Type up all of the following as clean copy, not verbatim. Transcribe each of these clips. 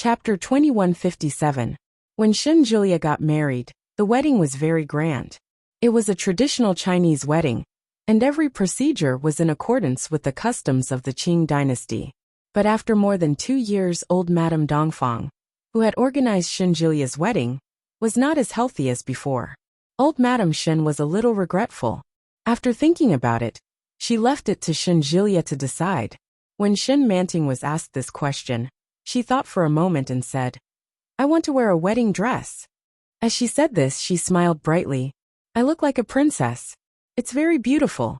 Chapter 2157. When Shen Julia got married, the wedding was very grand. It was a traditional Chinese wedding, and every procedure was in accordance with the customs of the Qing dynasty. But after more than 2 years, old Madame Dongfang, who had organized Shen Julia's wedding, was not as healthy as before. Old Madame Shen was a little regretful. After thinking about it, she left it to Shen Julia to decide. When Shen Manting was asked this question, she thought for a moment and said, "I want to wear a wedding dress." As she said this, she smiled brightly. "I look like a princess. It's very beautiful."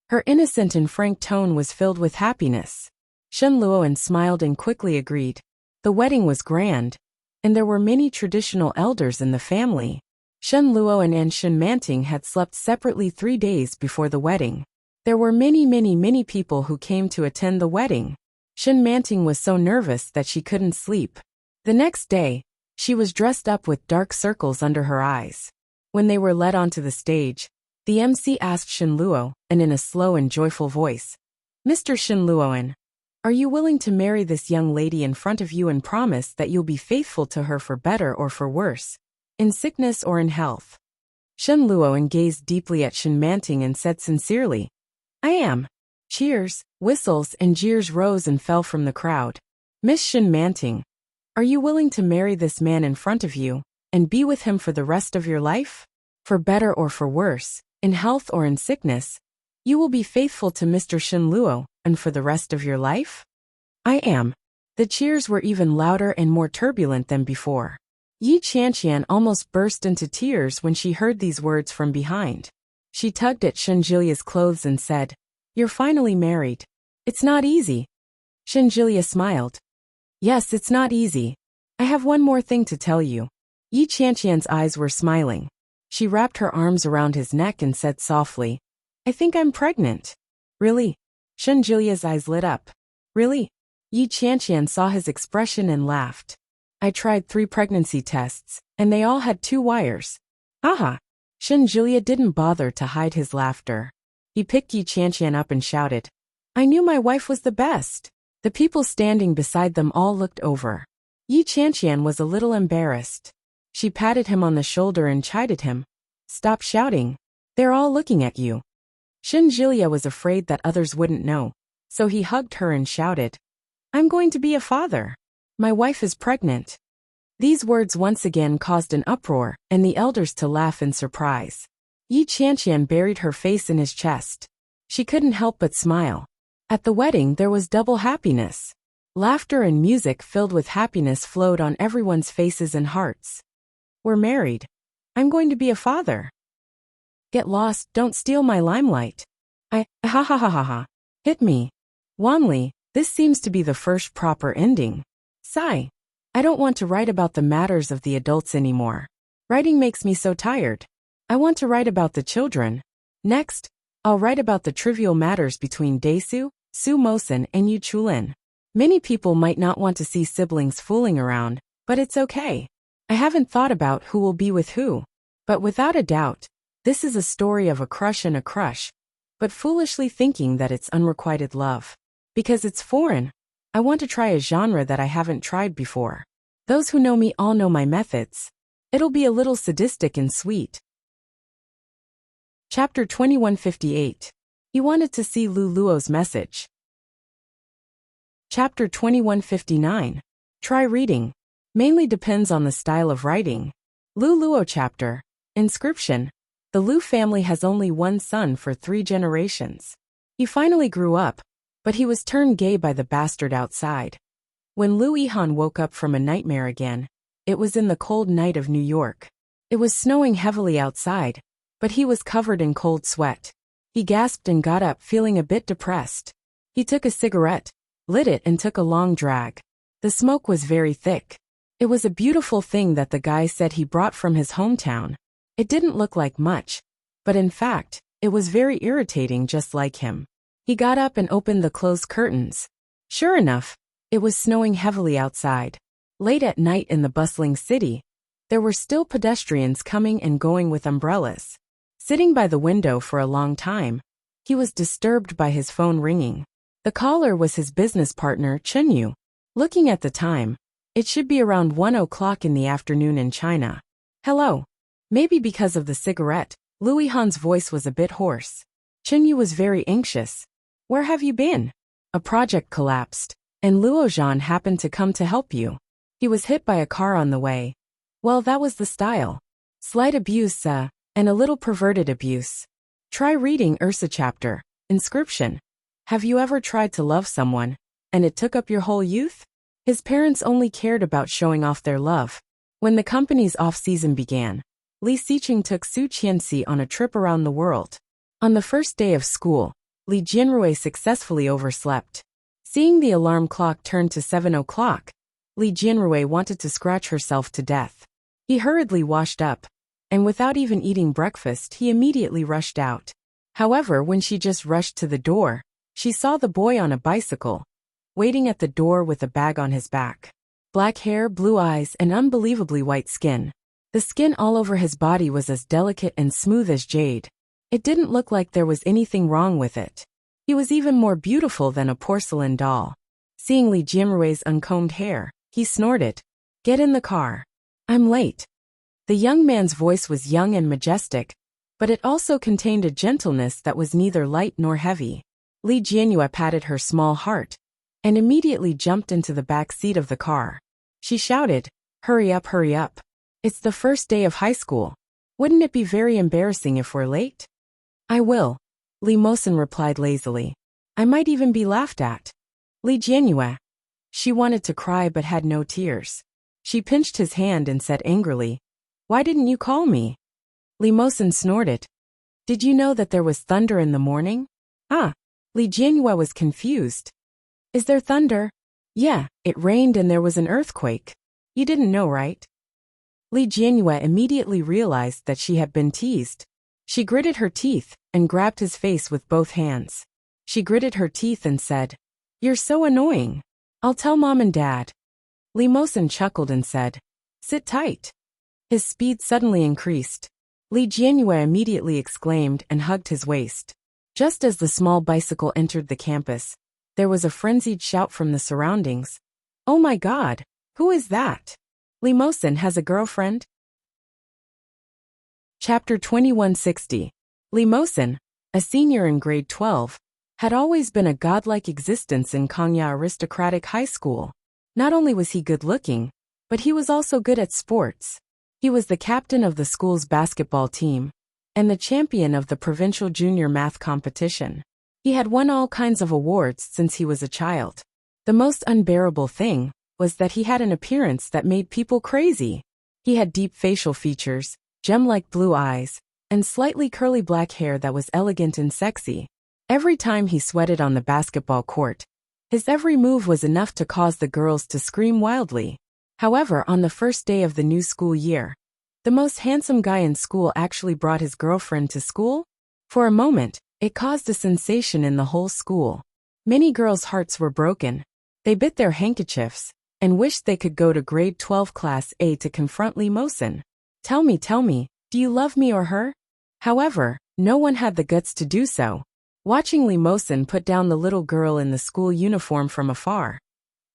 Her innocent and frank tone was filled with happiness. Shen Luoan smiled and quickly agreed. The wedding was grand, and there were many traditional elders in the family. Shen Luoan and Shen Manting had slept separately 3 days before the wedding. There were many people who came to attend the wedding. Shen Manting was so nervous that she couldn't sleep. The next day, she was dressed up with dark circles under her eyes. When they were led onto the stage, the MC asked Shen Luo, and in a slow and joyful voice, "Mr. Shen Luoan, are you willing to marry this young lady in front of you and promise that you'll be faithful to her for better or for worse, in sickness or in health?" Shen Luoan gazed deeply at Shen Manting and said sincerely, "I am." Cheers, whistles, and jeers rose and fell from the crowd. "Miss Shen Manting, are you willing to marry this man in front of you, and be with him for the rest of your life? For better or for worse, in health or in sickness, you will be faithful to Mr. Shen Luo, and for the rest of your life?" "I am." The cheers were even louder and more turbulent than before. Yi Qianqian almost burst into tears when she heard these words from behind. She tugged at Shen Julia's clothes and said, "You're finally married. It's not easy." Shen Julia smiled. "Yes, it's not easy. I have one more thing to tell you." Yi Qianqian's eyes were smiling. She wrapped her arms around his neck and said softly, "I think I'm pregnant." "Really?" Shen Julia's eyes lit up. "Really?" Yi Qianqian saw his expression and laughed. "I tried 3 pregnancy tests, and they all had 2 wires. Aha!" Shen Julia didn't bother to hide his laughter. He picked Yi Qianqian up and shouted, "I knew my wife was the best." The people standing beside them all looked over. Yi Qianqian was a little embarrassed. She patted him on the shoulder and chided him. "Stop shouting. They're all looking at you." Shen Julia was afraid that others wouldn't know, so he hugged her and shouted, "I'm going to be a father. My wife is pregnant." These words once again caused an uproar, and the elders to laugh in surprise. Yi Qianqian buried her face in his chest. She couldn't help but smile. At the wedding there was double happiness. Laughter and music filled with happiness flowed on everyone's faces and hearts. "We're married. I'm going to be a father. Get lost, don't steal my limelight. Ha ha ha ha ha. Hit me. Wanli, this seems to be the first proper ending. Sigh. I don't want to write about the matters of the adults anymore. Writing makes me so tired. I want to write about the children. Next, I'll write about the trivial matters between Daisu, Su Mosen, and Yu Chulin. Many people might not want to see siblings fooling around, but it's okay. I haven't thought about who will be with who. But without a doubt, this is a story of a crush and a crush, but foolishly thinking that it's unrequited love. Because it's foreign, I want to try a genre that I haven't tried before. Those who know me all know my methods. It'll be a little sadistic and sweet." Chapter 2158. He wanted to see Lu Luo's message. Chapter 2159. Try reading. Mainly depends on the style of writing. Lu Luo chapter. Inscription. The Lu family has only one son for 3 generations. He finally grew up, but he was turned gay by the bastard outside. When Lu Yihan woke up from a nightmare again, it was in the cold night of New York. It was snowing heavily outside, but he was covered in cold sweat. He gasped and got up feeling a bit depressed. He took a cigarette, lit it and took a long drag. The smoke was very thick. It was a beautiful thing that the guy said he brought from his hometown. It didn't look like much, but in fact, it was very irritating just like him. He got up and opened the closed curtains. Sure enough, it was snowing heavily outside. Late at night in the bustling city, there were still pedestrians coming and going with umbrellas. Sitting by the window for a long time, he was disturbed by his phone ringing. The caller was his business partner, Chen Yu. Looking at the time, It should be around 1 o'clock in the afternoon in China. Hello. Maybe because of the cigarette, Louis Han's voice was a bit hoarse. Chenyu was very anxious. Where have you been? A project collapsed, and Luo Zhan happened to come to help you. He was hit by a car on the way. Well, that was the style. Slight abuse, and a little perverted abuse. Try reading Ursa chapter. Inscription. Have you ever tried to love someone, and it took up your whole youth? His parents only cared about showing off their love. When the company's off-season began, Li Xiqing took Su Qianxi on a trip around the world. On the first day of school, Li Jianrui successfully overslept. Seeing the alarm clock turn to 7 o'clock, Li Jianrui wanted to scratch herself to death. He hurriedly washed up, and without even eating breakfast he immediately rushed out. However, when she just rushed to the door, she saw the boy on a bicycle, waiting at the door with a bag on his back. Black hair, blue eyes, and unbelievably white skin. The skin all over his body was as delicate and smooth as jade. It didn't look like there was anything wrong with it. He was even more beautiful than a porcelain doll. Seeing Li Jianrui's uncombed hair, he snorted. Get in the car. I'm late. The young man's voice was young and majestic, but it also contained a gentleness that was neither light nor heavy. Li Jianrui patted her small heart, and immediately jumped into the back seat of the car. She shouted, hurry up, hurry up. It's the first day of high school. Wouldn't it be very embarrassing if we're late? I will, Li Mosen replied lazily. I might even be laughed at. Li Jianrui. She wanted to cry but had no tears. She pinched his hand and said angrily, why didn't you call me? Li Mosen snorted. Did you know that there was thunder in the morning? Ah. Li Jianrui was confused. Is there thunder? Yeah, it rained and there was an earthquake. You didn't know, right? Li Jianrui immediately realized that she had been teased. She gritted her teeth and grabbed his face with both hands. She gritted her teeth and said, you're so annoying. I'll tell Mom and Dad. Li Mosen chuckled and said, sit tight. His speed suddenly increased. Li Jianrui immediately exclaimed and hugged his waist. Just as the small bicycle entered the campus, there was a frenzied shout from the surroundings. Oh my God, who is that? Li Mosen has a girlfriend? Chapter 2160. Li Mosen, a senior in grade 12, had always been a godlike existence in Kangya Aristocratic High School. Not only was he good-looking, but he was also good at sports. He was the captain of the school's basketball team, and the champion of the provincial junior math competition. He had won all kinds of awards since he was a child. The most unbearable thing was that he had an appearance that made people crazy. He had deep facial features, gem-like blue eyes, and slightly curly black hair that was elegant and sexy. Every time he sweated on the basketball court, his every move was enough to cause the girls to scream wildly. However, on the first day of the new school year, the most handsome guy in school actually brought his girlfriend to school. For a moment, it caused a sensation in the whole school. Many girls' hearts were broken. They bit their handkerchiefs and wished they could go to grade 12 class A to confront Li Mosen. Tell me, do you love me or her? However, no one had the guts to do so. Watching Li Mosen put down the little girl in the school uniform from afar,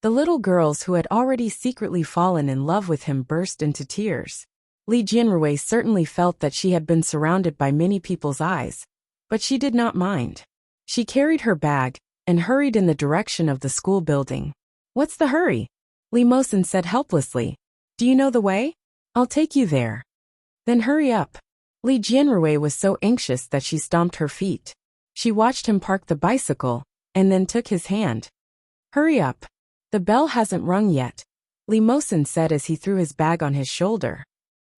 the little girls who had already secretly fallen in love with him burst into tears. Li Jianrui certainly felt that she had been surrounded by many people's eyes, but she did not mind. She carried her bag and hurried in the direction of the school building. What's the hurry? Li Mosen said helplessly. Do you know the way? I'll take you there. Then hurry up. Li Jianrui was so anxious that she stomped her feet. She watched him park the bicycle, and then took his hand. Hurry up. The bell hasn't rung yet, Li Mosen said as he threw his bag on his shoulder.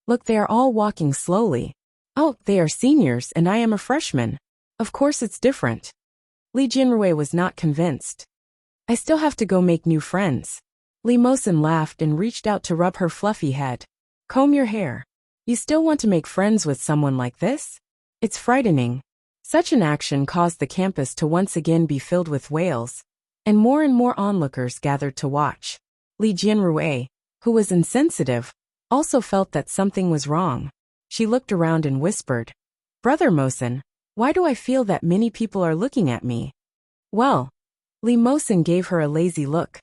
Look, they are all walking slowly. Oh, they are seniors and I am a freshman. Of course it's different. Li Jianrui was not convinced. I still have to go make new friends. Li Mosen laughed and reached out to rub her fluffy head. Comb your hair. You still want to make friends with someone like this? It's frightening. Such an action caused the campus to once again be filled with wails, and more onlookers gathered to watch. Li Jianrui, who was insensitive, also felt that something was wrong. She looked around and whispered, Brother Mosen, why do I feel that many people are looking at me? Well, Li Mosen gave her a lazy look.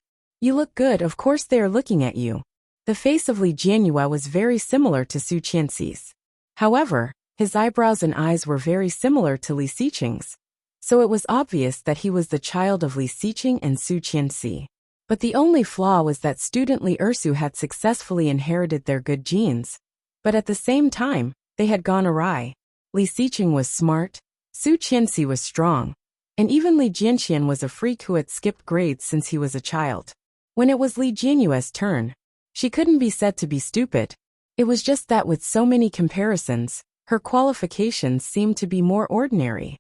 You look good, of course they are looking at you. The face of Li Jianyue was very similar to Su Qianxi's. However, his eyebrows and eyes were very similar to Li Xiqing's, so it was obvious that he was the child of Li Xiqing and Su Qianxi. But the only flaw was that student Li Ersu had successfully inherited their good genes, but at the same time, they had gone awry. Li Xiqing was smart, Su Qianxi was strong, and even Li Jianxian was a freak who had skipped grades since he was a child. When it was Li Jianyue's turn, she couldn't be said to be stupid. It was just that with so many comparisons, her qualifications seemed to be more ordinary.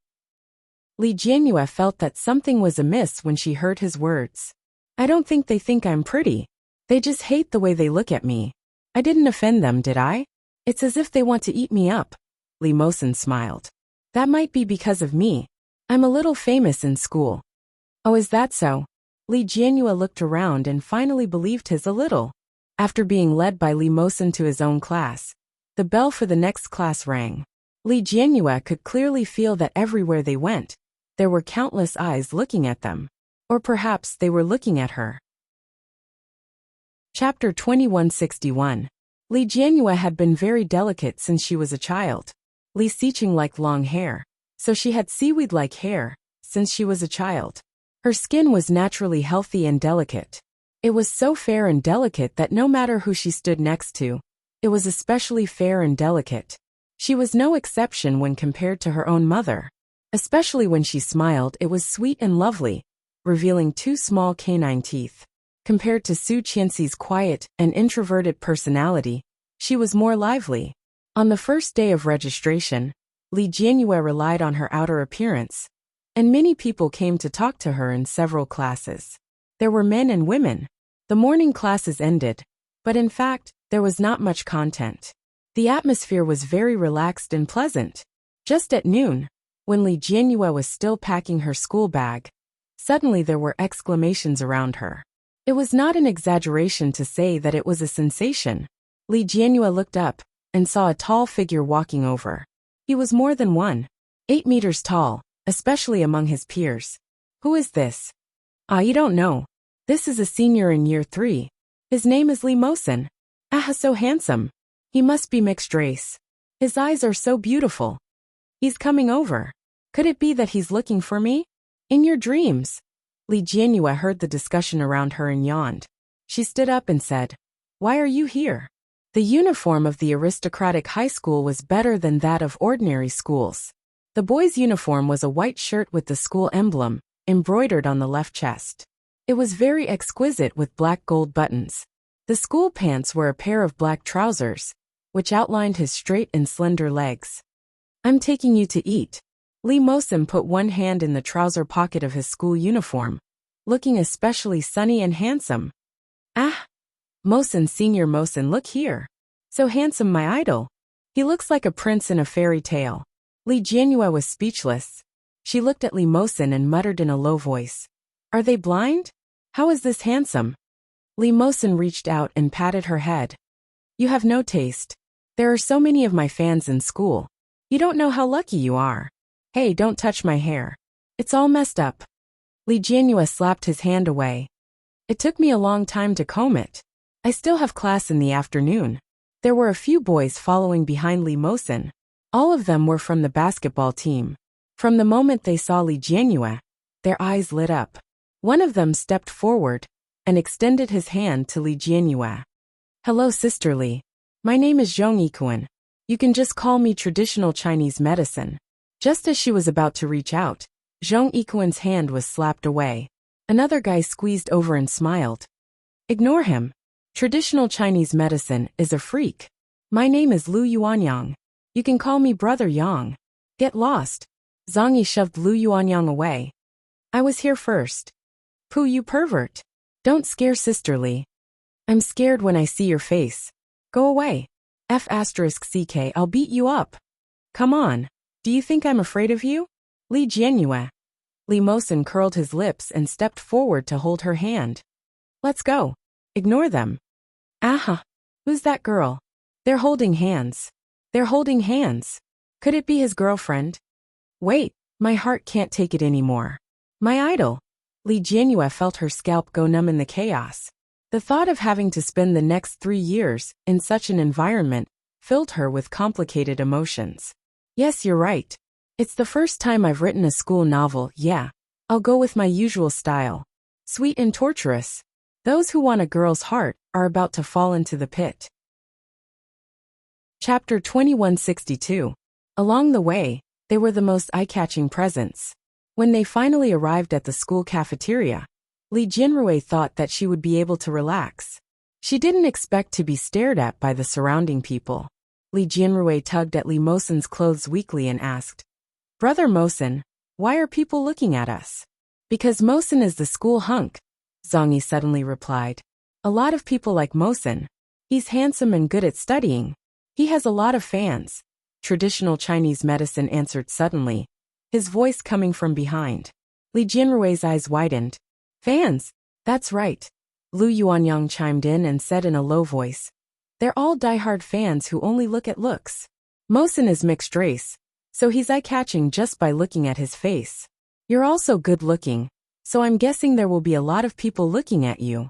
Li Jianyue felt that something was amiss when she heard his words. I don't think they think I'm pretty. They just hate the way they look at me. I didn't offend them, did I? It's as if they want to eat me up. Li Mosen smiled. That might be because of me. I'm a little famous in school. Oh, is that so? Li Jianyue looked around and finally believed his a little. After being led by Li Mosen to his own class, the bell for the next class rang. Li Jianyue could clearly feel that everywhere they went, there were countless eyes looking at them. Or perhaps they were looking at her. Chapter 2161. Li Jianyue had been very delicate since she was a child. Li Xiqing liked long hair, so she had seaweed-like hair since she was a child. Her skin was naturally healthy and delicate. It was so fair and delicate that no matter who she stood next to, it was especially fair and delicate. She was no exception when compared to her own mother. Especially when she smiled, it was sweet and lovely, revealing two small canine teeth. Compared to Su Qianxi's quiet and introverted personality, she was more lively. On the first day of registration, Li Jianyue relied on her outer appearance, and many people came to talk to her in several classes. There were men and women. The morning classes ended, but in fact, there was not much content. The atmosphere was very relaxed and pleasant. Just at noon, when Li Jianyue was still packing her school bag, suddenly there were exclamations around her. It was not an exaggeration to say that it was a sensation. Li Jianyue looked up and saw a tall figure walking over. He was more than 1.8 meters tall, especially among his peers. Who is this? Ah, you don't know. This is a senior in year 3. His name is Li Mosen. Ah, so handsome. He must be mixed race. His eyes are so beautiful. He's coming over. Could it be that he's looking for me? In your dreams. Li Jianyue heard the discussion around her and yawned. She stood up and said, Why are you here? The uniform of the aristocratic high school was better than that of ordinary schools. The boy's uniform was a white shirt with the school emblem embroidered on the left chest. It was very exquisite with black gold buttons. The school pants were a pair of black trousers, which outlined his straight and slender legs. I'm taking you to eat. Li Mosen put one hand in the trouser pocket of his school uniform, looking especially sunny and handsome. Ah! Mosen, Senior Mosen, look here. So handsome, my idol. He looks like a prince in a fairy tale. Li Jianyue was speechless. She looked at Li Mosen and muttered in a low voice. Are they blind? How is this handsome? Li Mosen reached out and patted her head. You have no taste. There are so many of my fans in school. You don't know how lucky you are. Hey, don't touch my hair. It's all messed up. Li Jianyue slapped his hand away. It took me a long time to comb it. I still have class in the afternoon. There were a few boys following behind Li Mosen. All of them were from the basketball team. From the moment they saw Li Jianyue, their eyes lit up. One of them stepped forward and extended his hand to Li Jianyue. Hello, Sister Li. My name is Zhong Yikuan. You can just call me traditional Chinese medicine. Just as she was about to reach out, Zhong Yikuan's hand was slapped away. Another guy squeezed over and smiled. Ignore him. Traditional Chinese medicine is a freak. My name is Lu Yuanyang. You can call me Brother Yang. Get lost. Zhang Yi shoved Lu Yuanyang away. I was here first. Pooh, you pervert. Don't scare Sister Li. I'm scared when I see your face. Go away. F*CK, I'll beat you up. Come on. Do you think I'm afraid of you? Li Jianyue. Li Mosen curled his lips and stepped forward to hold her hand. Let's go. Ignore them. Aha. Who's that girl? They're holding hands. They're holding hands. Could it be his girlfriend? Wait, my heart can't take it anymore. My idol. Li Jianyue felt her scalp go numb in the chaos. The thought of having to spend the next 3 years in such an environment filled her with complicated emotions. Yes, you're right. It's the first time I've written a school novel, yeah. I'll go with my usual style. Sweet and torturous. Those who want a girl's heart are about to fall into the pit. Chapter 2162. Along the way, they were the most eye-catching presents. When they finally arrived at the school cafeteria, Li Jianyue thought that she would be able to relax. She didn't expect to be stared at by the surrounding people. Li Jianyue tugged at Li Mosen's clothes weakly and asked, "Brother Mosen, why are people looking at us?" "Because Mosen is the school hunk," Zhang Yi suddenly replied. "A lot of people like Mosen. He's handsome and good at studying. He has a lot of fans." Traditional Chinese medicine answered suddenly, his voice coming from behind. Li Jianyue's eyes widened. "Fans? That's right." Lu Yuanyang chimed in and said in a low voice, "They're all die-hard fans who only look at looks. Mosen is mixed race, so he's eye-catching just by looking at his face. You're also good-looking, so I'm guessing there will be a lot of people looking at you."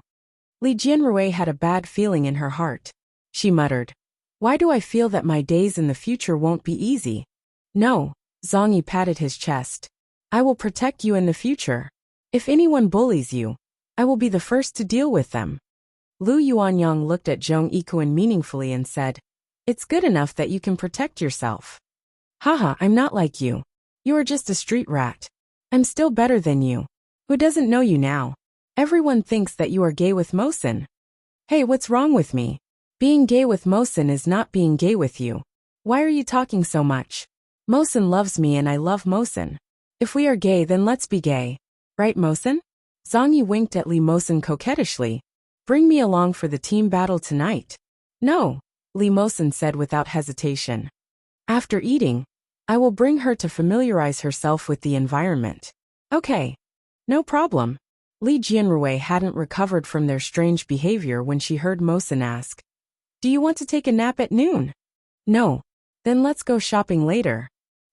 Li Jianyue had a bad feeling in her heart. She muttered, "Why do I feel that my days in the future won't be easy?" "No," Zhang Yi patted his chest. "I will protect you in the future. If anyone bullies you, I will be the first to deal with them." Lu Yuanyang looked at Zhong Yikuan meaningfully and said, "It's good enough that you can protect yourself." "Haha, I'm not like you. You are just a street rat. I'm still better than you. Who doesn't know you now? Everyone thinks that you are gay with Mosen." "Hey, what's wrong with me? Being gay with Mosen is not being gay with you. Why are you talking so much? Mosen loves me and I love Mosen. If we are gay, then let's be gay. Right, Mosen?" Zhang Yi winked at Li Mosen coquettishly. "Bring me along for the team battle tonight." "No," Li Mosen said without hesitation. "After eating, I will bring her to familiarize herself with the environment." "Okay. No problem." Li Jianyue hadn't recovered from their strange behavior when she heard Mosen ask, "Do you want to take a nap at noon?" "No." "Then let's go shopping later."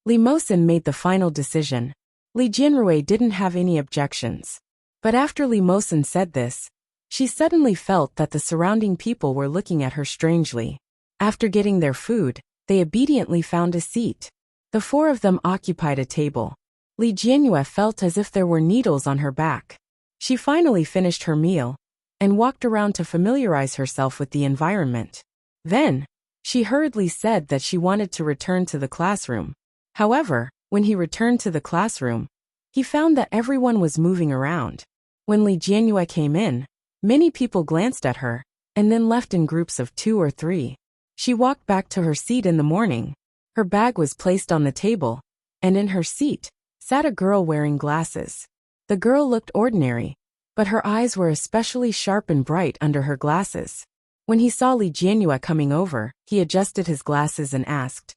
Li Mosen made the final decision. Li Jianyue didn't have any objections. But after Li Mosen said this, she suddenly felt that the surrounding people were looking at her strangely. After getting their food, they obediently found a seat. The 4 of them occupied a table. Li Jianyue felt as if there were needles on her back. She finally finished her meal and walked around to familiarize herself with the environment. Then, she hurriedly said that she wanted to return to the classroom. However, when he returned to the classroom, he found that everyone was moving around. When Li Jianyue came in, many people glanced at her and then left in groups of 2 or 3. She walked back to her seat in the morning. Her bag was placed on the table, and in her seat sat a girl wearing glasses. The girl looked ordinary, but her eyes were especially sharp and bright under her glasses. When he saw Li Jianyue coming over, he adjusted his glasses and asked,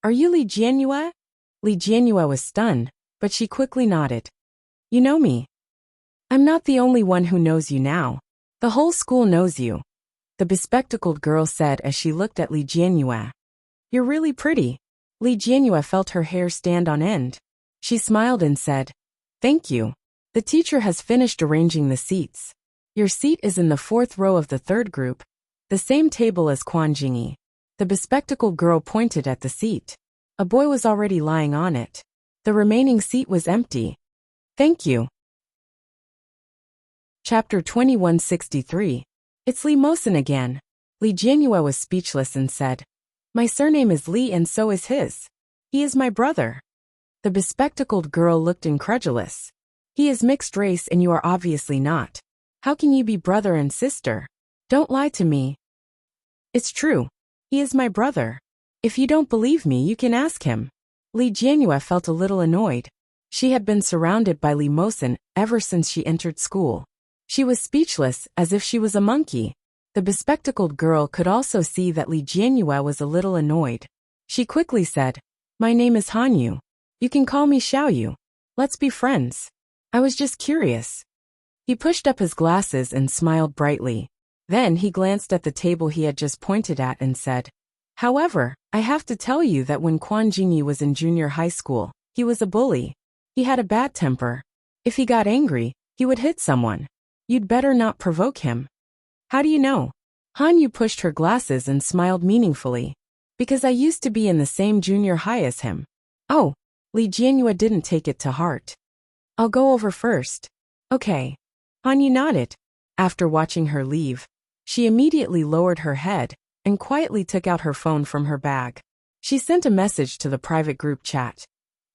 "Are you Li Jianyue?" Li Jianyue was stunned, but she quickly nodded. "You know me." "I'm not the only one who knows you now. The whole school knows you," the bespectacled girl said as she looked at Li Jianyue. "You're really pretty." Li Jianyue felt her hair stand on end. She smiled and said, "Thank you. The teacher has finished arranging the seats. Your seat is in the 4th row of the 3rd group, the same table as Quan Jingyi." The bespectacled girl pointed at the seat. A boy was already lying on it. The remaining seat was empty. "Thank you." Chapter 2163. It's Li Mosen again. Li Jianyue was speechless and said, "My surname is Li and so is his. He is my brother." The bespectacled girl looked incredulous. "He is mixed race and you are obviously not. How can you be brother and sister? Don't lie to me." "It's true. He is my brother. If you don't believe me, you can ask him." Li Jianyue felt a little annoyed. She had been surrounded by Li Mosen ever since she entered school. She was speechless, as if she was a monkey. The bespectacled girl could also see that Li Jianyue was a little annoyed. She quickly said, "My name is Hanyu. You can call me Xiaoyu. Let's be friends. I was just curious." He pushed up his glasses and smiled brightly. Then he glanced at the table he had just pointed at and said, "However, I have to tell you that when Quan Jingyi was in junior high school, he was a bully. He had a bad temper. If he got angry, He would hit someone. You'd better not provoke him. How do you know? Han Yu pushed her glasses and smiled meaningfully. Because I used to be in the same junior high as him. Oh, Li Jianyue didn't take it to heart. I'll go over first. Okay. Han Yu nodded. After watching her leave, she immediately lowered her head and quietly took out her phone from her bag. She sent a message to the private group chat.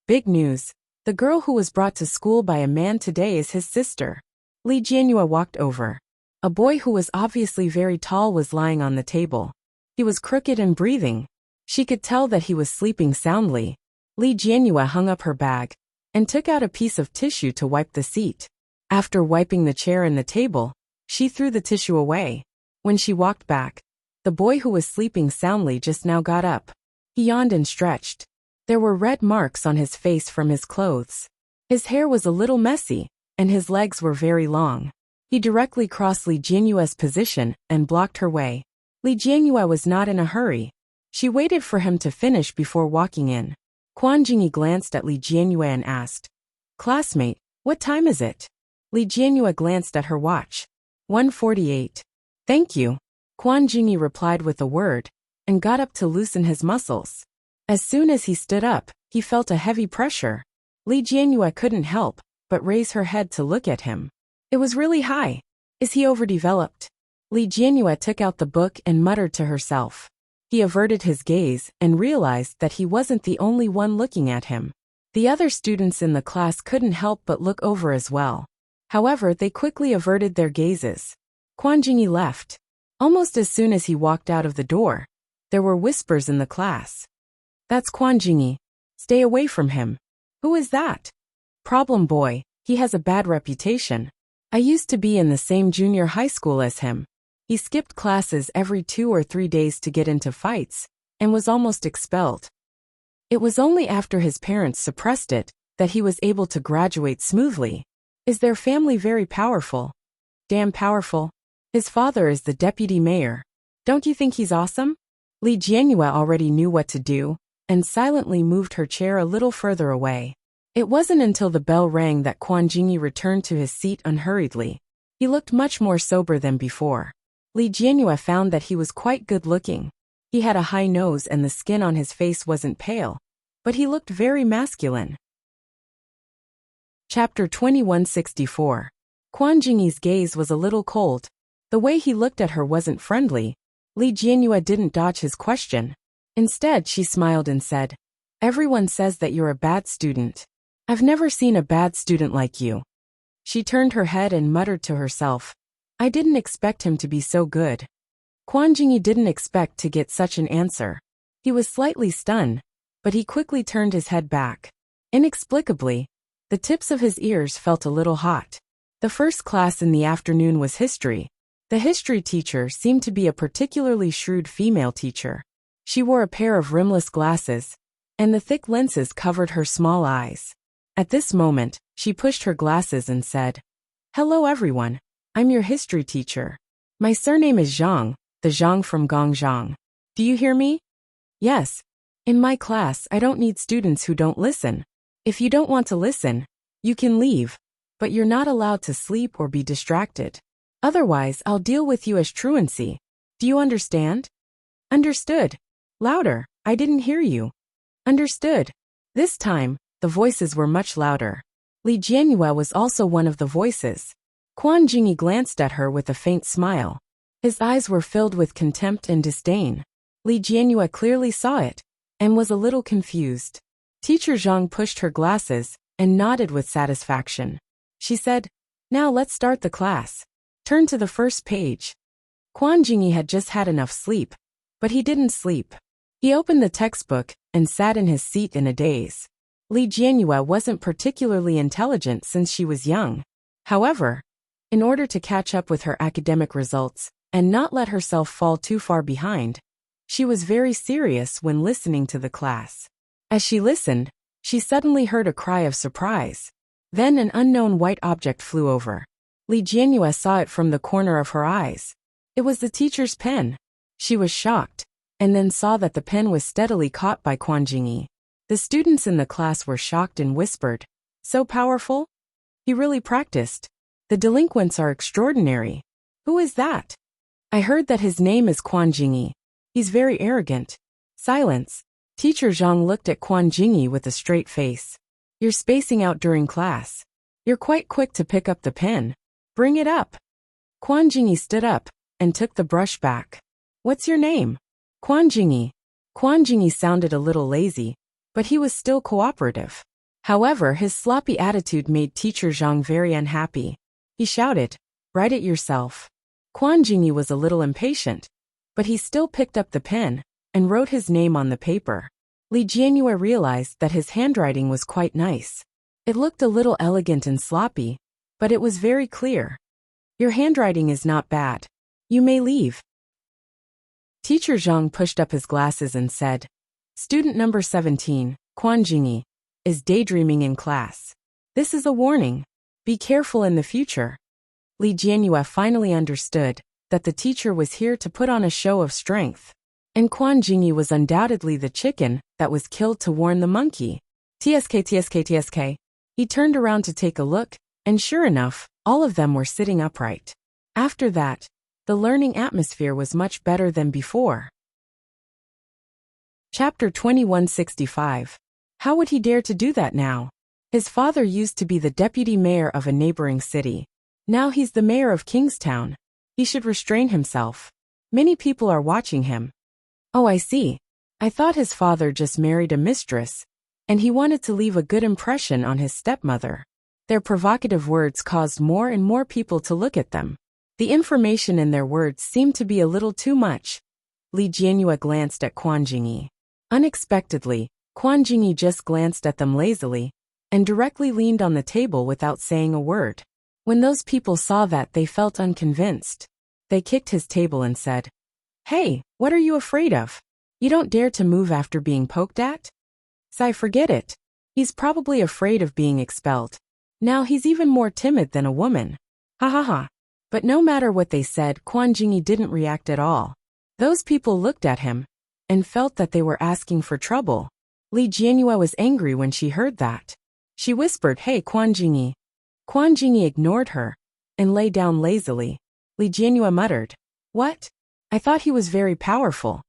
Big news. The girl who was brought to school by a man today is his sister. Li Jianyue walked over. A boy who was obviously very tall was lying on the table. He was crooked and breathing. She could tell that he was sleeping soundly. Li Jianyue hung up her bag and took out a piece of tissue to wipe the seat. After wiping the chair and the table, she threw the tissue away. When she walked back, the boy who was sleeping soundly just now got up. He yawned and stretched. There were red marks on his face from his clothes. His hair was a little messy, and his legs were very long. He directly crossed Li Jianyue's position and blocked her way. Li Jianyue was not in a hurry. She waited for him to finish before walking in. Quan Jingyi glanced at Li Jianyue and asked, "Classmate, what time is it?" Li Jianyue glanced at her watch. 1:48. Thank you. Quan Jingyi replied with a word and got up to loosen his muscles. As soon as he stood up, he felt a heavy pressure. Li Jianyue couldn't help but raise her head to look at him. It was really high. Is he overdeveloped? Li Jianyue took out the book and muttered to herself. He averted his gaze and realized that he wasn't the only one looking at him. The other students in the class couldn't help but look over as well. However, they quickly averted their gazes. Quan Jingyi left. Almost as soon as he walked out of the door, there were whispers in the class. That's Quan Jingyi. Stay away from him. Who is that? Problem boy, he has a bad reputation. I used to be in the same junior high school as him. He skipped classes every 2 or 3 days to get into fights, and was almost expelled. It was only after his parents suppressed it that he was able to graduate smoothly. Is their family very powerful? Damn powerful. His father is the deputy mayor. Don't you think he's awesome? Li Jianyue already knew what to do, and silently moved her chair a little further away. It wasn't until the bell rang that Quan Jingyi returned to his seat unhurriedly. He looked much more sober than before. Li Jianyue found that he was quite good-looking. He had a high nose and the skin on his face wasn't pale, but he looked very masculine. Chapter 2164. Quan Jingyi's gaze was a little cold. The way he looked at her wasn't friendly. Li Jianyue didn't dodge his question. Instead, she smiled and said, "Everyone says that you're a bad student. I've never seen a bad student like you." She turned her head and muttered to herself, "I didn't expect him to be so good." Quan Jingyi didn't expect to get such an answer. He was slightly stunned, but he quickly turned his head back. Inexplicably, the tips of his ears felt a little hot. The first class in the afternoon was history. The history teacher seemed to be a particularly shrewd female teacher. She wore a pair of rimless glasses, and the thick lenses covered her small eyes. At this moment, she pushed her glasses and said, "Hello everyone, I'm your history teacher. My surname is Zhang, the Zhang from Gongzhang. Do you hear me? Yes. In my class, I don't need students who don't listen. If you don't want to listen, you can leave, but you're not allowed to sleep or be distracted. Otherwise, I'll deal with you as truancy. Do you understand?" "Understood." "Louder, I didn't hear you." "Understood." This time, the voices were much louder. Li Jianyue was also one of the voices. Quan Jingyi glanced at her with a faint smile. His eyes were filled with contempt and disdain. Li Jianyue clearly saw it, and was a little confused. Teacher Zhang pushed her glasses, and nodded with satisfaction. She said, "Now let's start the class. Turn to the first page." Quan Jingyi had just had enough sleep, but he didn't sleep. He opened the textbook, and sat in his seat in a daze. Li Jianyue wasn't particularly intelligent since she was young. However, in order to catch up with her academic results, and not let herself fall too far behind, she was very serious when listening to the class. As she listened, she suddenly heard a cry of surprise. Then an unknown white object flew over. Li Jianyue saw it from the corner of her eyes. It was the teacher's pen. She was shocked, and then saw that the pen was steadily caught by Quan Jingyi. The students in the class were shocked and whispered, "So powerful? He really practiced." The delinquents are extraordinary. Who is that? I heard that his name is Quan Jingyi. He's very arrogant. Silence. Teacher Zhang looked at Quan Jingyi with a straight face. You're spacing out during class. You're quite quick to pick up the pen. Bring it up. Quan Jingyi stood up and took the brush back. What's your name? Quan Jingyi. Quan Jingyi sounded a little lazy, but he was still cooperative. However, his sloppy attitude made Teacher Zhang very unhappy. He shouted, "Write it yourself." Quan Jingyi was a little impatient, but he still picked up the pen and wrote his name on the paper. Li Jianyue realized that his handwriting was quite nice. It looked a little elegant and sloppy, but it was very clear. Your handwriting is not bad. You may leave. Teacher Zhang pushed up his glasses and said, Student number 17, Quan Jingyi, is daydreaming in class. This is a warning. Be careful in the future. Li Jianyue finally understood that the teacher was here to put on a show of strength. And Quan Jingyi was undoubtedly the chicken that was killed to warn the monkey. TSK. He turned around to take a look, and sure enough, all of them were sitting upright. After that, the learning atmosphere was much better than before. Chapter 2165. How would he dare to do that now? His father used to be the deputy mayor of a neighboring city. Now he's the mayor of Kingstown. He should restrain himself. Many people are watching him. Oh, I see. I thought his father just married a mistress, and he wanted to leave a good impression on his stepmother. Their provocative words caused more and more people to look at them. The information in their words seemed to be a little too much. Li Jianyue glanced at Quan Jingyi. Unexpectedly, Quan Jingyi just glanced at them lazily and directly leaned on the table without saying a word. When those people saw that, they felt unconvinced. They kicked his table and said, Hey, what are you afraid of? You don't dare to move after being poked at? Sai, forget it. He's probably afraid of being expelled. Now he's even more timid than a woman. Ha ha ha. But no matter what they said, Quan Jingyi didn't react at all. Those people looked at him and felt that they were asking for trouble. Li Jianyue was angry when she heard that. She whispered, Hey, Quan Jingyi. Quan Jingyi ignored her and lay down lazily. Li Jianyue muttered, What? I thought he was very powerful.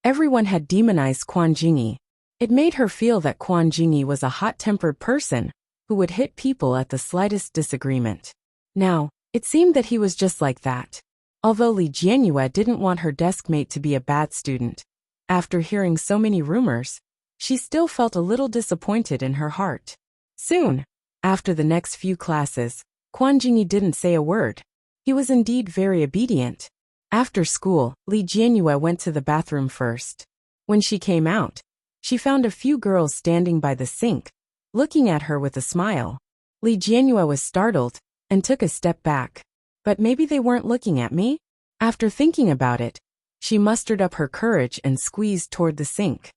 Everyone had demonized Quan Jingyi. It made her feel that Quan Jingyi was a hot-tempered person who would hit people at the slightest disagreement. Now, it seemed that he was just like that. Although Li Jianyue didn't want her deskmate to be a bad student, after hearing so many rumors, she still felt a little disappointed in her heart. Soon, after the next few classes, Quan Jingyi didn't say a word. He was indeed very obedient. After school, Li Jianyue went to the bathroom first. When she came out, she found a few girls standing by the sink, looking at her with a smile. Li Jianyue was startled and took a step back. But maybe they weren't looking at me? After thinking about it, she mustered up her courage and squeezed toward the sink.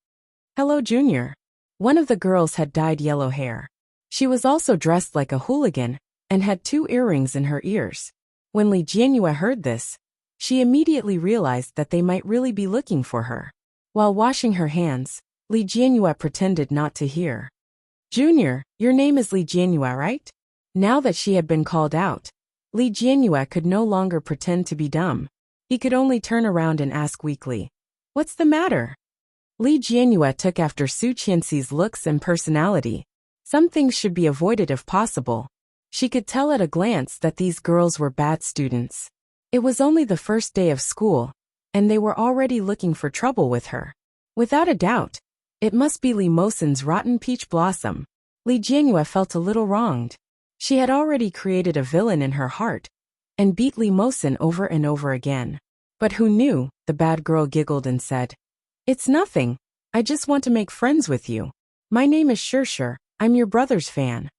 Hello, Junior. One of the girls had dyed yellow hair. She was also dressed like a hooligan and had 2 earrings in her ears. When Li Jianyue heard this, she immediately realized that they might really be looking for her. While washing her hands, Li Jianyue pretended not to hear. Junior, your name is Li Jianyue, right? Now that she had been called out, Li Jianyue could no longer pretend to be dumb. He could only turn around and ask weakly, What's the matter? Li Jianyue took after Su Qianxi's looks and personality. Some things should be avoided if possible. She could tell at a glance that these girls were bad students. It was only the first day of school, and they were already looking for trouble with her. Without a doubt, it must be Li Mosen's rotten peach blossom. Li Jianyue felt a little wronged. She had already created a villain in her heart and beat Li Mosen over and over again. But who knew? The bad girl giggled and said, It's nothing. I just want to make friends with you. My name is Shirshir. I'm your brother's fan.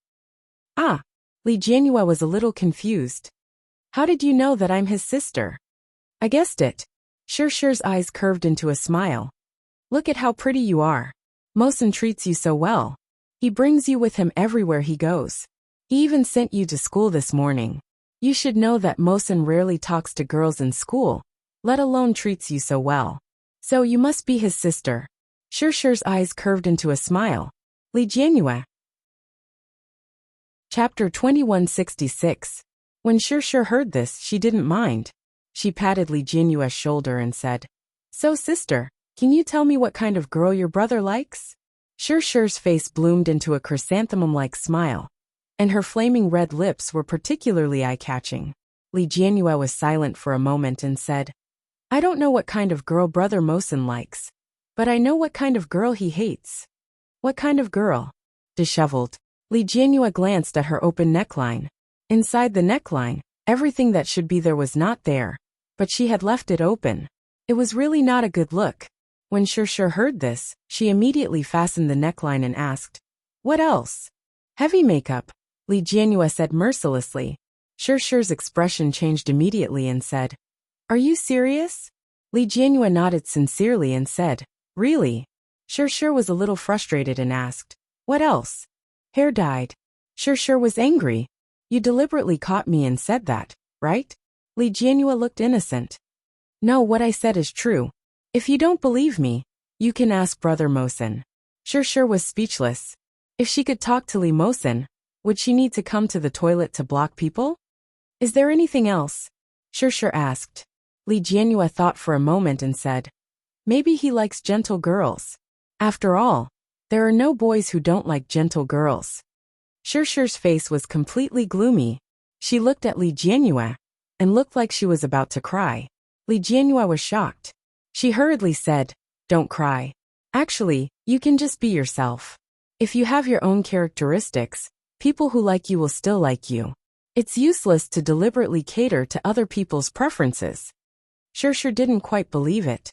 Ah, Li Jianyue was a little confused. How did you know that I'm his sister? I guessed it. Shirshir's eyes curved into a smile. Look at how pretty you are. Mosen treats you so well. He brings you with him everywhere he goes. He even sent you to school this morning. You should know that Mosen rarely talks to girls in school, let alone treats you so well. So you must be his sister. Shirshir's eyes curved into a smile. Li Jianyue. Chapter 2166. When Sure heard this, she didn't mind. She patted Li Jianyue's shoulder and said, "So sister, can you tell me what kind of girl your brother likes?" Sure's face bloomed into a chrysanthemum-like smile, and her flaming red lips were particularly eye-catching. Li Jianyue was silent for a moment and said, "I don't know what kind of girl Brother Mosen likes, but I know what kind of girl he hates." "What kind of girl?" Disheveled. Li Jianyue glanced at her open neckline. Inside the neckline, everything that should be there was not there, but she had left it open. It was really not a good look. When Sure heard this, she immediately fastened the neckline and asked, "What else?" "Heavy makeup," Li Jianyue said mercilessly. Sure's expression changed immediately and said, "Are you serious?" Li Jianyue nodded sincerely and said, "Really?" Sure was a little frustrated and asked, "What else?" "Hair dyed." Sure was angry. "You deliberately caught me and said that, right?" Li Jianyue looked innocent. "No, what I said is true. If you don't believe me, you can ask Brother Mosen." Sure was speechless. If she could talk to Li Mosen, would she need to come to the toilet to block people? "Is there anything else?" Sure asked. Li Jianyue thought for a moment and said, "Maybe he likes gentle girls. After all, there are no boys who don't like gentle girls." Sure's face was completely gloomy. She looked at Li Jianyue and looked like she was about to cry. Li Jianyue was shocked. She hurriedly said, "Don't cry. Actually, you can just be yourself. If you have your own characteristics, people who like you will still like you. It's useless to deliberately cater to other people's preferences." Sure didn't quite believe it.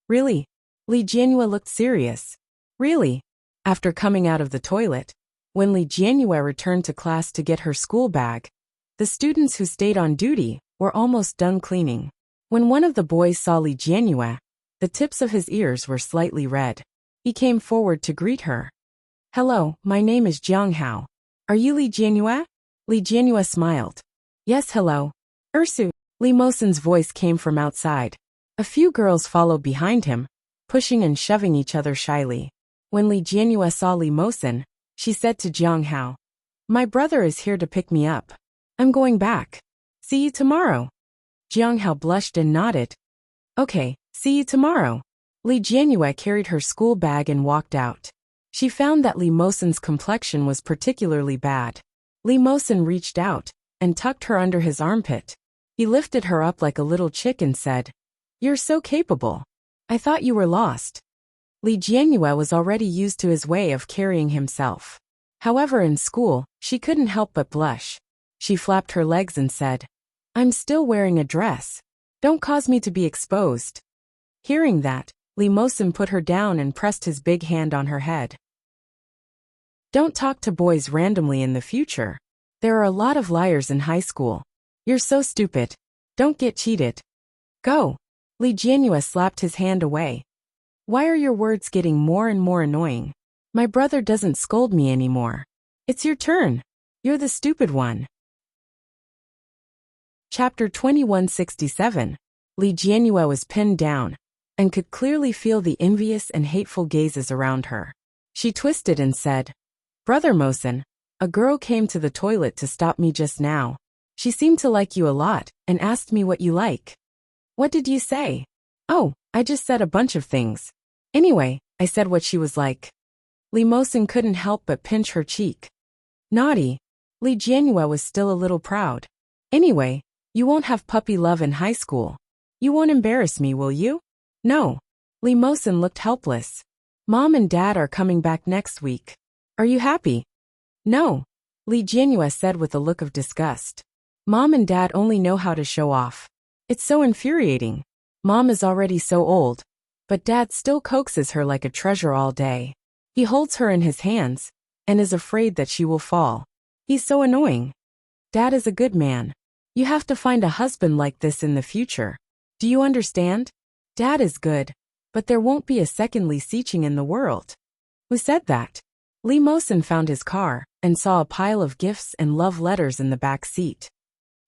"Really?" Li Jianyue looked serious. "Really?" After coming out of the toilet, when Li Jianyue returned to class to get her school bag, the students who stayed on duty were almost done cleaning. When one of the boys saw Li Jianyue, the tips of his ears were slightly red. He came forward to greet her. "Hello, my name is Jiang Hao. Are you Li Jianyue?" Li Jianyue smiled. "Yes, hello. Ursu." Li Mosen's voice came from outside. A few girls followed behind him, pushing and shoving each other shyly. When Li Jianyue saw Li Mosen, she said to Jiang Hao, "My brother is here to pick me up. I'm going back. See you tomorrow." Jiang Hao blushed and nodded. "Okay, see you tomorrow." Li Jianyue carried her school bag and walked out. She found that Li Mosen's complexion was particularly bad. Li Mosen reached out and tucked her under his armpit. He lifted her up like a little chick and said, "You're so capable. I thought you were lost." Li Jianyue was already used to his way of carrying himself. However, in school, she couldn't help but blush. She flapped her legs and said, "I'm still wearing a dress. Don't cause me to be exposed." Hearing that, Li Mosen put her down and pressed his big hand on her head. Don't talk to boys randomly in the future. There are a lot of liars in high school. You're so stupid. Don't get cheated. Go. Li Jianyue slapped his hand away. Why are your words getting more and more annoying? My brother doesn't scold me anymore. It's your turn. You're the stupid one. Chapter 2167. Li Jianyue was pinned down and could clearly feel the envious and hateful gazes around her. She twisted and said, "Brother Mosen, a girl came to the toilet to stop me just now. She seemed to like you a lot and asked me what you like." "What did you say?" "Oh, I just said a bunch of things. Anyway, I said what she was like." Li Mosen couldn't help but pinch her cheek. Naughty. Li Jianyue was still a little proud. "Anyway, you won't have puppy love in high school. You won't embarrass me, will you?" "No." Li Mosen looked helpless. "Mom and Dad are coming back next week. Are you happy?" "No," Li Jianyue said with a look of disgust. "Mom and Dad only know how to show off. It's so infuriating. Mom is already so old, but Dad still coaxes her like a treasure all day. He holds her in his hands and is afraid that she will fall. He's so annoying. Dad is a good man. You have to find a husband like this in the future. Do you understand? Dad is good, but there won't be a second Li Xiqing in the world." Who said that? Li Mosen found his car and saw a pile of gifts and love letters in the back seat.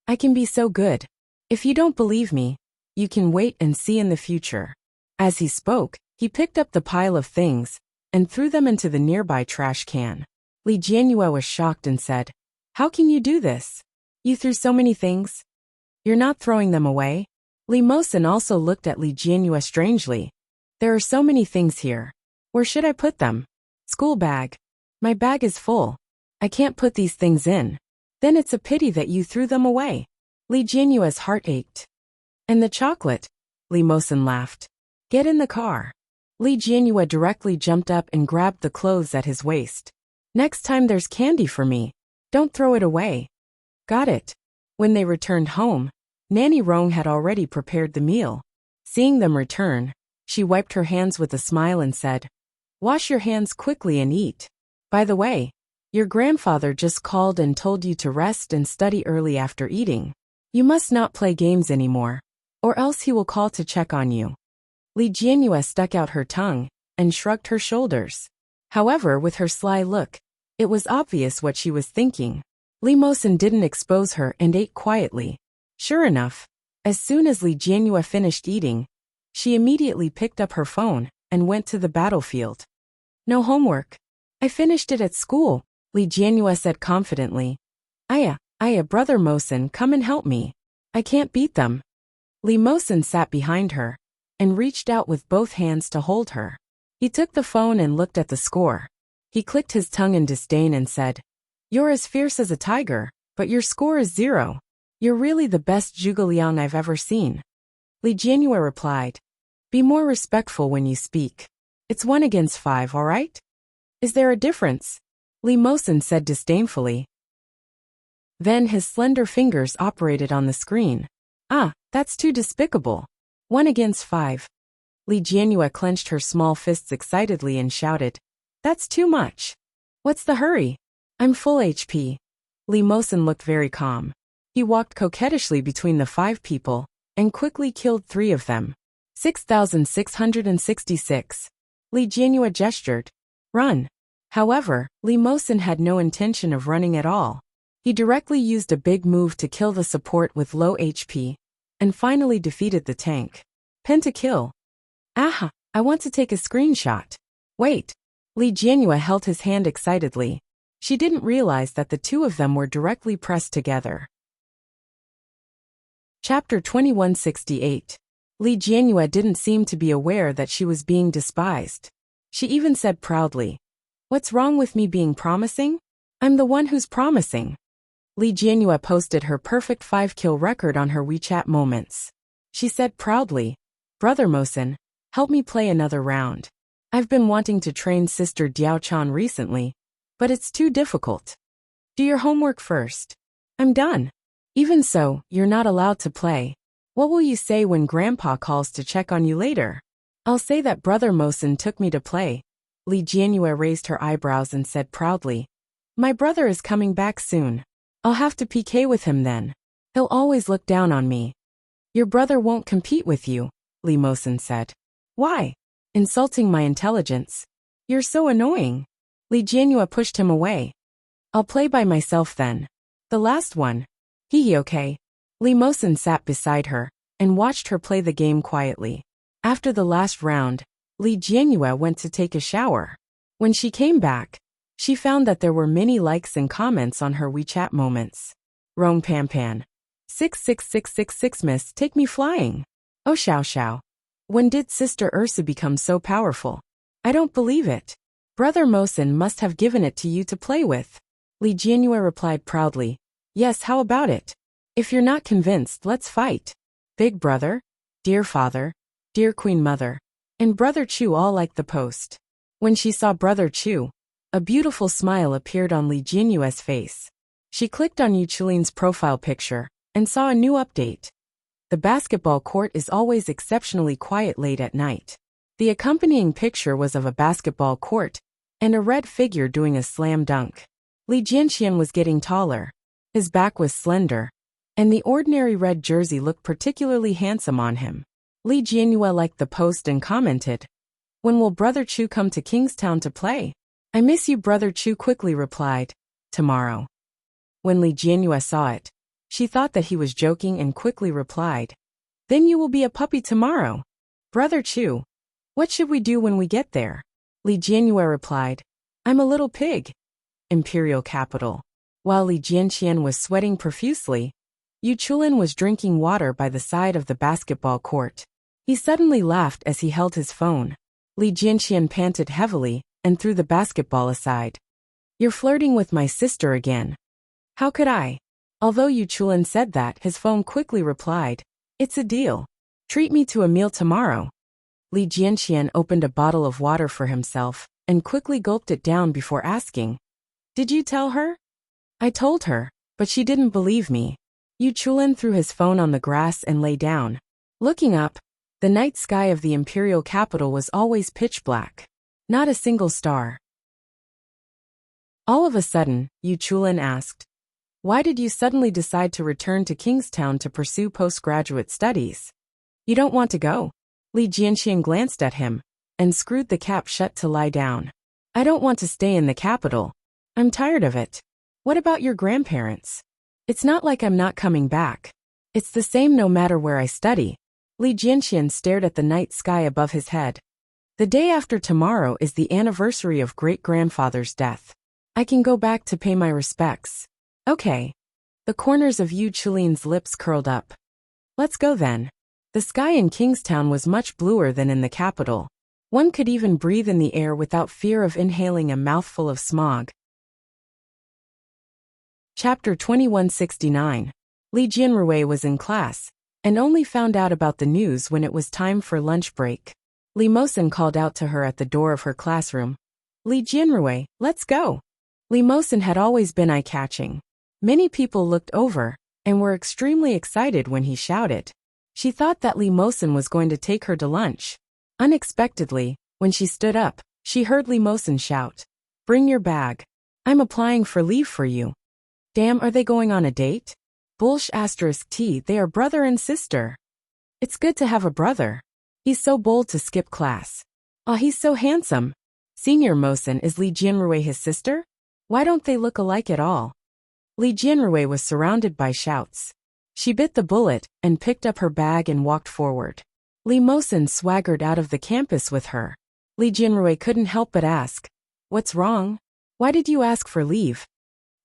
"I can be so good. If you don't believe me, you can wait and see in the future." As he spoke, he picked up the pile of things and threw them into the nearby trash can. Li Jianyue was shocked and said, "How can you do this?" You threw so many things. You're not throwing them away? Li Mosin also looked at Li Jianhua strangely. There are so many things here. Where should I put them? School bag. My bag is full. I can't put these things in. Then it's a pity that you threw them away. Li Jianhua's heart ached. And the chocolate? Li Mosin laughed. Get in the car. Li Jianhua directly jumped up and grabbed the clothes at his waist. Next time there's candy for me. Don't throw it away. Got it. When they returned home, Nanny Rong had already prepared the meal. Seeing them return, she wiped her hands with a smile and said, Wash your hands quickly and eat. By the way, your grandfather just called and told you to rest and study early after eating. You must not play games anymore, or else he will call to check on you. Li Jianhua stuck out her tongue and shrugged her shoulders. However, with her sly look, it was obvious what she was thinking. Li Mosin didn't expose her and ate quietly. Sure enough, as soon as Li Jianhua finished eating, she immediately picked up her phone and went to the battlefield. No homework. I finished it at school, Li Jianhua said confidently. Aya, brother Mosin, come and help me. I can't beat them. Li Mosin sat behind her and reached out with both hands to hold her. He took the phone and looked at the score. He clicked his tongue in disdain and said, You're as fierce as a tiger, but your score is 0. You're really the best zhuge liang I've ever seen. Li Jianhua replied, Be more respectful when you speak. It's 1 against 5, all right? Is there a difference? Li Mosin said disdainfully. Then his slender fingers operated on the screen. Ah, that's too despicable. 1 against 5. Li Jianhua clenched her small fists excitedly and shouted, That's too much. What's the hurry? I'm full HP. Li Mosin looked very calm. He walked coquettishly between the 5 people and quickly killed 3 of them. 6,666. Li Jianhua gestured. Run. However, Li Mosin had no intention of running at all. He directly used a big move to kill the support with low HP, and finally defeated the tank. Pentakill. Aha, I want to take a screenshot. Wait. Li Jianhua held his hand excitedly. She didn't realize that the 2 of them were directly pressed together. Chapter 2168. Li Jianhua didn't seem to be aware that she was being despised. She even said proudly, What's wrong with me being promising? I'm the one who's promising. Li Jianhua posted her perfect 5-kill record on her WeChat moments. She said proudly, Brother Mosin, help me play another round. I've been wanting to train Sister Diaochan recently, but it's too difficult. Do your homework first. I'm done. Even so, you're not allowed to play. What will you say when Grandpa calls to check on you later? I'll say that Brother Mosin took me to play. Li Jianhua raised her eyebrows and said proudly, My brother is coming back soon. I'll have to PK with him then. He'll always look down on me. Your brother won't compete with you, Li Mosin said. Why? Insulting my intelligence. You're so annoying. Li Jianhua pushed him away. I'll play by myself then. The last one. Hee okay. Li Mosin sat beside her and watched her play the game quietly. After the last round, Li Jianhua went to take a shower. When she came back, she found that there were many likes and comments on her WeChat moments. Rong Pan Pan. 66666 Miss, take me flying. Oh Xiao Xiao. When did Sister Ursa become so powerful? I don't believe it. Brother Mosin must have given it to you to play with. Li Jianhua replied proudly. Yes, how about it? If you're not convinced, let's fight. Big brother, dear father, dear Queen Mother, and Brother Chu all liked the post. When she saw Brother Chu, a beautiful smile appeared on Li Jianhua's face. She clicked on Yu Chulin's profile picture and saw a new update. The basketball court is always exceptionally quiet late at night. The accompanying picture was of a basketball court and a red figure doing a slam dunk. Li Jianxian was getting taller. His back was slender, and the ordinary red jersey looked particularly handsome on him. Li Jianhua liked the post and commented, When will Brother Chu come to Kingstown to play? I miss you, Brother Chu quickly replied, Tomorrow. When Li Jianhua saw it, she thought that he was joking and quickly replied, Then you will be a puppy tomorrow. Brother Chu, what should we do when we get there? Li Jianhua replied, I'm a little pig. Imperial capital. While Li Jianqian was sweating profusely, Yu Chulin was drinking water by the side of the basketball court. He suddenly laughed as he held his phone. Li Jianqian panted heavily and threw the basketball aside. "You're flirting with my sister again." "How could I?" Although Yu Chulin said that, his phone quickly replied, "It's a deal. Treat me to a meal tomorrow." Li Jianqian opened a bottle of water for himself and quickly gulped it down before asking, "Did you tell her?" "I told her, but she didn't believe me." Yu Chulin threw his phone on the grass and lay down. Looking up, the night sky of the imperial capital was always pitch black. Not a single star. All of a sudden, Yu Chulin asked, "Why did you suddenly decide to return to Kingstown to pursue postgraduate studies? You don't want to go?" Li Jianqian glanced at him and screwed the cap shut to lie down. "I don't want to stay in the capital. I'm tired of it." "What about your grandparents?" "It's not like I'm not coming back. It's the same no matter where I study." Li Jianqian stared at the night sky above his head. "The day after tomorrow is the anniversary of great-grandfather's death. I can go back to pay my respects." "Okay." The corners of Yu Chulin's lips curled up. "Let's go then." The sky in Kingstown was much bluer than in the capital. One could even breathe in the air without fear of inhaling a mouthful of smog. Chapter 2169. Li Jianrui was in class, and only found out about the news when it was time for lunch break. Li Mosin called out to her at the door of her classroom, "Li Jianrui, let's go." Li Mosin had always been eye-catching. Many people looked over and were extremely excited when he shouted. She thought that Li Mosin was going to take her to lunch. Unexpectedly, when she stood up, she heard Li Mosin shout, "Bring your bag. I'm applying for leave for you." Damn, are they going on a date? Bullsh *T, they are brother and sister. It's good to have a brother. He's so bold to skip class. Aw, he's so handsome. Senior Mosin, is Li Jianrui his sister? Why don't they look alike at all? Li Jianrui was surrounded by shouts. She bit the bullet and picked up her bag and walked forward. Li Mosin swaggered out of the campus with her. Li Jianrui couldn't help but ask, "What's wrong? Why did you ask for leave?"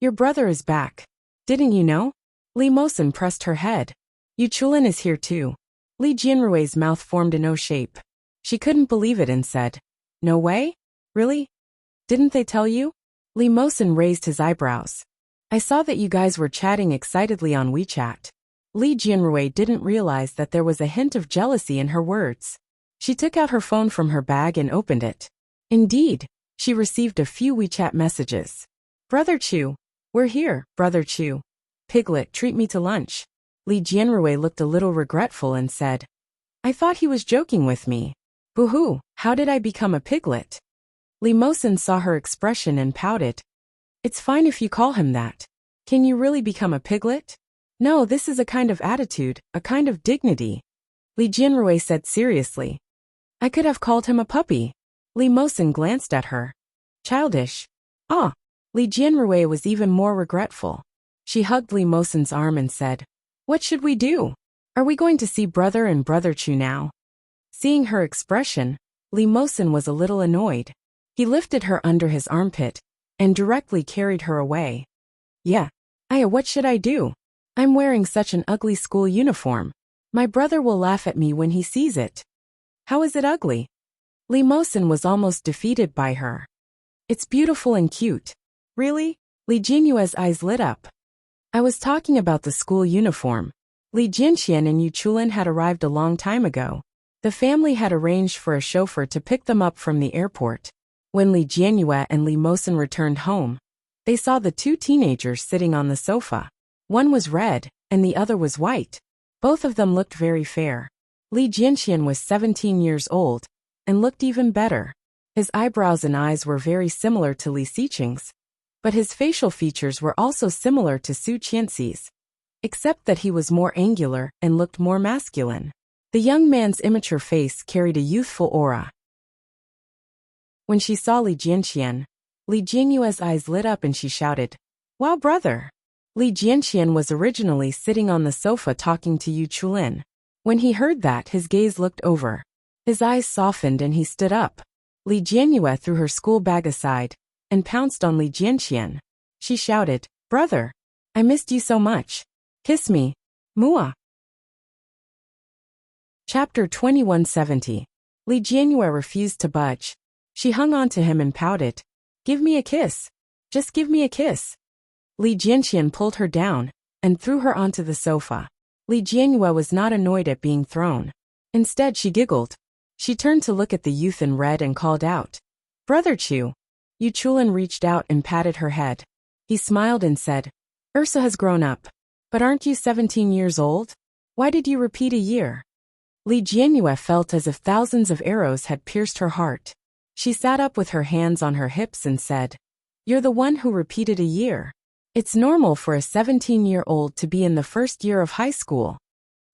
"Your brother is back. Didn't you know?" Li Mosin pressed her head. "Yu Chulin is here too." Li Jianrui's mouth formed an O shape. She couldn't believe it and said, "No way? Really? Didn't they tell you?" Li Mosin raised his eyebrows. "I saw that you guys were chatting excitedly on WeChat." Li Jianrui didn't realize that there was a hint of jealousy in her words. She took out her phone from her bag and opened it. Indeed, she received a few WeChat messages. "Brother Chu. We're here, Brother Chu. Piglet, treat me to lunch." Li Jianrui looked a little regretful and said, "I thought he was joking with me. Boo-hoo, how did I become a piglet?" Li Mosin saw her expression and pouted. "It's fine if you call him that. Can you really become a piglet?" "No, this is a kind of attitude, a kind of dignity," Li Jianrui said seriously. "I could have called him a puppy." Li Mosin glanced at her. "Childish." "Ah." Li Jianrui was even more regretful. She hugged Li Mosin's arm and said, "What should we do? Are we going to see Brother and Brother Chu now?" Seeing her expression, Li Mosin was a little annoyed. He lifted her under his armpit and directly carried her away. "Yeah. Aya, what should I do? I'm wearing such an ugly school uniform. My brother will laugh at me when he sees it." "How is it ugly?" Li Mosin was almost defeated by her. "It's beautiful and cute." "Really?" Li Jianyue's eyes lit up. "I was talking about the school uniform." Li Jianqian and Yu Chulin had arrived a long time ago. The family had arranged for a chauffeur to pick them up from the airport. When Li Jianyue and Li Mosin returned home, they saw the two teenagers sitting on the sofa. One was red, and the other was white. Both of them looked very fair. Li Jianqian was 17 years old, and looked even better. His eyebrows and eyes were very similar to Li Xiqing's, but his facial features were also similar to Su Qianxi's, except that he was more angular and looked more masculine. The young man's immature face carried a youthful aura. When she saw Li Jianqian, Li Jianyue's eyes lit up and she shouted, "Wow, brother!" Li Jianqian was originally sitting on the sofa talking to Yu Chulin. When he heard that, his gaze looked over. His eyes softened and he stood up. Li Jianyue threw her school bag aside and pounced on Li Jianqian. She shouted, Brother, I missed you so much. Kiss me. Mua. Chapter 2170. Li Jianyue refused to budge. She hung on to him and pouted. Give me a kiss. Just give me a kiss. Li Jianxian pulled her down and threw her onto the sofa. Li Jianyue was not annoyed at being thrown. Instead, she giggled. She turned to look at the youth in red and called out, Brother Chu. Yu Chulin reached out and patted her head. He smiled and said, Ursa has grown up. But aren't you 17 years old? Why did you repeat a year? Li Jianyue felt as if thousands of arrows had pierced her heart. She sat up with her hands on her hips and said, You're the one who repeated a year. It's normal for a 17-year-old to be in the first year of high school.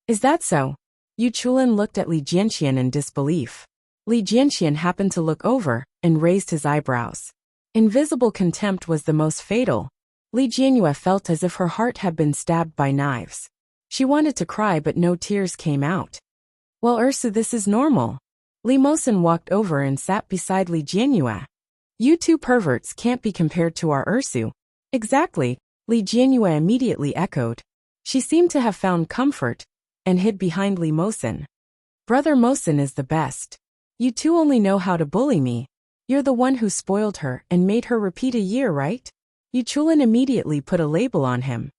Is that so? Yu Chulin looked at Li Jianxian in disbelief. Li Jianxian happened to look over and raised his eyebrows. Invisible contempt was the most fatal. Li Jianyue felt as if her heart had been stabbed by knives. She wanted to cry but no tears came out. Well, Ursu, this is normal. Li Mosin walked over and sat beside Li Jianyue. You two perverts can't be compared to our Ursu. Exactly, Li Jianyue immediately echoed. She seemed to have found comfort and hid behind Li Mosin. Brother Mosin is the best. You two only know how to bully me. You're the one who spoiled her and made her repeat a year, right? Yu Chulin immediately put a label on him.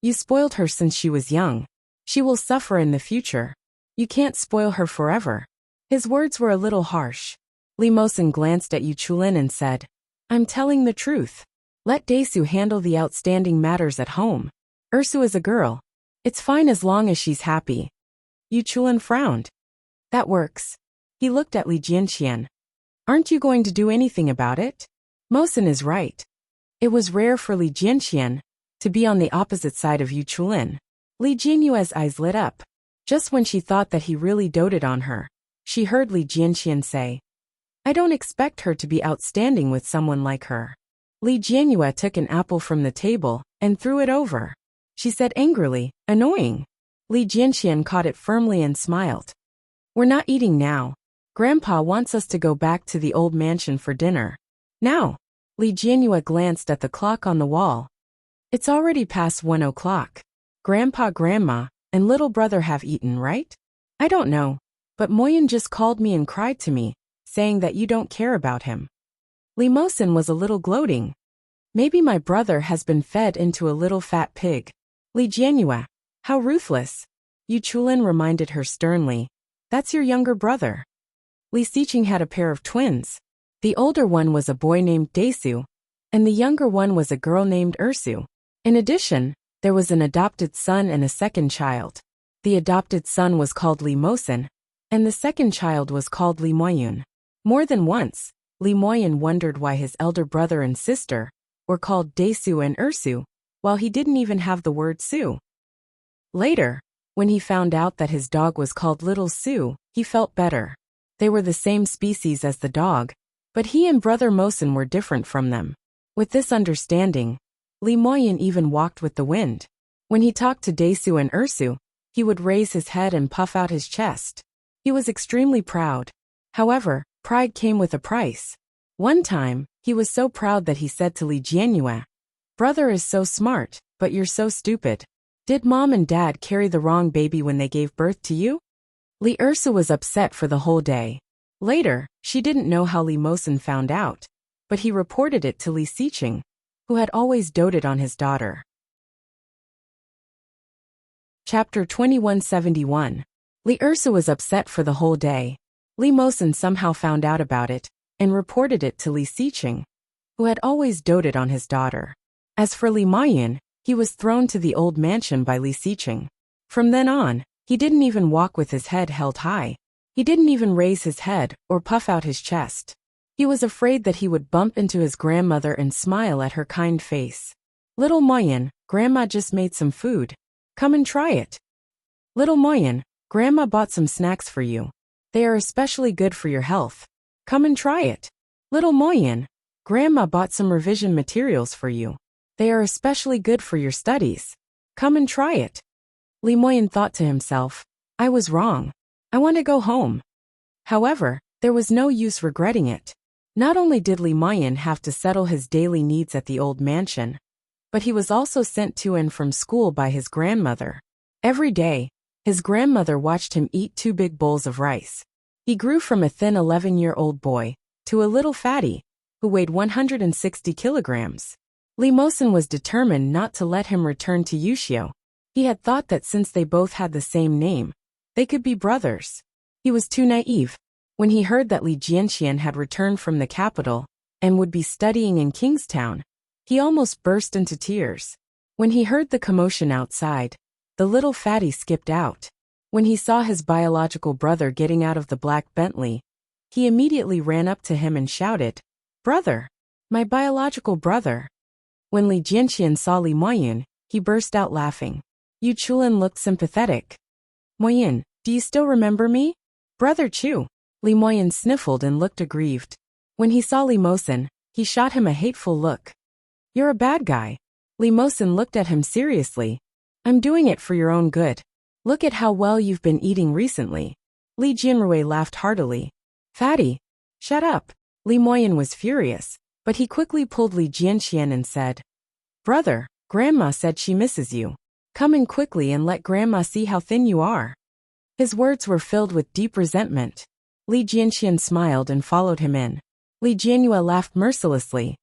You spoiled her since she was young. She will suffer in the future. You can't spoil her forever. His words were a little harsh. Li Mosin glanced at Yu Chulin and said, I'm telling the truth. Let Daesu handle the outstanding matters at home. Ursu is a girl. It's fine as long as she's happy. Yu Chulin frowned. That works. He looked at Li Jianxian. Aren't you going to do anything about it? Mosin is right. It was rare for Li Jianxian to be on the opposite side of Yu Chulin. Li Jianyue's eyes lit up. Just when she thought that he really doted on her, she heard Li Jianxian say, I don't expect her to be outstanding with someone like her. Li Jianyue took an apple from the table and threw it over. She said angrily, annoying. Li Jianxian caught it firmly and smiled. We're not eating now. Grandpa wants us to go back to the old mansion for dinner. Now. Li Jianyue glanced at the clock on the wall. It's already past 1 o'clock. Grandpa, Grandma, and little brother have eaten, right? I don't know, but Moyen just called me and cried to me, saying that you don't care about him. Li Mosin was a little gloating. Maybe my brother has been fed into a little fat pig. Li Jianyue, how ruthless. Yu Chulin reminded her sternly. That's your younger brother. Li Siqing had a pair of twins. The older one was a boy named Daesu, and the younger one was a girl named Ursu. In addition, there was an adopted son and a second child. The adopted son was called Li Mosin, and the second child was called Li Moyun. More than once, Li Moyun wondered why his elder brother and sister were called Daesu and Ursu, while he didn't even have the word Su. Later, when he found out that his dog was called Little Su, he felt better. They were the same species as the dog, but he and Brother Mosin were different from them. With this understanding, Li Moyun even walked with the wind. When he talked to Daesu and Ursu, he would raise his head and puff out his chest. He was extremely proud. However, pride came with a price. One time, he was so proud that he said to Li Jianyue, Brother is so smart, but you're so stupid. Did mom and dad carry the wrong baby when they gave birth to you? Li Ursu was upset for the whole day. Later, she didn't know how Li Mosin found out, but he reported it to Li Siqing, who had always doted on his daughter. Chapter 2171. Li Ursu was upset for the whole day. Li Mosin somehow found out about it and reported it to Li Siqing, who had always doted on his daughter. As for Li Moyun, he was thrown to the old mansion by Li Siqing. From then on, he didn't even walk with his head held high. He didn't even raise his head or puff out his chest. He was afraid that he would bump into his grandmother and smile at her kind face. Little Moyen, Grandma just made some food. Come and try it. Little Moyen, Grandma bought some snacks for you. They are especially good for your health. Come and try it. Little Moyen, Grandma bought some revision materials for you. They are especially good for your studies. Come and try it. Li Moyen thought to himself, I was wrong. I want to go home. However, there was no use regretting it. Not only did Li Moyen have to settle his daily needs at the old mansion, but he was also sent to and from school by his grandmother. Every day, his grandmother watched him eat 2 big bowls of rice. He grew from a thin 11-year-old boy to a little fatty who weighed 160 kilograms. Li Mosen was determined not to let him return to Yushio. He had thought that since they both had the same name, they could be brothers. He was too naive. When he heard that Li Jianxian had returned from the capital and would be studying in Kingstown, he almost burst into tears. When he heard the commotion outside, the little fatty skipped out. When he saw his biological brother getting out of the black Bentley, he immediately ran up to him and shouted, "Brother! My biological brother!" When Li Jianxian saw Li Moyun, he burst out laughing. Yu Chulin looked sympathetic. "Moyun, do you still remember me?" "Brother Chu." Li Moyun sniffled and looked aggrieved. When he saw Li Mosen, he shot him a hateful look. "You're a bad guy." Li Mosen looked at him seriously. "I'm doing it for your own good. Look at how well you've been eating recently." Li Jianrui laughed heartily. "Fatty, shut up." Li Moyun was furious, but he quickly pulled Li Jianxian and said, "Brother, Grandma said she misses you. Come in quickly and let Grandma see how thin you are." His words were filled with deep resentment. Li Jianxian smiled and followed him in. Li Jianhua laughed mercilessly.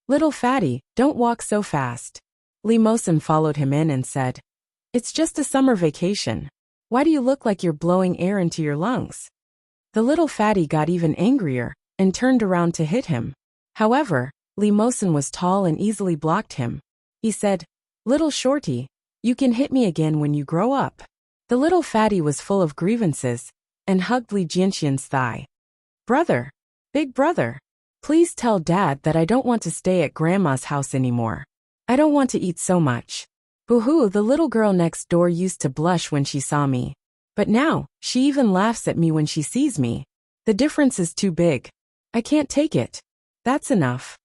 "Little fatty, don't walk so fast." Li Mosen followed him in and said, "It's just a summer vacation. Why do you look like you're blowing air into your lungs?" The little fatty got even angrier and turned around to hit him. However, Li Mosen was tall and easily blocked him. He said, "Little shorty, you can hit me again when you grow up." The little fatty was full of grievances and hugged Li Jianxian's thigh. "Brother, big brother, please tell Dad that I don't want to stay at Grandma's house anymore. I don't want to eat so much." Boo-hoo, the little girl next door used to blush when she saw me. But now, she even laughs at me when she sees me. The difference is too big. I can't take it. That's enough.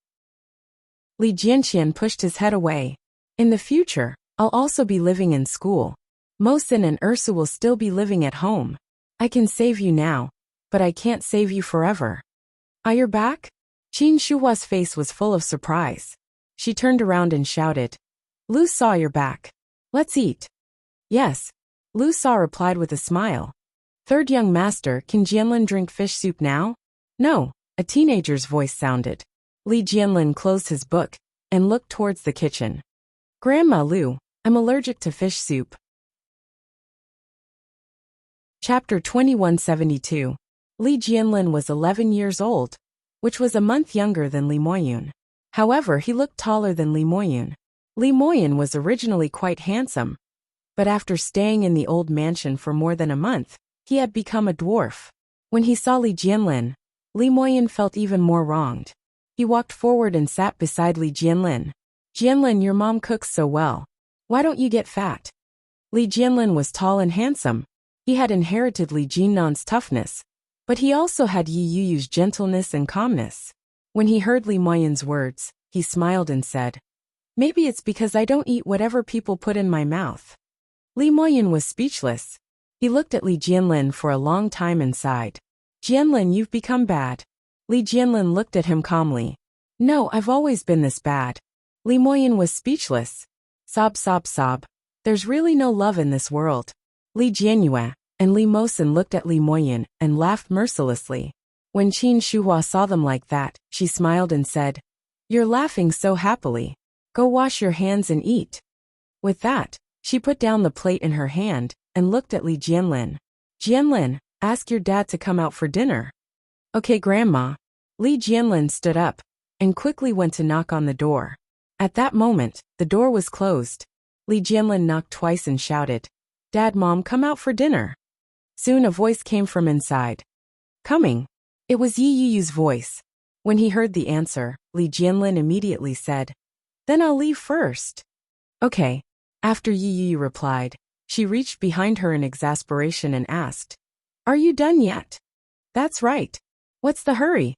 Li Jianxian pushed his head away. "In the future, I'll also be living in school. Mosen and Ursu will still be living at home. I can save you now, but I can't save you forever." "Ah, you're back?" Qin Shuhua's face was full of surprise. She turned around and shouted, "Lu Sa, you're back. Let's eat." "Yes," Lu Sa replied with a smile. "Third young master, can Jianlin drink fish soup now?" "No," a teenager's voice sounded. Li Jianlin closed his book and looked towards the kitchen. "Grandma Lu, I'm allergic to fish soup." Chapter 2172. Li Jianlin was 11 years old, which was a month younger than Li Moyun. However, he looked taller than Li Moyun. Li Moyun was originally quite handsome, but after staying in the old mansion for more than a month, he had become a dwarf. When he saw Li Jianlin, Li Moyun felt even more wronged. He walked forward and sat beside Li Jianlin. "Jianlin, your mom cooks so well. Why don't you get fat?" Li Jianlin was tall and handsome. He had inherited Li Jinnan's toughness, but he also had Yi Yuyu's gentleness and calmness. When he heard Li Moyun's words, he smiled and said, "Maybe it's because I don't eat whatever people put in my mouth." Li Moyun was speechless. He looked at Li Jianlin for a long time and sighed. "Jianlin, you've become bad." Li Jianlin looked at him calmly. "No, I've always been this bad." Li Moyun was speechless. Sob, sob, sob. There's really no love in this world. Li Jianhua and Li Mosen looked at Li Moyun and laughed mercilessly. When Qin Shuhua saw them like that, she smiled and said, "You're laughing so happily. Go wash your hands and eat." With that, she put down the plate in her hand and looked at Li Jianlin. "Jianlin, ask your dad to come out for dinner." "Okay, Grandma." Li Jianlin stood up and quickly went to knock on the door. At that moment, the door was closed. Li Jianlin knocked twice and shouted, "Dad, Mom, come out for dinner." Soon a voice came from inside. "Coming." It was Yi Yuyu's voice. When he heard the answer, Li Jianlin immediately said, "Then I'll leave first." "Okay." After Yi Yuyu replied, she reached behind her in exasperation and asked, "Are you done yet?" "That's right. What's the hurry?"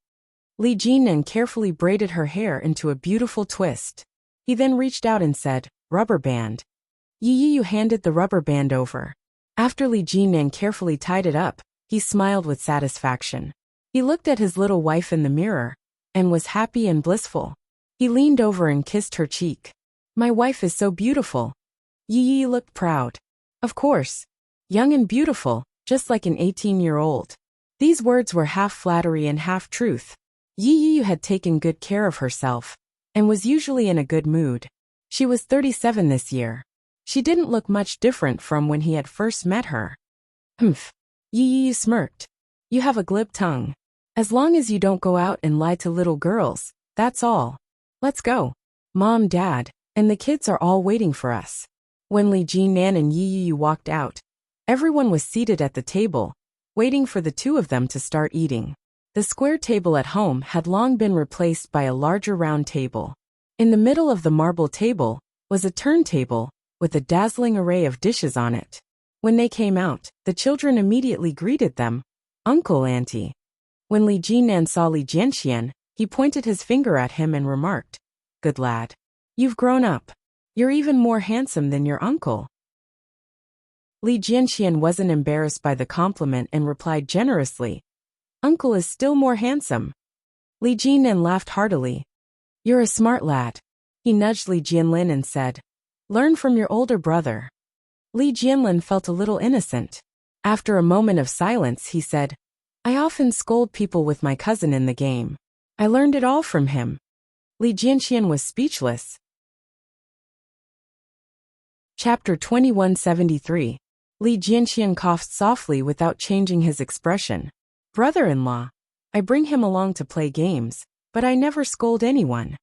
Li Jinan carefully braided her hair into a beautiful twist. He then reached out and said, "Rubber band." Yi Yuyu handed the rubber band over. After Li Jinan carefully tied it up, he smiled with satisfaction. He looked at his little wife in the mirror and was happy and blissful. He leaned over and kissed her cheek. My wife is so beautiful. Yi Yi looked proud. Of course. Young and beautiful, just like an 18-year-old. These words were half flattery and half truth. Yi Yi had taken good care of herself, and was usually in a good mood. She was 37 this year. She didn't look much different from when he had first met her. Humph. Yi Yi smirked. You have a glib tongue. As long as you don't go out and lie to little girls, that's all. Let's go. Mom, Dad, and the kids are all waiting for us. When Li Jinan and Yi Yi walked out, everyone was seated at the table, waiting for the two of them to start eating. The square table at home had long been replaced by a larger round table. In the middle of the marble table was a turntable with a dazzling array of dishes on it. When they came out, the children immediately greeted them, Uncle, Auntie. When Li Jinan saw Li Jianxian, he pointed his finger at him and remarked, Good lad. You've grown up. You're even more handsome than your uncle. Li Jianxian wasn't embarrassed by the compliment and replied generously, Uncle is still more handsome. Li Jinan laughed heartily. You're a smart lad. He nudged Li Jianlin and said, Learn from your older brother. Li Jianlin felt a little innocent. After a moment of silence, he said, I often scold people with my cousin in the game. I learned it all from him. Li Jianxian was speechless. Chapter 2173. Li Jianxian coughed softly without changing his expression. Brother-in-law. I bring him along to play games, but I never scold anyone.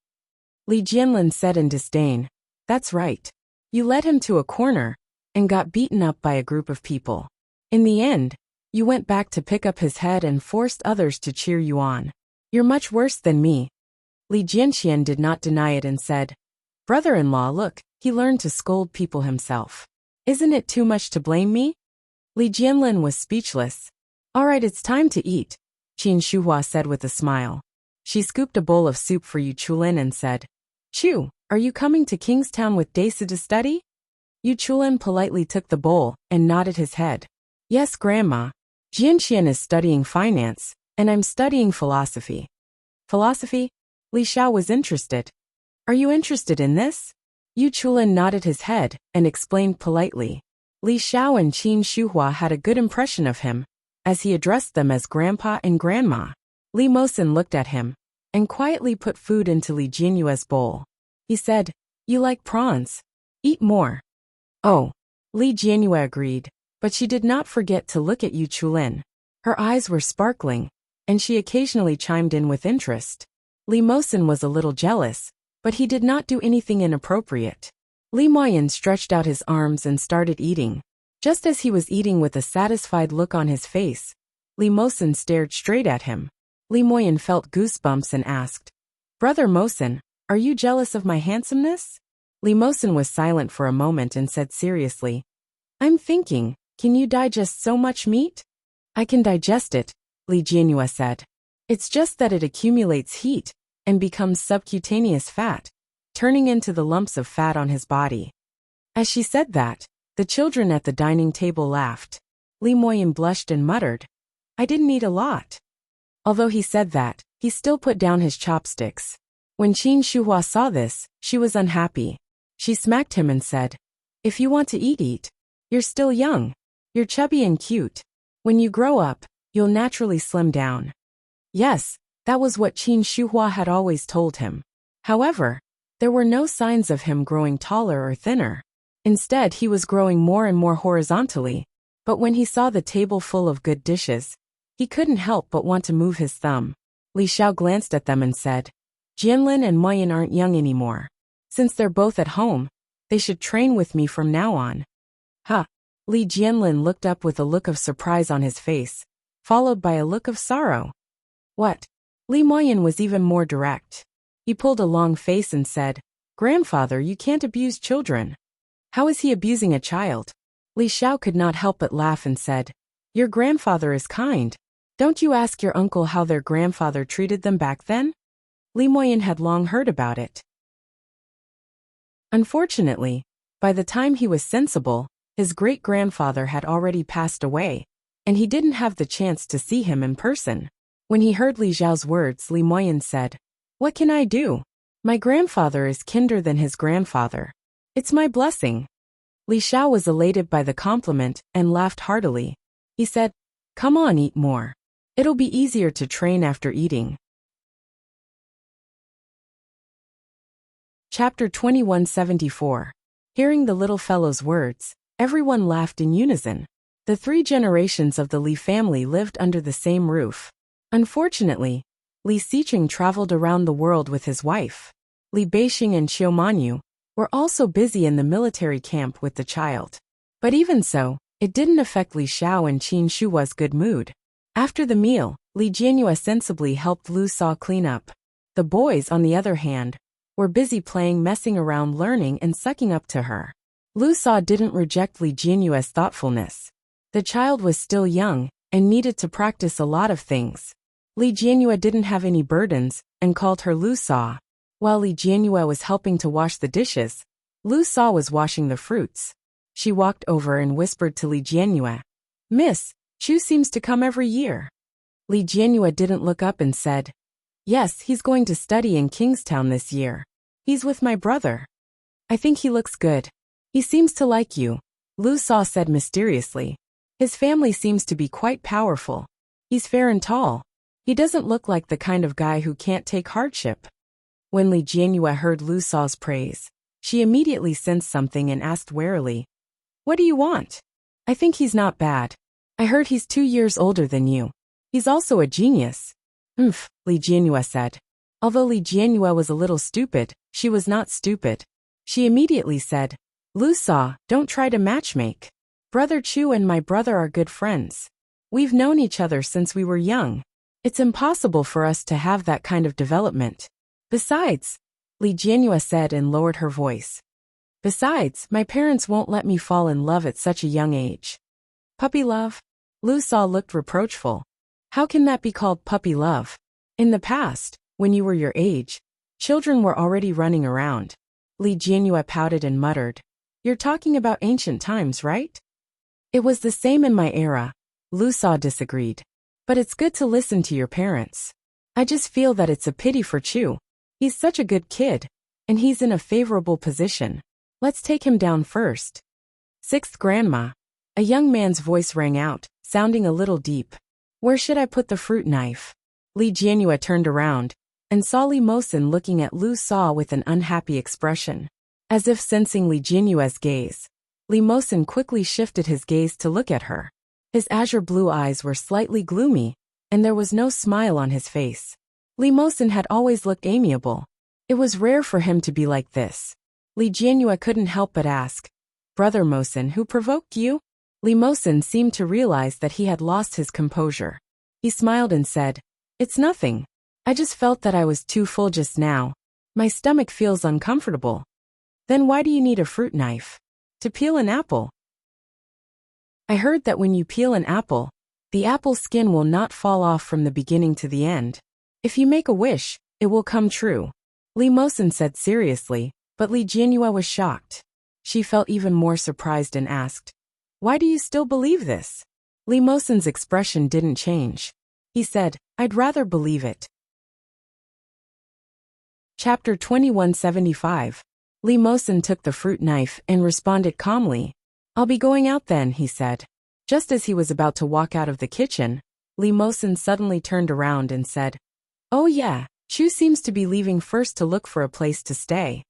Li Jianlin said in disdain, That's right. You led him to a corner and got beaten up by a group of people. In the end, you went back to pick up his head and forced others to cheer you on. You're much worse than me. Li Jianxian did not deny it and said, Brother-in-law, look, he learned to scold people himself. Isn't it too much to blame me? Li Jianlin was speechless. All right, it's time to eat, Qin Shuhua said with a smile. She scooped a bowl of soup for Yu Chulin and said, Chu, are you coming to Kingstown with Daisy to study? Yu Chulin politely took the bowl and nodded his head. Yes, Grandma. Jianxian is studying finance, and I'm studying philosophy. Philosophy? Li Xiao was interested. Are you interested in this? Yu Chulin nodded his head and explained politely. Li Xiao and Qin Shuhua had a good impression of him, as he addressed them as Grandpa and Grandma. Li Mosin looked at him and quietly put food into Li Jianyue's bowl. He said, You like prawns? Eat more. Oh. Li Jianyue agreed, but she did not forget to look at Yu Chulin. Her eyes were sparkling, and she occasionally chimed in with interest. Li Mosin was a little jealous, but he did not do anything inappropriate. Li Moyin stretched out his arms and started eating. Just as he was eating with a satisfied look on his face, Li Mosin stared straight at him. Li Moyin felt goosebumps and asked, Brother Mosin, are you jealous of my handsomeness? Li Mosin was silent for a moment and said seriously, I'm thinking, can you digest so much meat? I can digest it, Li Jianyue said. It's just that it accumulates heat and becomes subcutaneous fat, turning into the lumps of fat on his body. As she said that, the children at the dining table laughed. Li Moyin blushed and muttered, I didn't eat a lot. Although he said that, he still put down his chopsticks. When Qin Shuhua saw this, she was unhappy. She smacked him and said, If you want to eat, eat. You're still young. You're chubby and cute. When you grow up, you'll naturally slim down. Yes, that was what Qin Shuhua had always told him. However, there were no signs of him growing taller or thinner. Instead, he was growing more and more horizontally. But when he saw the table full of good dishes, he couldn't help but want to move his thumb. Li Xiao glanced at them and said, Jianlin and Moyin aren't young anymore. Since they're both at home, they should train with me from now on. Ha! Li Jianlin looked up with a look of surprise on his face, followed by a look of sorrow. What? Li Moyin was even more direct. He pulled a long face and said, Grandfather, you can't abuse children. How is he abusing a child? Li Xiao could not help but laugh and said, Your grandfather is kind. Don't you ask your uncle how their grandfather treated them back then? Li Moyin had long heard about it. Unfortunately, by the time he was sensible, his great-grandfather had already passed away, and he didn't have the chance to see him in person. When he heard Li Xiao's words, Li Moyin said, What can I do? My grandfather is kinder than his grandfather. It's my blessing. Li Xiao was elated by the compliment and laughed heartily. He said, "Come on, eat more. It'll be easier to train after eating." Chapter 2174. Hearing the little fellow's words, everyone laughed in unison. The 3 generations of the Li family lived under the same roof. Unfortunately, Li Xiqing traveled around the world with his wife. Li Beixing and Xiu Manyu were also busy in the military camp with the child. But even so, it didn't affect Li Xiao and Qin Shua's good mood. After the meal, Li Jianyue sensibly helped Lu Sa clean up. The boys, on the other hand, were busy playing, messing around, learning, and sucking up to her. Lu Sa didn't reject Li Jianyue's thoughtfulness. The child was still young and needed to practice a lot of things. Li Jianyue didn't have any burdens and called her Lu Sa. While Li Jianyue was helping to wash the dishes, Lu Sa was washing the fruits. She walked over and whispered to Li Jianyue, "Miss, Chu seems to come every year." Li Jianyue didn't look up and said, "Yes, he's going to study in Kingstown this year. He's with my brother. I think he looks good. He seems to like you," Lu Sa said mysteriously. "His family seems to be quite powerful. He's fair and tall. He doesn't look like the kind of guy who can't take hardship." When Li Jianyue heard Lu Sa's praise, she immediately sensed something and asked warily, "What do you want?" "I think he's not bad. I heard he's 2 years older than you. He's also a genius." Li Jianyue said. Although Li Jianyue was a little stupid, she was not stupid. She immediately said, "Lu Sa, don't try to matchmake. Brother Chu and my brother are good friends. We've known each other since we were young. It's impossible for us to have that kind of development. Besides," Li Jianyue said and lowered her voice. "Besides, my parents won't let me fall in love at such a young age." "Puppy love?" Lu Sa looked reproachful. "How can that be called puppy love? In the past, when you were your age, children were already running around." Li Jianyue pouted and muttered, "You're talking about ancient times, right?" "It was the same in my era," Lu Sa disagreed. "But it's good to listen to your parents. I just feel that it's a pity for Chu. He's such a good kid, and he's in a favorable position. Let's take him down first." "Sixth grandma," a young man's voice rang out, sounding a little deep. "Where should I put the fruit knife?" Li Jianyue turned around and saw Li Mosin looking at Lu Sa with an unhappy expression. As if sensing Li Jianyue's gaze, Li Mosin quickly shifted his gaze to look at her. His azure blue eyes were slightly gloomy, and there was no smile on his face. Li Mosin had always looked amiable. It was rare for him to be like this. Li Jianyue couldn't help but ask, "Brother Mosin, who provoked you?" Li Mosin seemed to realize that he had lost his composure. He smiled and said, "It's nothing. I just felt that I was too full just now. My stomach feels uncomfortable." "Then why do you need a fruit knife?" "To peel an apple." "I heard that when you peel an apple, the apple skin will not fall off from the beginning to the end. If you make a wish, it will come true," Li Mosin said seriously, but Li Jianyue was shocked. She felt even more surprised and asked, "Why do you still believe this?" Li Mosin's expression didn't change. He said, "I'd rather believe it." Chapter 2175. Li Mosin took the fruit knife and responded calmly. "I'll be going out then," he said. Just as he was about to walk out of the kitchen, Li Mosin suddenly turned around and said, "Oh yeah, Chu seems to be leaving first to look for a place to stay."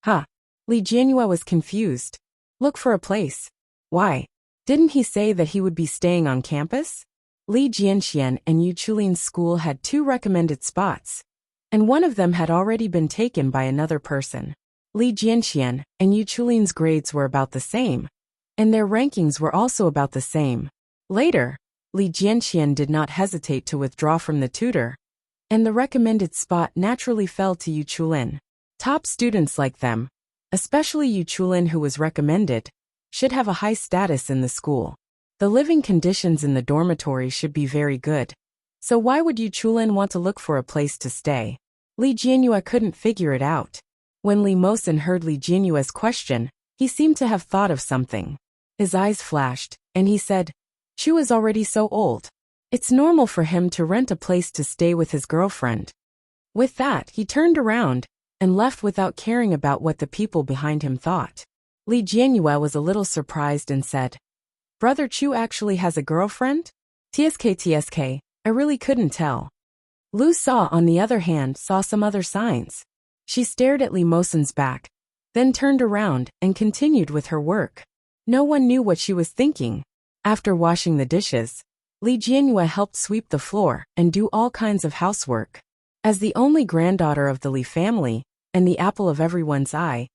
"Huh?" Li Jianyue was confused. "Look for a place? Why? Didn't he say that he would be staying on campus?" Li Jianxian and Yu Chulin's school had 2 recommended spots, and one of them had already been taken by another person. Li Jianxian and Yu Chulin's grades were about the same, and their rankings were also about the same. Later, Li Jianxian did not hesitate to withdraw from the tutor, and the recommended spot naturally fell to Yu Chulin. Top students like them, especially Yu Chulin who was recommended, should have a high status in the school. The living conditions in the dormitory should be very good. So why would Yu Chulin want to look for a place to stay? Li Jianyue couldn't figure it out. When Li Mosin heard Li Jianyue's question, he seemed to have thought of something. His eyes flashed, and he said, "Chu is already so old. It's normal for him to rent a place to stay with his girlfriend." With that, he turned around and left without caring about what the people behind him thought. Li Jianyue was a little surprised and said, "Brother Chu actually has a girlfriend? TSK, I really couldn't tell." Lu Sa, on the other hand, saw some other signs. She stared at Li Mosen's back, then turned around and continued with her work. No one knew what she was thinking. After washing the dishes, Li Jianyue helped sweep the floor and do all kinds of housework. As the only granddaughter of the Li family, and the apple of everyone's eye,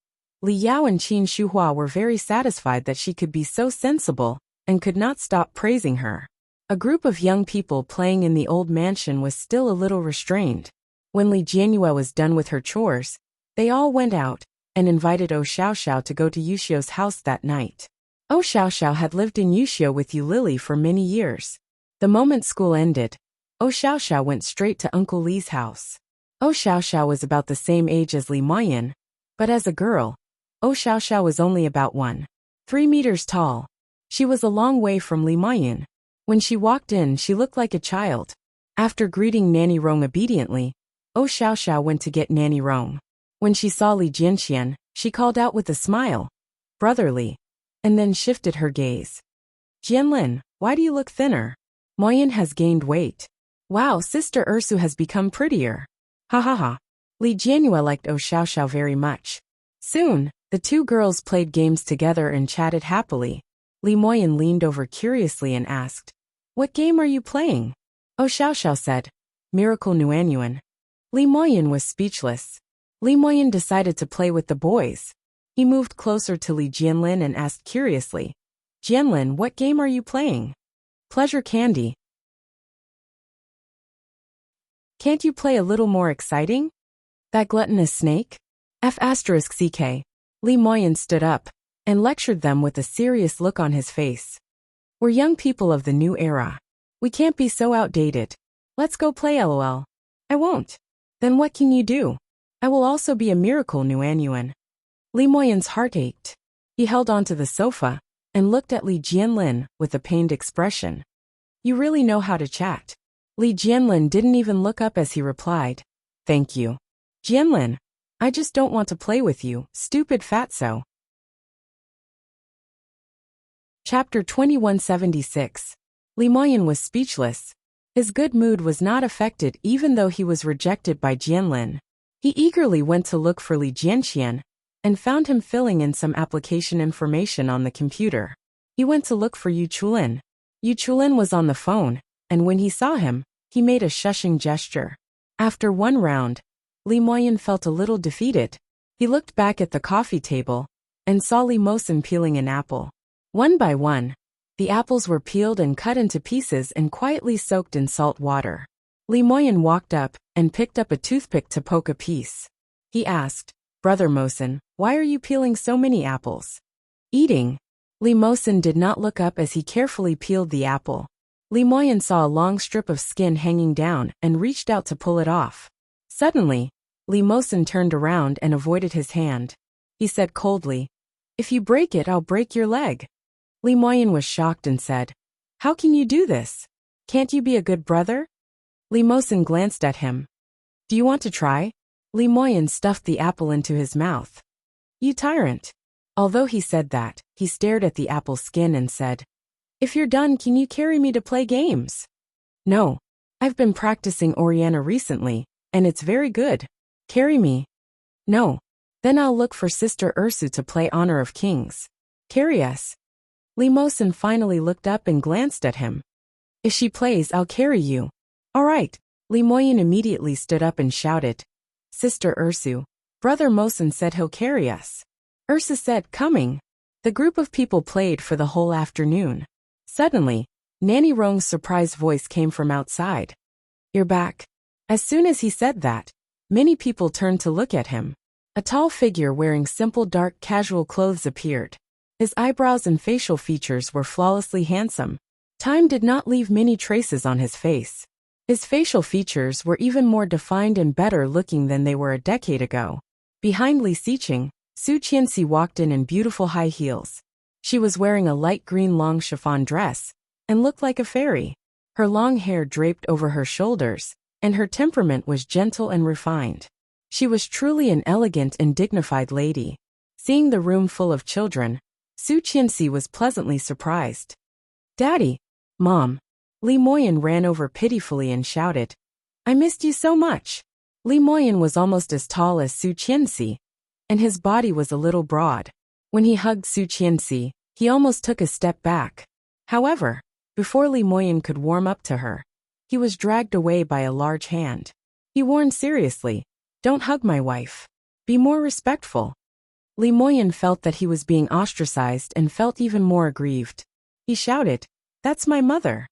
Li Yao and Qin Shuhua were very satisfied that she could be so sensible and could not stop praising her. A group of young people playing in the old mansion was still a little restrained. When Li Jianyue was done with her chores, they all went out and invited O Xiaoxiao to go to Yuxiu's house that night. O Xiaoxiao had lived in Yuxiu with Yu Lily for many years. The moment school ended, O Xiaoxiao went straight to Uncle Li's house. O Xiaoxiao was about the same age as Li Moyan, but as a girl, O Xiaoxiao was only about 1.3 meters tall. She was a long way from Li Moyan. When she walked in, she looked like a child. After greeting Nanny Rong obediently, O Xiaoxiao went to get Nanny Rong. When she saw Li Jianxian, she called out with a smile, "Brother Li," and then shifted her gaze. "Jianlin, why do you look thinner? Moyan has gained weight. Wow, Sister Ursu has become prettier. Ha ha ha." Li Jianyue liked O Xiaoxiao very much. Soon, the two girls played games together and chatted happily. Li Moyan leaned over curiously and asked, "What game are you playing?" O Xiaoxiao said, "Miracle Nuanyuan." Li Moyan was speechless. Li Moyan decided to play with the boys. He moved closer to Li Jianlin and asked curiously, "Jianlin, what game are you playing?" "Pleasure Candy." "Can't you play a little more exciting?" "That gluttonous snake?" F***ck. Li Moyan stood up and lectured them with a serious look on his face. "We're young people of the new era. We can't be so outdated. Let's go play LOL. "I won't." "Then what can you do?" "I will also be a miracle Nuanyuan." Li Moyan's heart ached. He held onto the sofa and looked at Li Jianlin with a pained expression. "You really know how to chat." Li Jianlin didn't even look up as he replied, "Thank you." "Jianlin, I just don't want to play with you, stupid fatso." Chapter 2176. Li Moyan was speechless. His good mood was not affected even though he was rejected by Jianlin. He eagerly went to look for Li Jianxian and found him filling in some application information on the computer. He went to look for Yu Chulin. Yu Chulin was on the phone, and when he saw him, he made a shushing gesture. After one round, Li Moyan felt a little defeated. He looked back at the coffee table and saw Li Mosen peeling an apple. One by one, the apples were peeled and cut into pieces and quietly soaked in salt water. Li Moyan walked up and picked up a toothpick to poke a piece. He asked, "Brother Mosen, why are you peeling so many apples?" "Eating." Li Mosen did not look up as he carefully peeled the apple. Li Moyan saw a long strip of skin hanging down and reached out to pull it off. Suddenly, Li Mosen turned around and avoided his hand. He said coldly, "If you break it, I'll break your leg." Li Moyan was shocked and said, "How can you do this? Can't you be a good brother?" Li Mosen glanced at him. "Do you want to try?" Li Moyan stuffed the apple into his mouth. "You tyrant." Although he said that, he stared at the apple skin and said, "If you're done, can you carry me to play games?" "No. I've been practicing Oriana recently, and it's very good. Carry me." "No. Then I'll look for Sister Ursu to play Honor of Kings. Carry us." Li Mosen finally looked up and glanced at him. "If she plays, I'll carry you." "All right." Li Moyan immediately stood up and shouted, "Sister Ursu, Brother Mosen said he'll carry us." Ursu said, "Coming." The group of people played for the whole afternoon. Suddenly, Nanny Rong's surprised voice came from outside. "You're back." As soon as he said that, many people turned to look at him. A tall figure wearing simple dark casual clothes appeared. His eyebrows and facial features were flawlessly handsome. Time did not leave many traces on his face. His facial features were even more defined and better looking than they were a decade ago. Behind Li Xiqing, Su Qianxi walked in beautiful high heels. She was wearing a light green long chiffon dress and looked like a fairy. Her long hair draped over her shoulders, and her temperament was gentle and refined. She was truly an elegant and dignified lady. Seeing the room full of children, Su Qianxi was pleasantly surprised. Daddy! Mom! Li Moyan ran over pitifully and shouted, I missed you so much. Li Moyan was almost as tall as Su Qianxi, and his body was a little broad. When he hugged Su Qianxi, he almost took a step back. However, before Li Moyan could warm up to her, he was dragged away by a large hand. He warned seriously, Don't hug my wife. Be more respectful. Li Moyan felt that he was being ostracized and felt even more aggrieved. He shouted, That's my mother.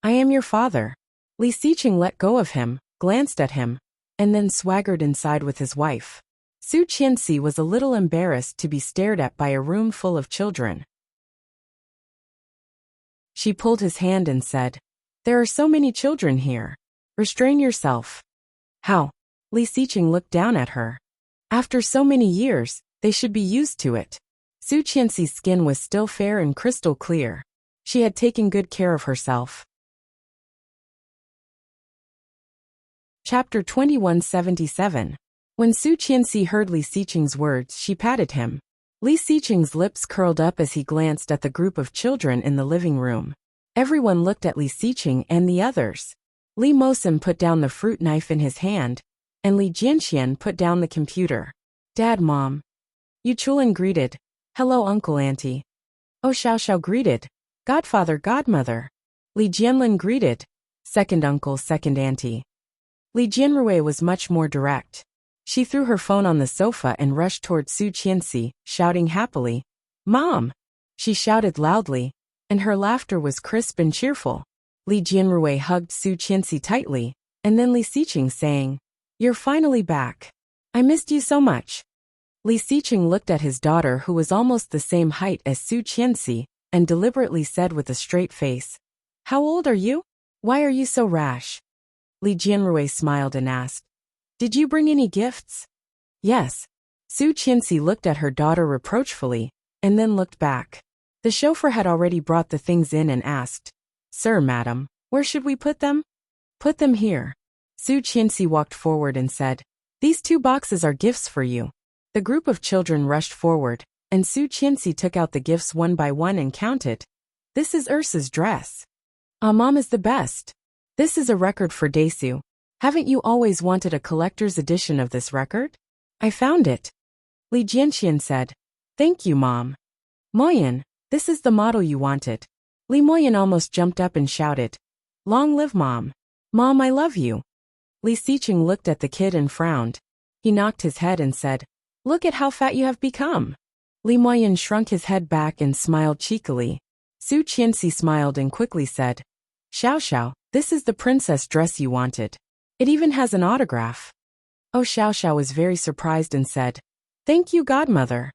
I am your father. Li Xiqing let go of him, glanced at him, and then swaggered inside with his wife. Su Qianxi was a little embarrassed to be stared at by a room full of children. She pulled his hand and said, There are so many children here. Restrain yourself. How? Li Xiqing looked down at her. After so many years, they should be used to it. Su Qianxi's skin was still fair and crystal clear. She had taken good care of herself. Chapter 2177. When Su Qianxi heard Li Xiqing's words, she patted him. Li Xiqing's lips curled up as he glanced at the group of children in the living room. Everyone looked at Li Xiqing and the others. Li Mosin put down the fruit knife in his hand, and Li Jianxian put down the computer. Dad, Mom. Yu Chulin greeted. Hello, Uncle, Auntie. Oh Xiao greeted. Godfather, Godmother. Li Jianlin greeted. Second uncle, second auntie. Li Jianrui was much more direct. She threw her phone on the sofa and rushed toward Su Qianxi, shouting happily, Mom! She shouted loudly, and her laughter was crisp and cheerful. Li Jianrui hugged Su Qianxi tightly, and then Li Xiqing saying, You're finally back. I missed you so much. Li Xiqing looked at his daughter, who was almost the same height as Su Qianxi, and deliberately said with a straight face, How old are you? Why are you so rash? Li Jianrui smiled and asked, Did you bring any gifts? Yes. Su Qianxi looked at her daughter reproachfully, and then looked back. The chauffeur had already brought the things in and asked, Sir, madam, where should we put them? Put them here. Su Qianxi walked forward and said, These 2 boxes are gifts for you. The group of children rushed forward, and Su Qianxi took out the gifts one by one and counted. This is Ursa's dress. Mom is the best. This is a record for Desu. Haven't you always wanted a collector's edition of this record? I found it. Li Jianxian said, Thank you, Mom. Moyan, this is the model you wanted. Li Moyan almost jumped up and shouted, Long live Mom. Mom, I love you. Li Xiqing looked at the kid and frowned. He knocked his head and said, Look at how fat you have become. Li Moyan shrunk his head back and smiled cheekily. Su Qianxi smiled and quickly said, Xiao, this is the princess dress you wanted. It even has an autograph. Oh, Xiao was very surprised and said, Thank you, Godmother.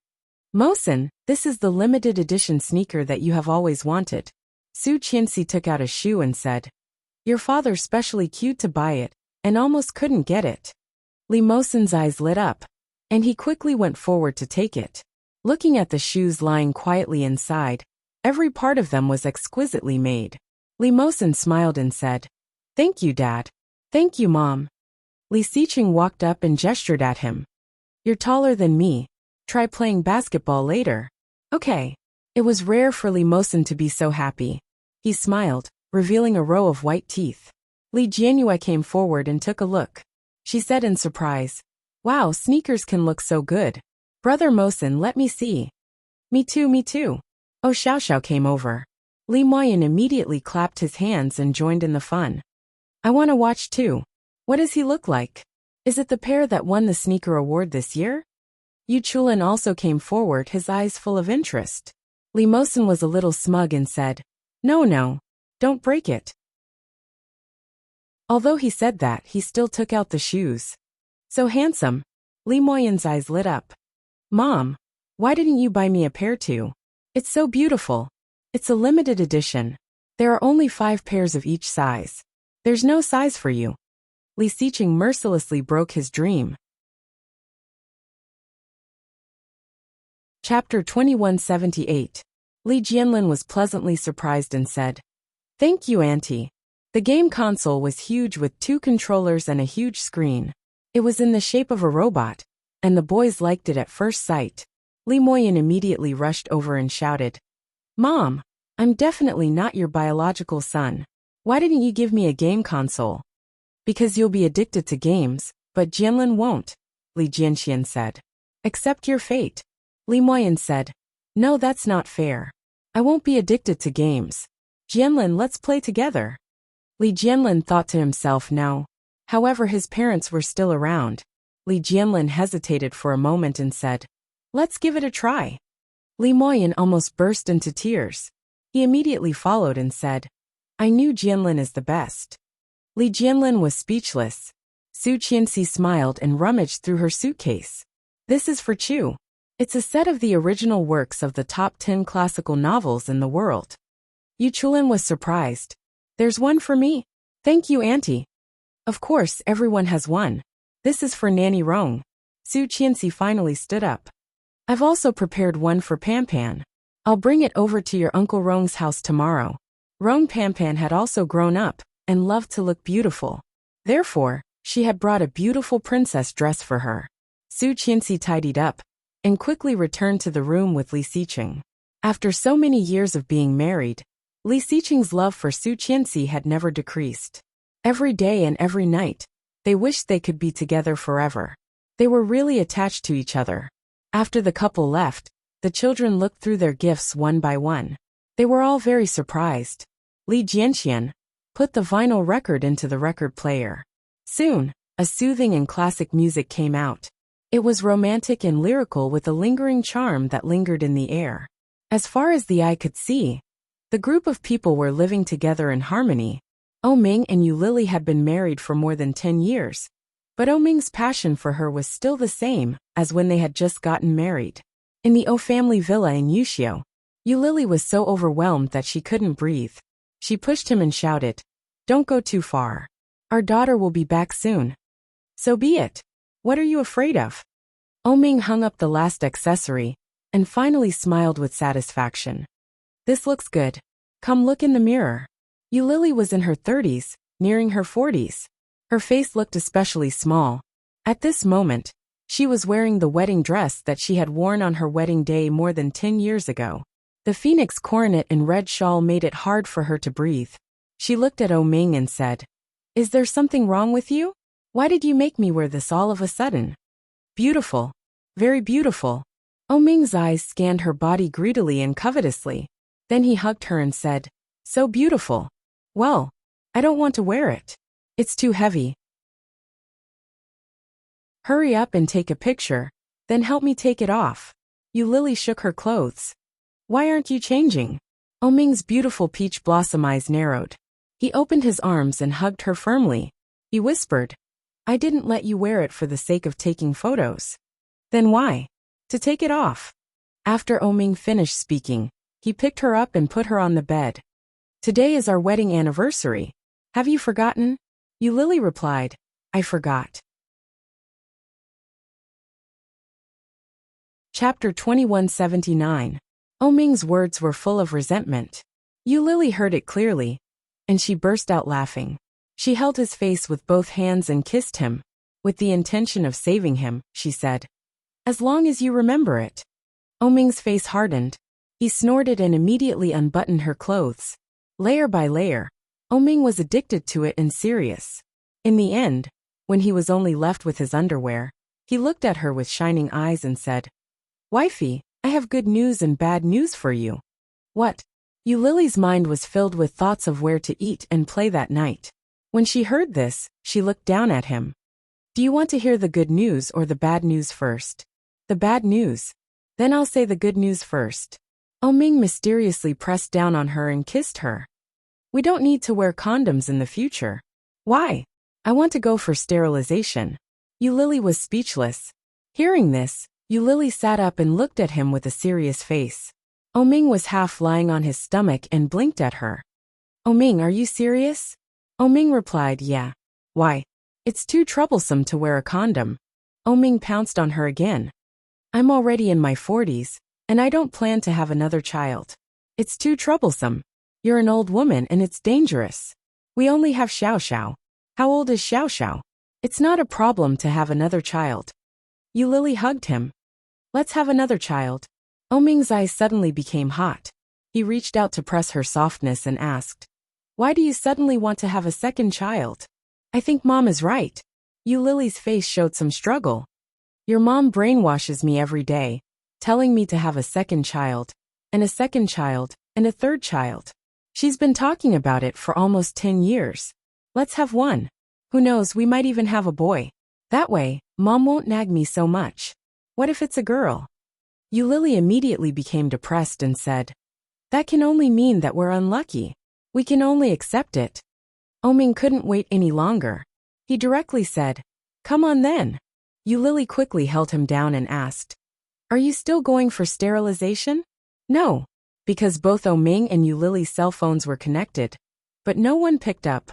Mosin, this is the limited edition sneaker that you have always wanted. Su Qianxi took out a shoe and said, Your father specially queued to buy it, and almost couldn't get it. Li Mosin's eyes lit up, and he quickly went forward to take it. Looking at the shoes lying quietly inside, every part of them was exquisitely made. Li Mosin smiled and said, Thank you, Dad. Thank you, Mom. Li Xiqing walked up and gestured at him. You're taller than me. Try playing basketball later. Okay. It was rare for Li Mosin to be so happy. He smiled, revealing a row of white teeth. Li Jianrui came forward and took a look. She said in surprise, Wow, sneakers can look so good. Brother Mosin, let me see. Me too. Oh, Xiao came over. Li Moyan immediately clapped his hands and joined in the fun. I want to watch too. What does he look like? Is it the pair that won the sneaker award this year? Yu Chulin also came forward, his eyes full of interest. Li Mosin was a little smug and said, No, don't break it. Although he said that, he still took out the shoes. So handsome. Li Moyan's eyes lit up. Mom, why didn't you buy me a pair too? It's so beautiful. It's a limited edition. There are only 5 pairs of each size. There's no size for you. Li Xiqing mercilessly broke his dream. Chapter 2178. Li Jianlin was pleasantly surprised and said, Thank you, Auntie. The game console was huge with 2 controllers and a huge screen. It was in the shape of a robot, and the boys liked it at first sight. Lee Moyen immediately rushed over and shouted, "Mom, I'm definitely not your biological son. Why didn't you give me a game console?" "Because you'll be addicted to games, but Jianlin won't," Li Jianxian said. "Accept your fate." Li Moyen said, "No, that's not fair. I won't be addicted to games. Jianlin, let's play together." Li Jianlin thought to himself no. However, his parents were still around. Li Jianlin hesitated for a moment and said, "Let's give it a try." Li Moyen almost burst into tears. He immediately followed and said, "I knew Jianlin is the best." Li Jianlin was speechless. Su Qianxi smiled and rummaged through her suitcase. "This is for Chu. It's a set of the original works of the top 10 classical novels in the world." Yu Chulin was surprised. "There's one for me." "Thank you, Auntie." "Of course, everyone has one. This is for Nanny Rong." Su Qianxi finally stood up. "I've also prepared one for Pampan. I'll bring it over to your Uncle Rong's house tomorrow." Rong Pampan had also grown up and loved to look beautiful. Therefore, she had brought a beautiful princess dress for her. Su Qianxi tidied up and quickly returned to the room with Li Xiqing. After so many years of being married, Li Xiqing's love for Su Qianxi had never decreased. Every day and every night, they wished they could be together forever. They were really attached to each other. After the couple left, the children looked through their gifts one by one. They were all very surprised. Li Jianxian put the vinyl record into the record player. Soon, a soothing and classic music came out. It was romantic and lyrical with a lingering charm that lingered in the air. As far as the eye could see, the group of people were living together in harmony. Ming and Yu Lily had been married for more than 10 years, but Ming's passion for her was still the same as when they had just gotten married. In the family villa in Yuxiu, Yu Lily was so overwhelmed that she couldn't breathe. She pushed him and shouted, "Don't go too far. Our daughter will be back soon." "So be it. What are you afraid of?" Ming hung up the last accessory and finally smiled with satisfaction. "This looks good. Come look in the mirror." Yu Lily was in her 30s, nearing her 40s. Her face looked especially small. At this moment, she was wearing the wedding dress that she had worn on her wedding day more than 10 years ago. The phoenix coronet and red shawl made it hard for her to breathe. She looked at Ming and said, "Is there something wrong with you? Why did you make me wear this all of a sudden?" "Beautiful. Very beautiful." Ming's eyes scanned her body greedily and covetously. Then he hugged her and said, "So beautiful. Well, I don't want to wear it. It's too heavy. Hurry up and take a picture, then help me take it off." Yu Lily shook her clothes. "Why aren't you changing?" Ming's beautiful peach blossom eyes narrowed. He opened his arms and hugged her firmly. He whispered, "I didn't let you wear it for the sake of taking photos." "Then why?" "To take it off." After Ming finished speaking, he picked her up and put her on the bed. "Today is our wedding anniversary. Have you forgotten?" Yu Lily replied, "I forgot." Chapter 2179. Ming's words were full of resentment. Yu Lily heard it clearly, and she burst out laughing. She held his face with both hands and kissed him. With the intention of saving him, she said, "As long as you remember it." Ming's face hardened. He snorted and immediately unbuttoned her clothes. Layer by layer, Ming was addicted to it and serious. In the end, when he was only left with his underwear, he looked at her with shining eyes and said, "Wifey, I have good news and bad news for you." "What?" Yu Lily's mind was filled with thoughts of where to eat and play that night. When she heard this, she looked down at him. "Do you want to hear the good news or the bad news first?" "The bad news." "Then I'll say the good news first." Ming mysteriously pressed down on her and kissed her. "We don't need to wear condoms in the future." "Why?" "I want to go for sterilization." Yu Lily was speechless. Hearing this, Yu Lily sat up and looked at him with a serious face. Ming was half lying on his stomach and blinked at her. "Ming, are you serious?" Ming replied, "Yeah." "Why?" "It's too troublesome to wear a condom." Ming pounced on her again. "I'm already in my 40s, and I don't plan to have another child. It's too troublesome. You're an old woman and it's dangerous. We only have Xiao Xiao." "How old is Xiao Xiao?" It's not a problem to have another child. Yu Lily hugged him. Let's have another child. Ming's eyes suddenly became hot. He reached out to press her softness and asked, why do you suddenly want to have a second child? I think Mom is right. Yu Lily's face showed some struggle. Your mom brainwashes me every day, telling me to have a second child, and a second child, and a third child. She's been talking about it for almost 10 years. Let's have one. Who knows, we might even have a boy. That way, Mom won't nag me so much. What if it's a girl? Yu Lily immediately became depressed and said, that can only mean that we're unlucky. We can only accept it. Ming couldn't wait any longer. He directly said, come on then. Yu Lily quickly held him down and asked, are you still going for sterilization? No, because both Ming and Yu Lily's cell phones were connected, but no one picked up.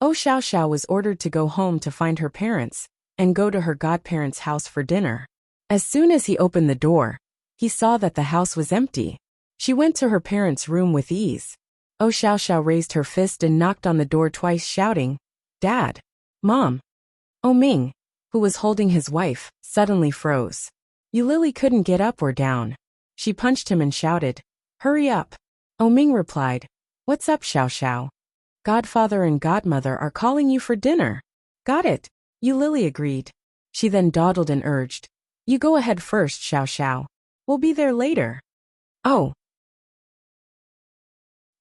Xiao Xiao was ordered to go home to find her parents and go to her godparents' house for dinner. As soon as he opened the door, he saw that the house was empty. She went to her parents' room with ease. Xiao Xiao raised her fist and knocked on the door twice, shouting, Dad! Mom! Ming, who was holding his wife, suddenly froze. Yu Lily couldn't get up or down. She punched him and shouted, hurry up! Ming replied, what's up, Xiao Xiao? Godfather and godmother are calling you for dinner. Got it, Yu Lily agreed. She then dawdled and urged, you go ahead first, Xiao Xiao. We'll be there later. Xiao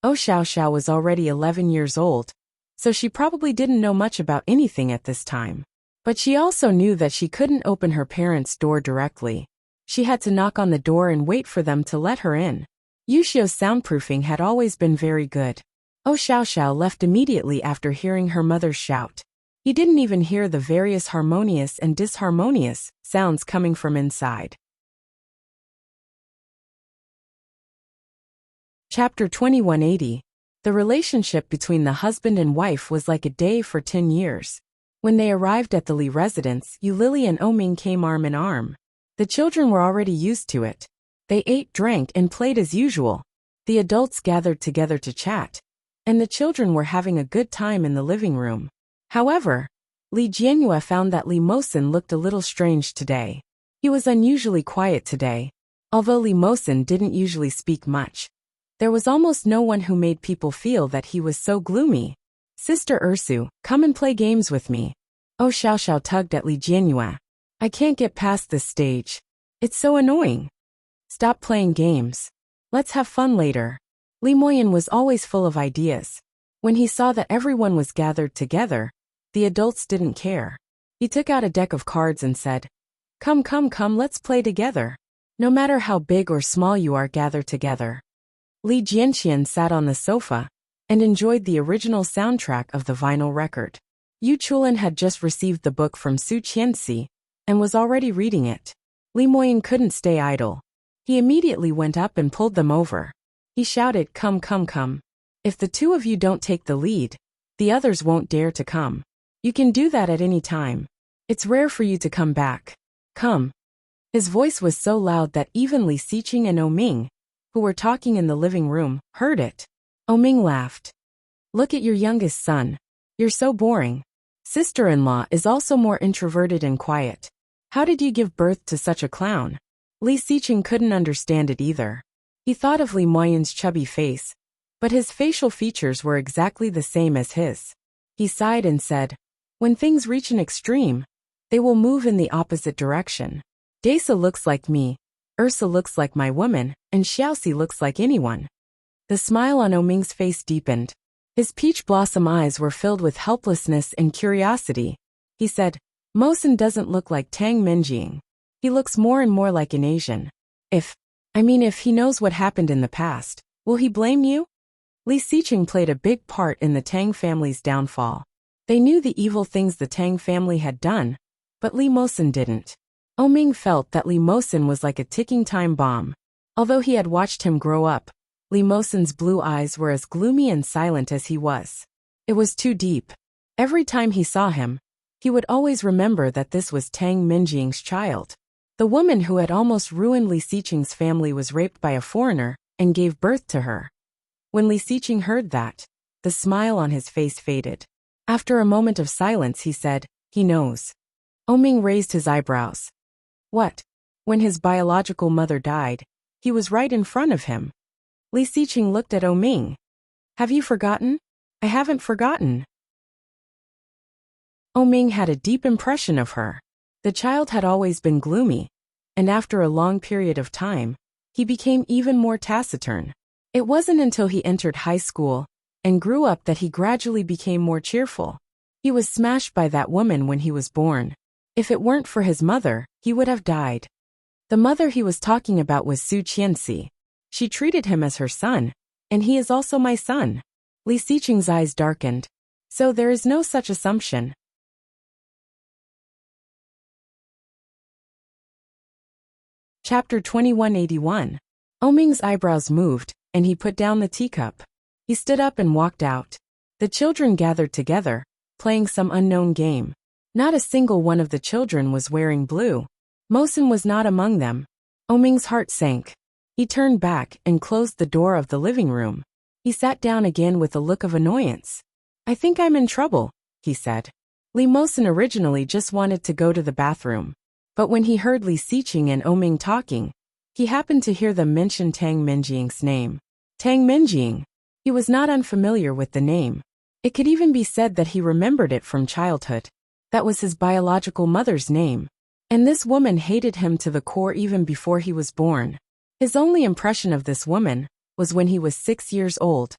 Xiao was already 11 years old, so she probably didn't know much about anything at this time. But she also knew that she couldn't open her parents' door directly. She had to knock on the door and wait for them to let her in. Yushio's soundproofing had always been very good. Xiao Xiao left immediately after hearing her mother's shout. He didn't even hear the various harmonious and disharmonious sounds coming from inside. Chapter 2180. The relationship between the husband and wife was like a day for 10 years. When they arrived at the Li residence, Yu Lily and Ming came arm in arm. The children were already used to it. They ate, drank, and played as usual. The adults gathered together to chat, and the children were having a good time in the living room. However, Li Jianyue found that Li Mosin looked a little strange today. He was unusually quiet today. Although Li Mosin didn't usually speak much, there was almost no one who made people feel that he was so gloomy. Sister Ursu, come and play games with me. Xiao Xiao tugged at Li Jianyue. I can't get past this stage. It's so annoying. Stop playing games. Let's have fun later. Li Moyin was always full of ideas. When he saw that everyone was gathered together, the adults didn't care. He took out a deck of cards and said, come, let's play together. No matter how big or small you are, gather together. Li Jianqian sat on the sofa and enjoyed the original soundtrack of the vinyl record. Yu Chulin had just received the book from Su Qianxi and was already reading it. Li Moyin couldn't stay idle. He immediately went up and pulled them over. He shouted, come. If the two of you don't take the lead, the others won't dare to come. You can do that at any time. It's rare for you to come back. Come. His voice was so loud that even Li Xiqing and Ming, who were talking in the living room, heard it. Ming laughed. Look at your youngest son. You're so boring. Sister-in-law is also more introverted and quiet. How did you give birth to such a clown? Li Xiqing couldn't understand it either. He thought of Li Moyin's chubby face, but his facial features were exactly the same as his. He sighed and said, when things reach an extreme, they will move in the opposite direction. Daisa looks like me, Ursa looks like my woman, and Xiaoxi looks like anyone. The smile on Ming's face deepened. His peach blossom eyes were filled with helplessness and curiosity. He said, Mosin doesn't look like Tang Menjing. He looks more and more like an Asian. If he knows what happened in the past, will he blame you? Li Xiqing played a big part in the Tang family's downfall. They knew the evil things the Tang family had done, but Li Mosin didn't. Ming felt that Li Mosin was like a ticking time bomb. Although he had watched him grow up, Li Mosin's blue eyes were as gloomy and silent as he was. It was too deep. Every time he saw him, he would always remember that this was Tang Minjing's child. The woman who had almost ruined Li Xiqing's family was raped by a foreigner and gave birth to her. When Li Xiqing heard that, the smile on his face faded. After a moment of silence, he said, He knows. Oming raised his eyebrows. What? When his biological mother died, he was right in front of him. Li Xiqing looked at Oming. Have you forgotten? I haven't forgotten. Oming had a deep impression of her. The child had always been gloomy, and after a long period of time, he became even more taciturn. It wasn't until he entered high school and grew up that he gradually became more cheerful. He was smashed by that woman when he was born. If it weren't for his mother, he would have died. The mother he was talking about was Su Qianxi. She treated him as her son, and he is also my son. Li Xiqing's eyes darkened. So there is no such assumption. Chapter 2181. Oming's eyebrows moved, and he put down the teacup. He stood up and walked out. The children gathered together, playing some unknown game. Not a single one of the children was wearing blue. Mosen was not among them. Oming's heart sank. He turned back and closed the door of the living room. He sat down again with a look of annoyance. I think I'm in trouble, he said. Li Mosen originally just wanted to go to the bathroom. But when he heard Li Xiqing and Oming talking, he happened to hear them mention Tang Minjing's name. Tang Minjing. He was not unfamiliar with the name. It could even be said that he remembered it from childhood. That was his biological mother's name. And this woman hated him to the core even before he was born. His only impression of this woman was when he was 6 years old,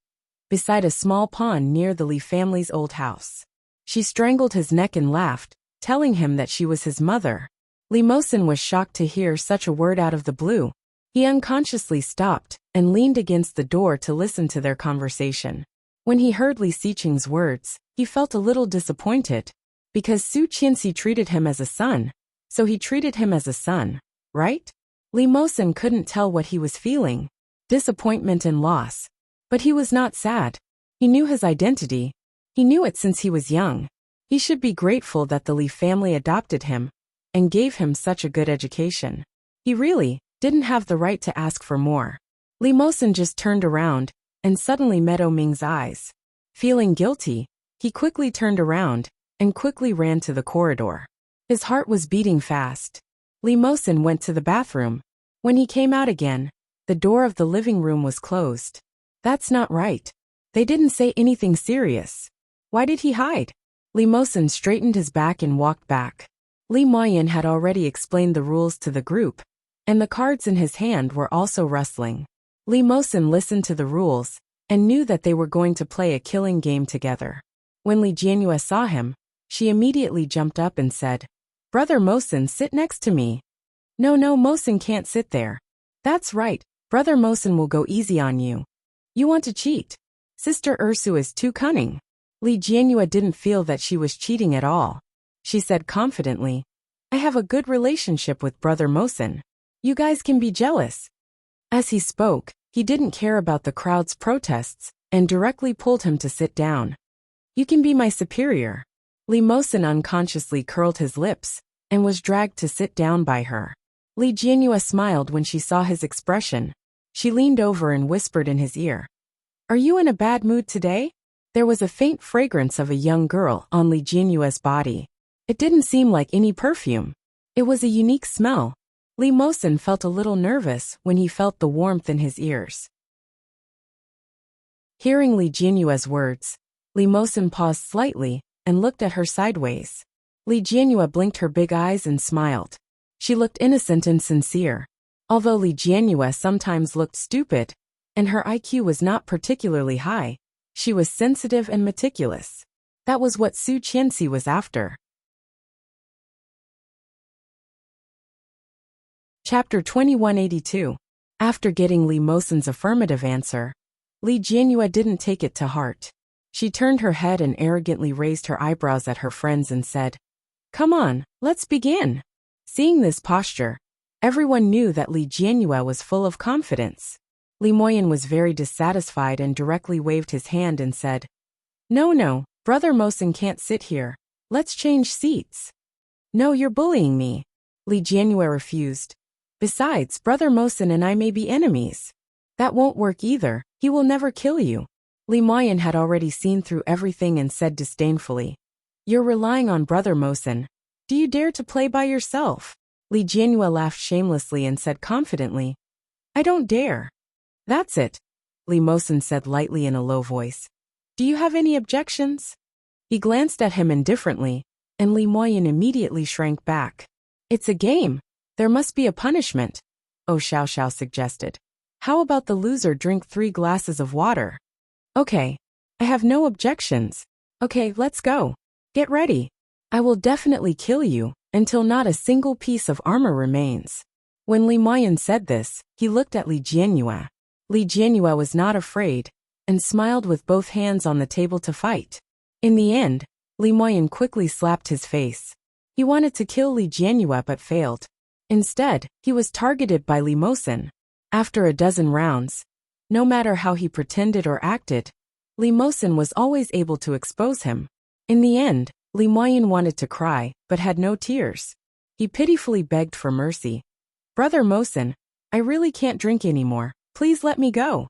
beside a small pond near the Li family's old house. She strangled his neck and laughed, telling him that she was his mother. Li Mosen was shocked to hear such a word out of the blue. He unconsciously stopped and leaned against the door to listen to their conversation. When he heard Li Xiqing's words, he felt a little disappointed. Because Su Qianxi treated him as a son, so he treated him as a son, right? Li Mosen couldn't tell what he was feeling. Disappointment and loss. But he was not sad. He knew his identity. He knew it since he was young. He should be grateful that the Li family adopted him and gave him such a good education. He really didn't have the right to ask for more. Li Mosen just turned around and suddenly met Oming's eyes. Feeling guilty, he quickly turned around and quickly ran to the corridor. His heart was beating fast. Li Mosen went to the bathroom. When he came out again, the door of the living room was closed. That's not right. They didn't say anything serious. Why did he hide? Li Mosen straightened his back and walked back. Li Moyen had already explained the rules to the group, and the cards in his hand were also rustling. Li Mosen listened to the rules and knew that they were going to play a killing game together. When Li Jianyue saw him, she immediately jumped up and said, Brother Mosen, sit next to me. No, Mosen can't sit there. That's right, Brother Mosen will go easy on you. You want to cheat. Sister Ursu is too cunning. Li Jianyue didn't feel that she was cheating at all. She said confidently, I have a good relationship with Brother Mosen. You guys can be jealous. As he spoke, he didn't care about the crowd's protests and directly pulled him to sit down. You can be my superior. Li Mosen unconsciously curled his lips and was dragged to sit down by her. Li Jianyue smiled when she saw his expression. She leaned over and whispered in his ear. Are you in a bad mood today? There was a faint fragrance of a young girl on Li Jianyue's body. It didn't seem like any perfume. It was a unique smell. Li Mosen felt a little nervous when he felt the warmth in his ears. Hearing Li Jianyue's words, Li Mosen paused slightly and looked at her sideways. Li Jianyue blinked her big eyes and smiled. She looked innocent and sincere. Although Li Jianyue sometimes looked stupid, and her IQ was not particularly high, she was sensitive and meticulous. That was what Su Qianxi was after. Chapter 2182. After getting Li Mosen's affirmative answer, Li Jianyue didn't take it to heart. She turned her head and arrogantly raised her eyebrows at her friends and said, Come on, let's begin. Seeing this posture, everyone knew that Li Jianyue was full of confidence. Li Moyen was very dissatisfied and directly waved his hand and said, No, Brother Mosen can't sit here. Let's change seats. No, you're bullying me. Li Jianyue refused. Besides, Brother Mosen and I may be enemies. That won't work either. He will never kill you. Li Moyen had already seen through everything and said disdainfully, You're relying on Brother Mosen. Do you dare to play by yourself? Li Jianhua laughed shamelessly and said confidently, I don't dare. That's it, Li Mosen said lightly in a low voice. Do you have any objections? He glanced at him indifferently, and Li Moyen immediately shrank back. It's a game. There must be a punishment, Oh Xiao Xiao suggested. How about the loser drink 3 glasses of water? Okay. I have no objections. Okay, let's go. Get ready. I will definitely kill you, until not a single piece of armor remains. When Li Moyen said this, he looked at Li Jianhua. Li Jianhua was not afraid, and smiled with both hands on the table to fight. In the end, Li Moyen quickly slapped his face. He wanted to kill Li Jianhua but failed. Instead, he was targeted by Li Mosen. After a dozen rounds, no matter how he pretended or acted, Li Mosen was always able to expose him. In the end, Li Moyen wanted to cry, but had no tears. He pitifully begged for mercy. Brother Mosen, I really can't drink anymore. Please let me go.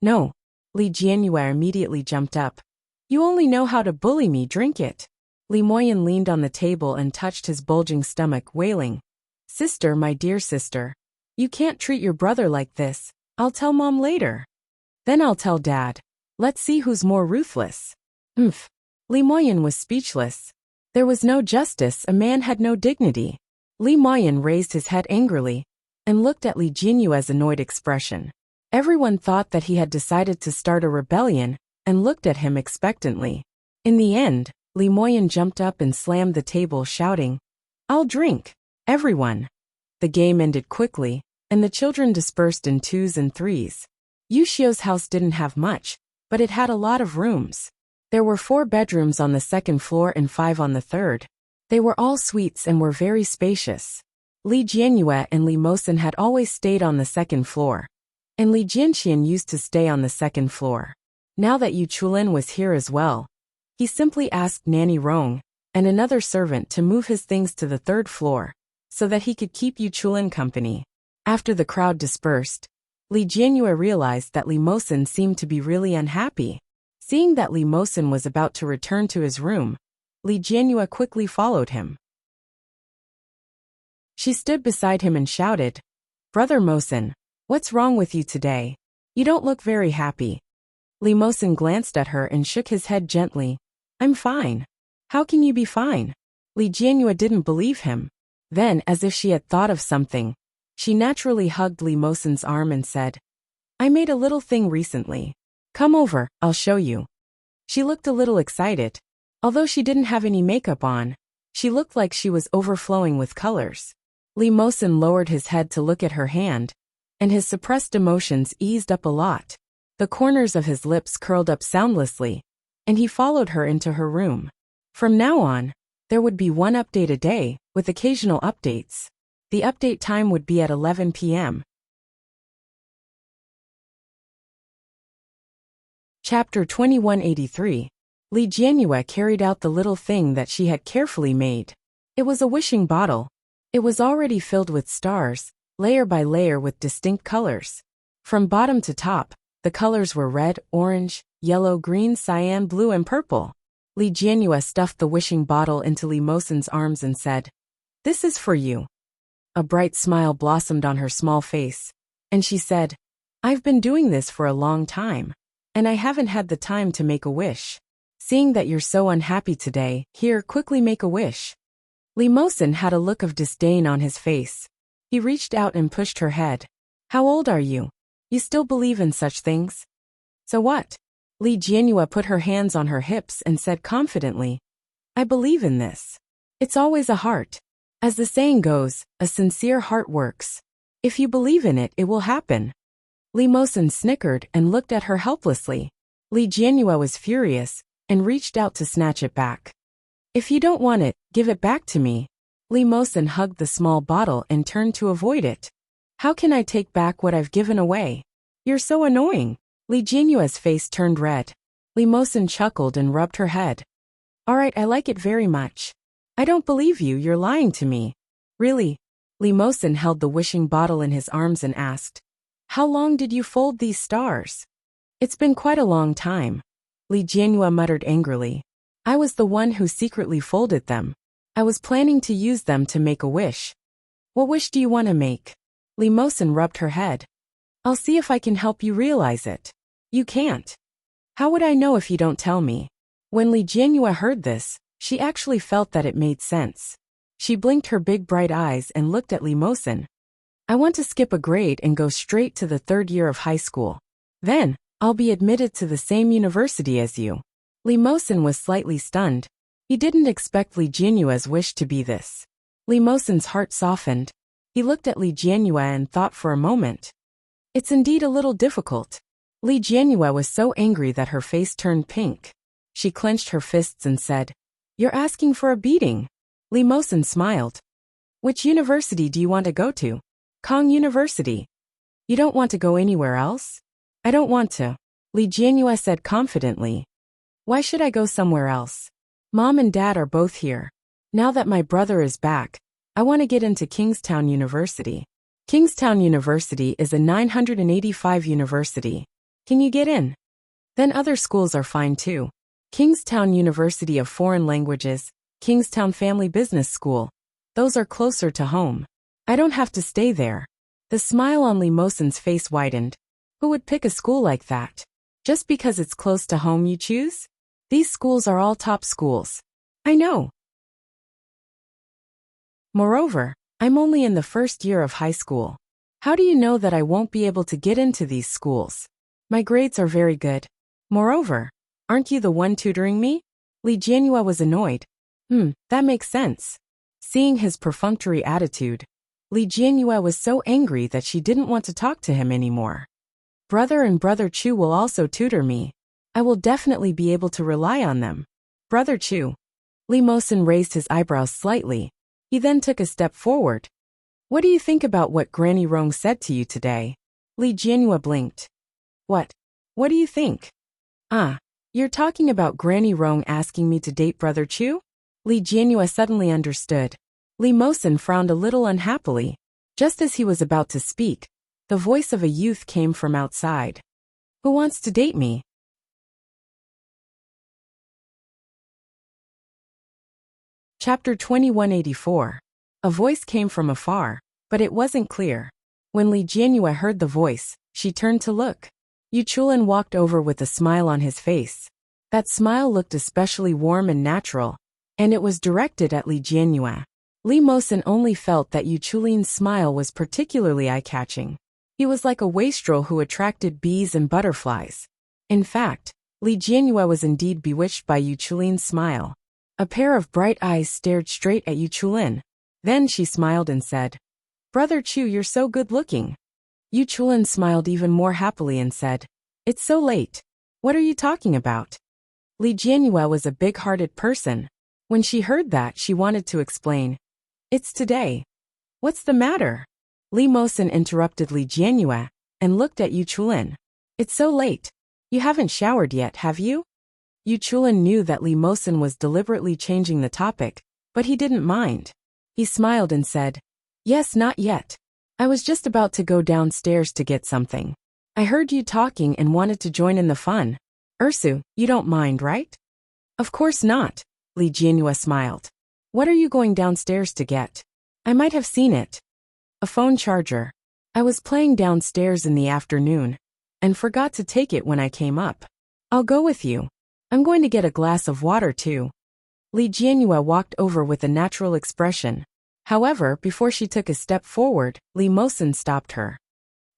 No. Li Jianhua immediately jumped up. You only know how to bully me, drink it. Li Moyen leaned on the table and touched his bulging stomach, wailing. Sister, my dear sister. You can't treat your brother like this. I'll tell Mom later. Then I'll tell Dad. Let's see who's more ruthless. Oomph. Li Moyen was speechless. There was no justice, a man had no dignity. Li Moyen raised his head angrily, and looked at Li Jianhua's annoyed expression. Everyone thought that he had decided to start a rebellion, and looked at him expectantly. In the end, Li Moyen jumped up and slammed the table, shouting, I'll drink. Everyone. The game ended quickly, and the children dispersed in 2s and 3s. Yu Xiu's house didn't have much, but it had a lot of rooms. There were 4 bedrooms on the 2nd floor and 5 on the 3rd. They were all suites and were very spacious. Li Jianhua and Li Mosen had always stayed on the 2nd floor, and Li Jianxian used to stay on the 2nd floor. Now that Yu Chulin was here as well, he simply asked Nanny Rong and another servant to move his things to the 3rd floor, so that he could keep Yu Chulin company. After the crowd dispersed, Li Jianhua realized that Li Mosen seemed to be really unhappy. Seeing that Li Mosen was about to return to his room, Li Jianhua quickly followed him. She stood beside him and shouted, Brother Mosen, what's wrong with you today? You don't look very happy. Li Mosen glanced at her and shook his head gently. I'm fine. How can you be fine? Li Jianhua didn't believe him. Then, as if she had thought of something, she naturally hugged Li Mosen's arm and said, I made a little thing recently. Come over, I'll show you. She looked a little excited. Although she didn't have any makeup on, she looked like she was overflowing with colors. Li Mosen lowered his head to look at her hand, and his suppressed emotions eased up a lot. The corners of his lips curled up soundlessly, and he followed her into her room. From now on, there would be 1 update a day, with occasional updates. The update time would be at 11 p.m. Chapter 2183. Li Jianhua carried out the little thing that she had carefully made. It was a wishing bottle. It was already filled with stars, layer by layer with distinct colors. From bottom to top, the colors were red, orange, yellow, green, cyan, blue, and purple. Li Jianhua stuffed the wishing bottle into Li Mosen's arms and said, This is for you. A bright smile blossomed on her small face, and she said, I've been doing this for a long time, and I haven't had the time to make a wish. Seeing that you're so unhappy today, here, quickly make a wish. Li Mosen had a look of disdain on his face. He reached out and pushed her head. How old are you? You still believe in such things? So what? Li Jianhua put her hands on her hips and said confidently, I believe in this. It's always a heart. As the saying goes, a sincere heart works. If you believe in it, it will happen. Li Mosen snickered and looked at her helplessly. Li Jianhua was furious, and reached out to snatch it back. If you don't want it, give it back to me. Li Mosen hugged the small bottle and turned to avoid it. How can I take back what I've given away? You're so annoying. Li Jianhua's face turned red. Li Mosen chuckled and rubbed her head. All right, I like it very much. I don't believe you, you're lying to me. Really? Li Mosen held the wishing bottle in his arms and asked, How long did you fold these stars? It's been quite a long time. Li Jianhua muttered angrily. I was the one who secretly folded them. I was planning to use them to make a wish. What wish do you want to make? Li Mosin rubbed her head. I'll see if I can help you realize it. You can't. How would I know if you don't tell me? When Li Jianyue heard this, she actually felt that it made sense. She blinked her big bright eyes and looked at Li Mosin. I want to skip a grade and go straight to the 3rd year of high school. Then, I'll be admitted to the same university as you. Li Mosin was slightly stunned. He didn't expect Li Jianyue's wish to be this. Li Mosin's heart softened. He looked at Li Jianyue and thought for a moment. It's indeed a little difficult. Li Jianyue was so angry that her face turned pink. She clenched her fists and said, You're asking for a beating. Li Mosin smiled. Which university do you want to go to? Kong University. You don't want to go anywhere else? I don't want to. Li Jianyue said confidently. Why should I go somewhere else? Mom and Dad are both here. Now that my brother is back, I want to get into Kingstown University. Kingstown University is a 985 university. Can you get in? Then other schools are fine too. Kingstown University of Foreign Languages, Kingstown Family Business School. Those are closer to home. I don't have to stay there. The smile on Li Mosin's face widened. Who would pick a school like that? Just because it's close to home you choose? These schools are all top schools. I know. Moreover, I'm only in the 1st year of high school. How do you know that I won't be able to get into these schools? My grades are very good. Moreover, aren't you the one tutoring me? Li Jianyue was annoyed. That makes sense. Seeing his perfunctory attitude, Li Jianyue was so angry that she didn't want to talk to him anymore. Brother and Brother Chu will also tutor me. I will definitely be able to rely on them. Brother Chu. Li Mosin raised his eyebrows slightly. He then took a step forward. What do you think about what Granny Rong said to you today? Li Jianyue blinked. What? What do you think? You're talking about Granny Rong asking me to date Brother Chu? Li Jianyue suddenly understood. Li Mosin frowned a little unhappily. Just as he was about to speak, the voice of a youth came from outside. Who wants to date me? Chapter 2184. A voice came from afar, but it wasn't clear. When Li Jianyue heard the voice, she turned to look. Yu Chulin walked over with a smile on his face. That smile looked especially warm and natural, and it was directed at Li Jianyue. Li Mosin only felt that Yu Chulin's smile was particularly eye-catching. He was like a wastrel who attracted bees and butterflies. In fact, Li Jianyue was indeed bewitched by Yu Chulin's smile. A pair of bright eyes stared straight at Yu Chulin. Then she smiled and said, Brother Chu, you're so good-looking. Yu Chulin smiled even more happily and said, It's so late. What are you talking about? Li Jianyue was a big-hearted person. When she heard that, she wanted to explain. It's today. What's the matter? Li Mosin interrupted Li Jianyue and looked at Yu Chulin. It's so late. You haven't showered yet, have you? Yu Chulin knew that Li Mosin was deliberately changing the topic, but he didn't mind. He smiled and said, Yes, not yet. I was just about to go downstairs to get something. I heard you talking and wanted to join in the fun. Ursu, you don't mind, right? Of course not, Li Jianyue smiled. What are you going downstairs to get? I might have seen it. A phone charger. I was playing downstairs in the afternoon and forgot to take it when I came up. I'll go with you. I'm going to get a glass of water too. Li Jianyue walked over with a natural expression. However, before she took a step forward, Li Mosin stopped her.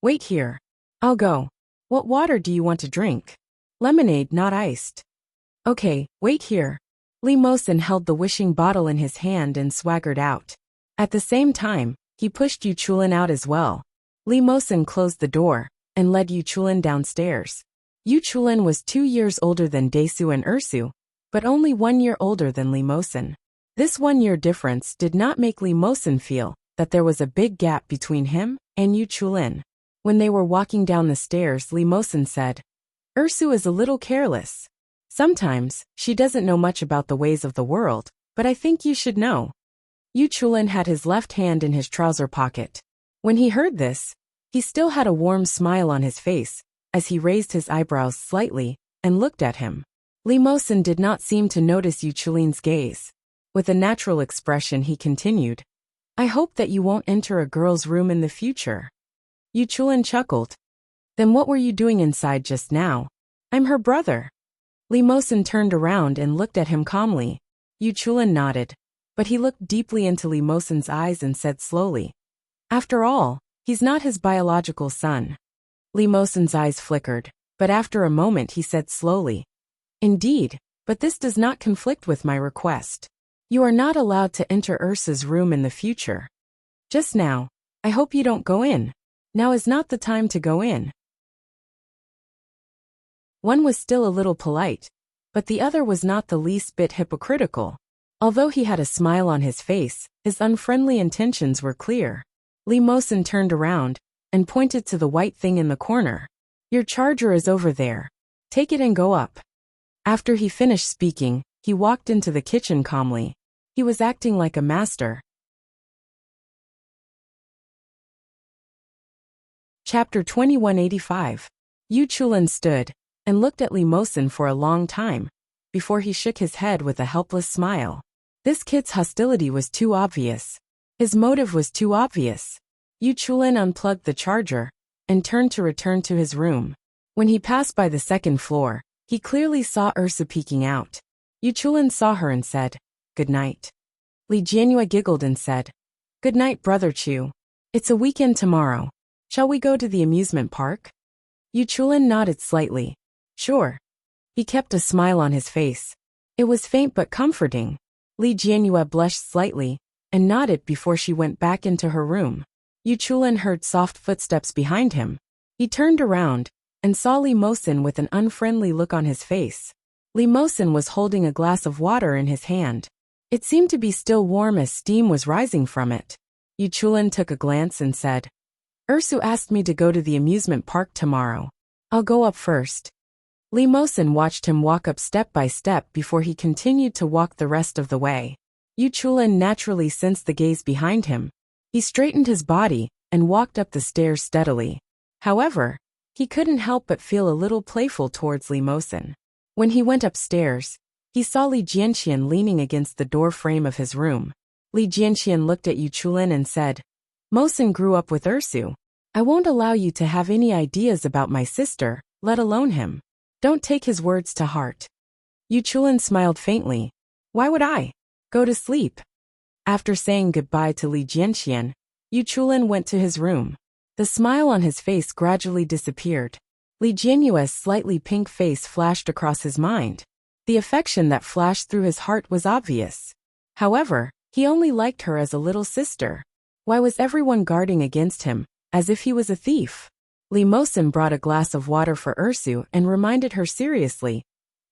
Wait here. I'll go. What water do you want to drink? Lemonade, not iced. Okay, wait here. Li Mosin held the wishing bottle in his hand and swaggered out. At the same time, he pushed Yu Chulin out as well. Li Mosin closed the door and led Yu Chulin downstairs. Yu Chulin was 2 years older than Daesu and Ursu, but only 1 year older than Li Mosin. This 1 year difference did not make Li Mosin feel that there was a big gap between him and Yu Chulin. When they were walking down the stairs, Li Mosin said, Ursu is a little careless. Sometimes, she doesn't know much about the ways of the world, but I think you should know. Yu Chulin had his left hand in his trouser pocket. When he heard this, he still had a warm smile on his face, as he raised his eyebrows slightly and looked at him. Li Mosin did not seem to notice Yu Chulin's gaze. With a natural expression he continued, I hope that you won't enter a girl's room in the future. Yu Chulin chuckled. Then what were you doing inside just now? I'm her brother. Li Mosin turned around and looked at him calmly. Yu Chulin nodded, but he looked deeply into Li Mosin's eyes and said slowly, After all, he's not his biological son. Li Mosin's eyes flickered, but after a moment he said slowly, Indeed, but this does not conflict with my request. You are not allowed to enter Ursa's room in the future. Just now, I hope you don't go in. Now is not the time to go in. One was still a little polite, but the other was not the least bit hypocritical. Although he had a smile on his face, his unfriendly intentions were clear. Li Mosin turned around and pointed to the white thing in the corner. Your charger is over there. Take it and go up. After he finished speaking, he walked into the kitchen calmly. He was acting like a master. Chapter 2185. Yu Chulin stood and looked at Li Mosin for a long time, before he shook his head with a helpless smile. This kid's hostility was too obvious. His motive was too obvious. Yu Chulin unplugged the charger and turned to return to his room. When he passed by the second floor, he clearly saw Ursa peeking out. Yu Chulin saw her and said, Good night. Li Jianhua giggled and said, Good night, Brother Chu. It's a weekend tomorrow. Shall we go to the amusement park? Yu Chulin nodded slightly. Sure. He kept a smile on his face. It was faint but comforting. Li Jianhua blushed slightly and nodded before she went back into her room. Yu Chulin heard soft footsteps behind him. He turned around and saw Li Mosin with an unfriendly look on his face. Li Mosin was holding a glass of water in his hand. It seemed to be still warm as steam was rising from it. Yu Chulin took a glance and said, Ursu asked me to go to the amusement park tomorrow. I'll go up first. Li Mosin watched him walk up step by step before he continued to walk the rest of the way. Yu Chulin naturally sensed the gaze behind him. He straightened his body and walked up the stairs steadily. However, he couldn't help but feel a little playful towards Li Mosin. When he went upstairs, he saw Li Jianxian leaning against the door frame of his room. Li Jianxian looked at Yu Chulin and said, Mosin grew up with Ursu. I won't allow you to have any ideas about my sister, let alone him. Don't take his words to heart. Yu Chulin smiled faintly. Why would I? Go to sleep. After saying goodbye to Li Jianxian, Yu Chulin went to his room. The smile on his face gradually disappeared. Li Jianhua's slightly pink face flashed across his mind. The affection that flashed through his heart was obvious. However, he only liked her as a little sister. Why was everyone guarding against him, as if he was a thief? Li Mosin brought a glass of water for Ursu and reminded her seriously,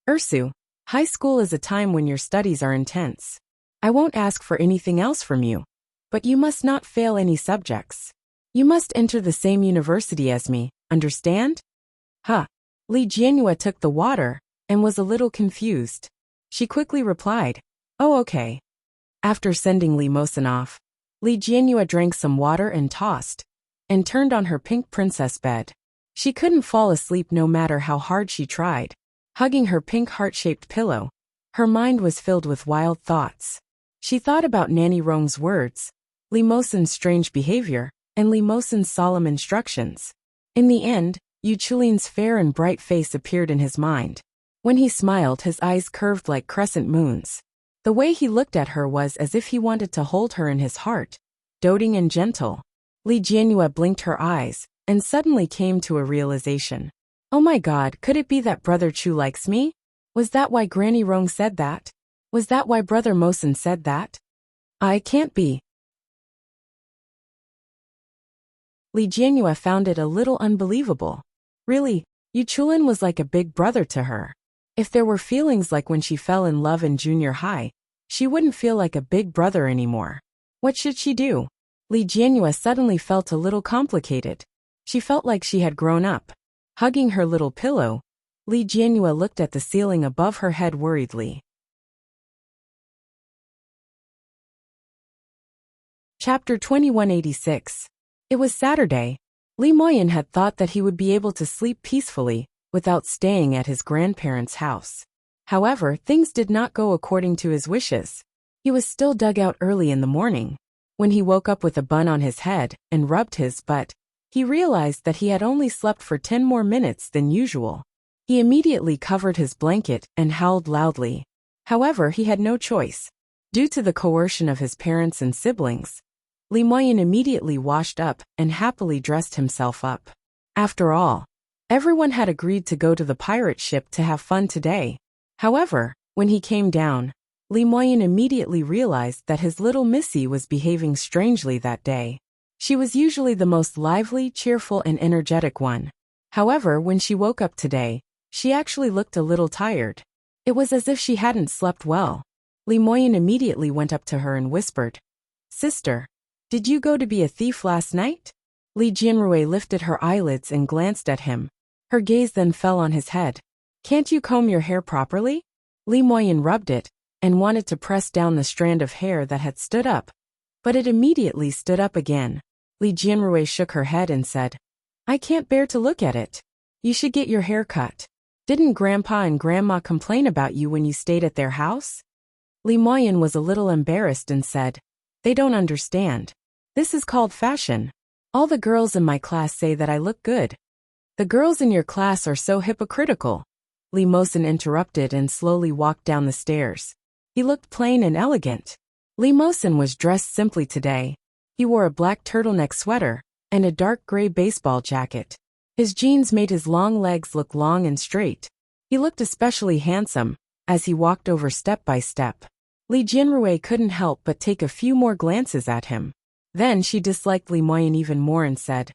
Ursu, high school is a time when your studies are intense. I won't ask for anything else from you, but you must not fail any subjects. You must enter the same university as me, understand? Huh. Li Jianhua took the water and was a little confused. She quickly replied, Oh, okay. After sending Li Mosin off, Li Jianhua drank some water and tossed, and turned on her pink princess bed. She couldn't fall asleep no matter how hard she tried. Hugging her pink heart-shaped pillow, her mind was filled with wild thoughts. She thought about Nanny Rong's words, Li Mosin's strange behavior, and Li Mosin's solemn instructions. In the end, Yu Chulin's fair and bright face appeared in his mind. When he smiled, his eyes curved like crescent moons. The way he looked at her was as if he wanted to hold her in his heart, doting and gentle. Li Jianhua blinked her eyes, and suddenly came to a realization. Oh my God, could it be that Brother Chu likes me? Was that why Granny Rong said that? Was that why Brother Mosin said that? I can't be. Li Jianhua found it a little unbelievable. Really, Yu Chulin was like a big brother to her. If there were feelings like when she fell in love in junior high, she wouldn't feel like a big brother anymore. What should she do? Li Jianhua suddenly felt a little complicated. She felt like she had grown up. Hugging her little pillow, Li Jianhua looked at the ceiling above her head worriedly. Chapter 2186. It was Saturday. Li Moyin had thought that he would be able to sleep peacefully without staying at his grandparents' house. However, things did not go according to his wishes. He was still dug out early in the morning. When he woke up with a bun on his head and rubbed his butt, he realized that he had only slept for 10 more minutes than usual. He immediately covered his blanket and howled loudly. However, he had no choice. Due to the coercion of his parents and siblings, Li Moyen immediately washed up and happily dressed himself up. After all, everyone had agreed to go to the pirate ship to have fun today. However, when he came down, Li Moyen immediately realized that his little Missy was behaving strangely that day. She was usually the most lively, cheerful, and energetic one. However, when she woke up today, she actually looked a little tired. It was as if she hadn't slept well. Li Moyen immediately went up to her and whispered, "Sister, did you go to be a thief last night?" Li Jianrui lifted her eyelids and glanced at him. Her gaze then fell on his head. "Can't you comb your hair properly?" Li Moyen rubbed it and wanted to press down the strand of hair that had stood up, but it immediately stood up again. Li Jianrui shook her head and said, "I can't bear to look at it. You should get your hair cut. Didn't Grandpa and Grandma complain about you when you stayed at their house?" Li Moyen was a little embarrassed and said, "They don't understand. This is called fashion. All the girls in my class say that I look good." "The girls in your class are so hypocritical," Li Mosen interrupted and slowly walked down the stairs. He looked plain and elegant. Li Mosen was dressed simply today. He wore a black turtleneck sweater and a dark gray baseball jacket. His jeans made his long legs look long and straight. He looked especially handsome as he walked over step by step. Li Jianrui couldn't help but take a few more glances at him. Then she disliked Li Moyen even more and said,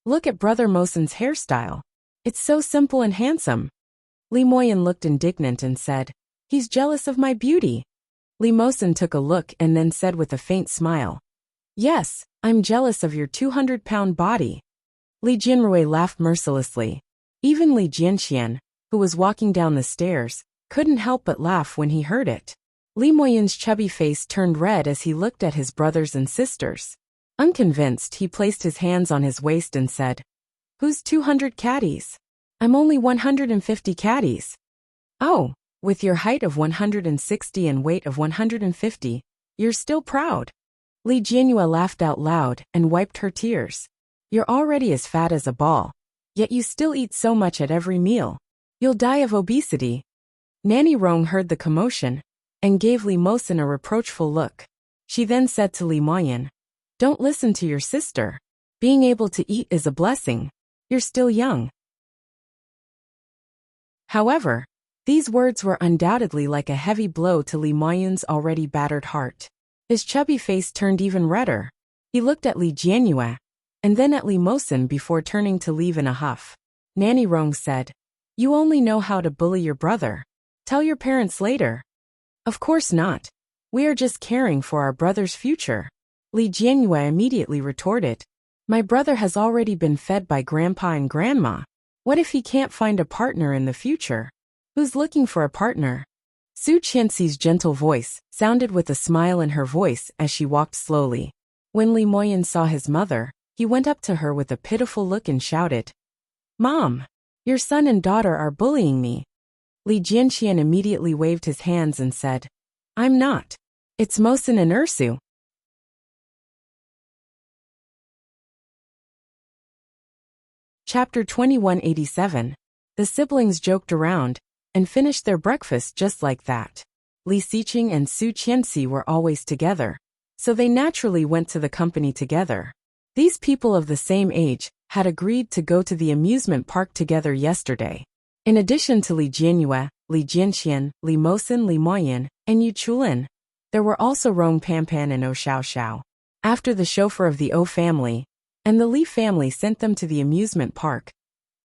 "Look at Brother Mosen's hairstyle. It's so simple and handsome." Li Moyen looked indignant and said, "He's jealous of my beauty." Li Mosen took a look and then said with a faint smile, "Yes, I'm jealous of your 200-pound body." Li Jianrui laughed mercilessly. Even Li Jianxian, who was walking down the stairs, couldn't help but laugh when he heard it. Li Moyen's chubby face turned red as he looked at his brothers and sisters. Unconvinced, he placed his hands on his waist and said, "Who's 200 caddies? I'm only 150 caddies." "Oh, with your height of 160 and weight of 150, you're still proud." Li Jianhua laughed out loud and wiped her tears. "You're already as fat as a ball, yet you still eat so much at every meal. You'll die of obesity." Nanny Rong heard the commotion and gave Li Mosen a reproachful look. She then said to Li Moyen, "Don't listen to your sister. Being able to eat is a blessing. You're still young." However, these words were undoubtedly like a heavy blow to Li Moyen's already battered heart. His chubby face turned even redder. He looked at Li Jianhua and then at Li Mosen before turning to leave in a huff. Nanny Rong said, "You only know how to bully your brother. Tell your parents later." "Of course not. We are just caring for our brother's future." Li Jianhua immediately retorted, "My brother has already been fed by Grandpa and Grandma. What if he can't find a partner in the future? Who's looking for a partner?" Su Qianxi's gentle voice sounded with a smile in her voice as she walked slowly. When Li Moyen saw his mother, he went up to her with a pitiful look and shouted, "Mom, your son and daughter are bullying me." Li Jianxian immediately waved his hands and said, "I'm not. It's Mosen and Ursu." Chapter 2187. The siblings joked around and finished their breakfast just like that. Li Xiqing and Su Qianxi were always together, so they naturally went to the company together. These people of the same age had agreed to go to the amusement park together yesterday. In addition to Li Jianhua, Li Jianxian, Li Mosen, Li Moyen, and Yu Chulin, there were also Rong Panpan and O Xiaoxiao. After the chauffeur of the O family and the Li family sent them to the amusement park,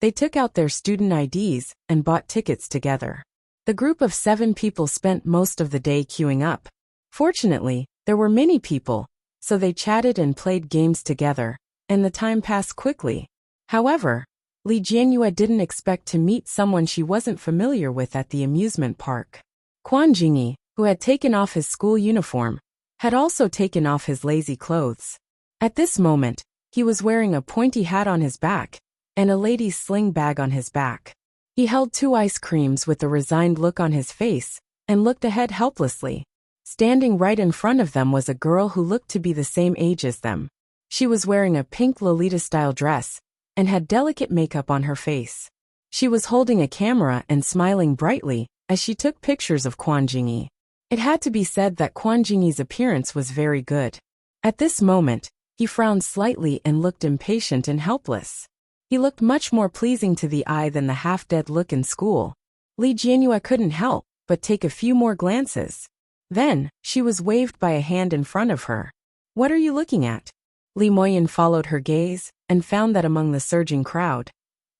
they took out their student IDs and bought tickets together. The group of 7 people spent most of the day queuing up. Fortunately, there were many people, so they chatted and played games together, and the time passed quickly. However, Li Jianhua didn't expect to meet someone she wasn't familiar with at the amusement park. Quan Jingyi, who had taken off his school uniform, had also taken off his lazy clothes. At this moment, he was wearing a pointy hat on his back and a lady's sling bag on his back. He held 2 ice creams with a resigned look on his face and looked ahead helplessly. Standing right in front of them was a girl who looked to be the same age as them. She was wearing a pink Lolita-style dress and had delicate makeup on her face. She was holding a camera and smiling brightly as she took pictures of Quan Jingyi. It had to be said that Quan Jingyi's appearance was very good. At this moment, he frowned slightly and looked impatient and helpless. He looked much more pleasing to the eye than the half-dead look in school. Li Jianyue couldn't help but take a few more glances. Then, she was waved by a hand in front of her. "What are you looking at?" Li Moyin followed her gaze and found that among the surging crowd,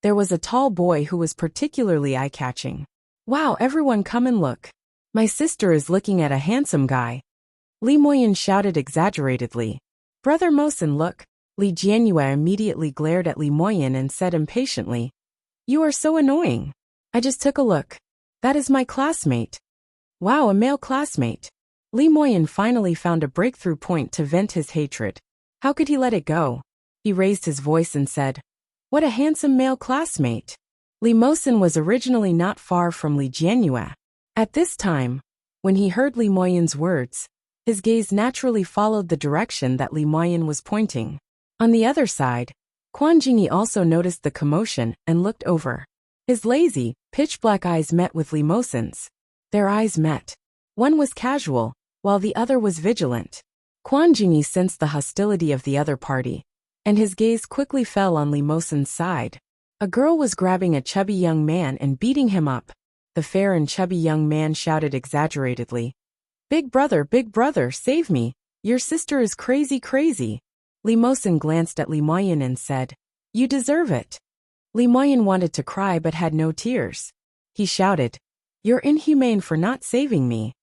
there was a tall boy who was particularly eye-catching. "Wow, everyone come and look. My sister is looking at a handsome guy." Li Moyin shouted exaggeratedly. "Brother Mosin, look." Li Jianyue immediately glared at Li Moyin and said impatiently, "You are so annoying. I just took a look. That is my classmate." "Wow, a male classmate." Li Moyin finally found a breakthrough point to vent his hatred. How could he let it go? He raised his voice and said, "What a handsome male classmate." Li Mosin was originally not far from Li Jianyue. At this time, when he heard Li Moyin's words, his gaze naturally followed the direction that Li Moyin was pointing. On the other side, Quan Jingyi also noticed the commotion and looked over. His lazy, pitch-black eyes met with Li Mosin's. Their eyes met. One was casual, while the other was vigilant. Quan Jingyi sensed the hostility of the other party, and his gaze quickly fell on Li Mosin's side. A girl was grabbing a chubby young man and beating him up. The fair and chubby young man shouted exaggeratedly, big brother, save me. Your sister is crazy. Li Mosin glanced at Li Moyin and said, "You deserve it." Li Moyin wanted to cry but had no tears. He shouted, "You're inhumane for not saving me."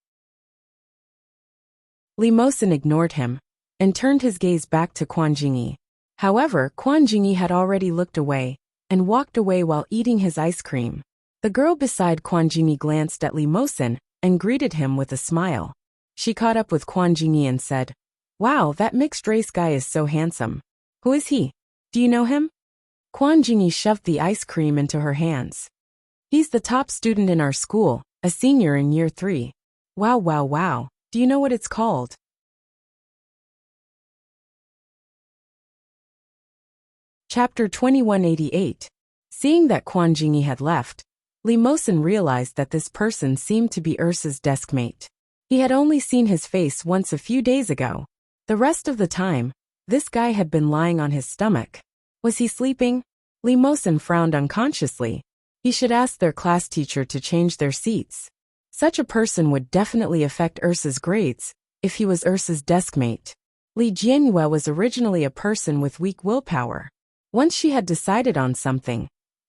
Li Mosin ignored him and turned his gaze back to Quan Jingyi. However, Quan Jingyi had already looked away and walked away while eating his ice cream. The girl beside Quan Jingyi glanced at Li Mosin and greeted him with a smile. She caught up with Quan Jingyi and said, "Wow, that mixed-race guy is so handsome. Who is he? Do you know him?" Quan Jingyi shoved the ice cream into her hands. "He's the top student in our school, a senior in year 3. Wow. Do you know what it's called?" Chapter 2188. Seeing that Quan Jingyi had left, Li Mosin realized that this person seemed to be Ursa's deskmate. He had only seen his face once a few days ago. The rest of the time, this guy had been lying on his stomach. Was he sleeping? Li Mosin frowned unconsciously. He should ask their class teacher to change their seats. Such a person would definitely affect Ursa's grades if he was Ursa's deskmate. Li Jianyue was originally a person with weak willpower. Once she had decided on something,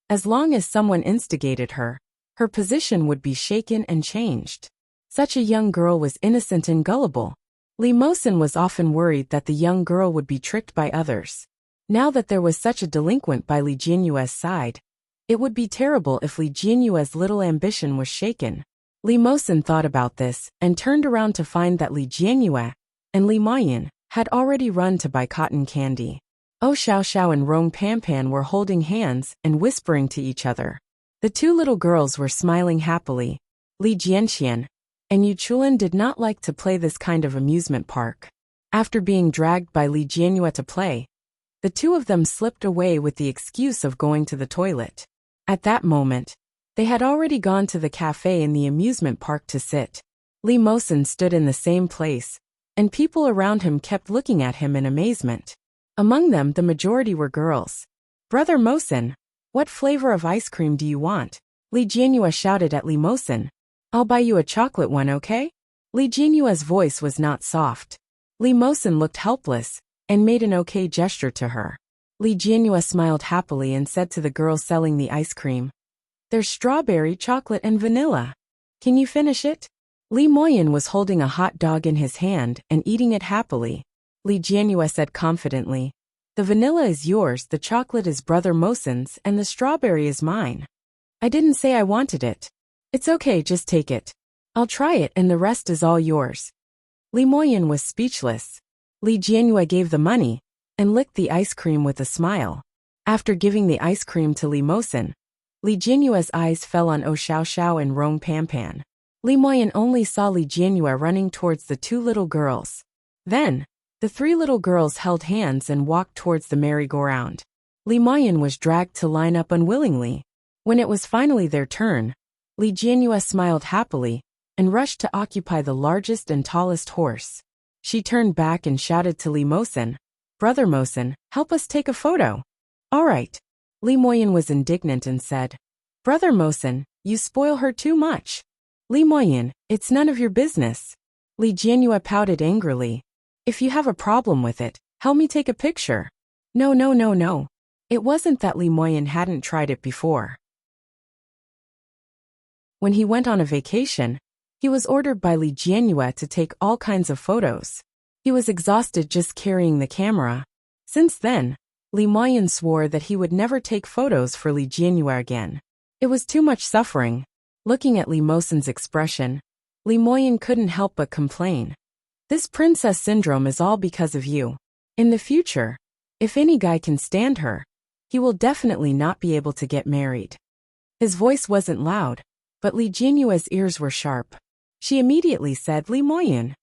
as long as someone instigated her, her position would be shaken and changed. Such a young girl was innocent and gullible. Li Mosin was often worried that the young girl would be tricked by others. Now that there was such a delinquent by Li Jianyue's side, it would be terrible if Li Jianyue's little ambition was shaken. Li Mosin thought about this and turned around to find that Li Jianyue and Li Moyin had already run to buy cotton candy. Oh Xiao and Rong Panpan were holding hands and whispering to each other. The 2 little girls were smiling happily. Li Jianxian and Yu Chulin did not like to play this kind of amusement park. After being dragged by Li Jianyue to play, the 2 of them slipped away with the excuse of going to the toilet. At that moment, they had already gone to the cafe in the amusement park to sit. Li Mosin stood in the same place, and people around him kept looking at him in amazement. Among them, the majority were girls. "Brother Mosin, what flavor of ice cream do you want?" Li Jianyue shouted at Li Mosin. "I'll buy you a chocolate one, okay?" Li Jianyue's voice was not soft. Li Mosin looked helpless and made an okay gesture to her. Li Jianyue smiled happily and said to the girl selling the ice cream, "There's strawberry, chocolate, and vanilla. Can you finish it?" Li Moyin was holding a hot dog in his hand and eating it happily. Li Jianyue said confidently, "The vanilla is yours, the chocolate is Brother Mosin's, and the strawberry is mine. I didn't say I wanted it. It's okay, just take it. I'll try it and the rest is all yours." Li Moyin was speechless. Li Jianyue gave the money and licked the ice cream with a smile. After giving the ice cream to Li Mosin, Li Jianyue's eyes fell on Oh Xiao Xiao and Rong Pan Pan. Li Moyan only saw Li Jianyue running towards the two little girls. Then, the three little girls held hands and walked towards the merry-go-round. Li Moyan was dragged to line up unwillingly. When it was finally their turn, Li Jianyue smiled happily and rushed to occupy the largest and tallest horse. She turned back and shouted to Li Mosen, "Brother Mosen, help us take a photo." "All right." Li Moyan was indignant and said, "Brother Mosen, you spoil her too much." "Li Moyan, it's none of your business." Li Jianyue pouted angrily. "If you have a problem with it, help me take a picture." No. It wasn't that Li Moyan hadn't tried it before. When he went on a vacation, he was ordered by Li Jianyue to take all kinds of photos. He was exhausted just carrying the camera. Since then, Li Moyan swore that he would never take photos for Li Jianyue again. It was too much suffering. Looking at Li Mosen's expression, Li Moyan couldn't help but complain. "This princess syndrome is all because of you. In the future, if any guy can stand her, he will definitely not be able to get married." His voice wasn't loud, but Li Jianyue's ears were sharp. She immediately said, "Li Moyan."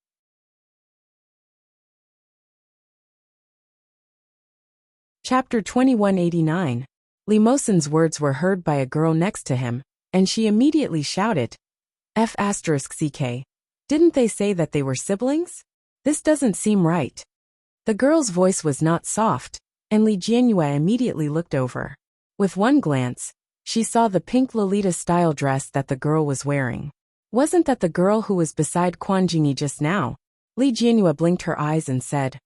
Chapter 2189. Li Mosen's words were heard by a girl next to him, and she immediately shouted, "F***ck. Didn't they say that they were siblings? This doesn't seem right." The girl's voice was not soft, and Li Jianyue immediately looked over. With one glance, she saw the pink Lolita-style dress that the girl was wearing. Wasn't that the girl who was beside Quan Jingyi just now? Li Jianyue blinked her eyes and said,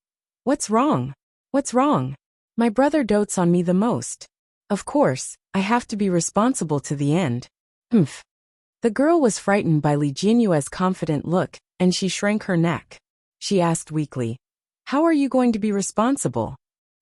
"What's wrong? What's wrong? My brother dotes on me the most. Of course, I have to be responsible to the end." "Humph." The girl was frightened by Li Jianyue's confident look, and she shrank her neck. She asked weakly, "How are you going to be responsible?"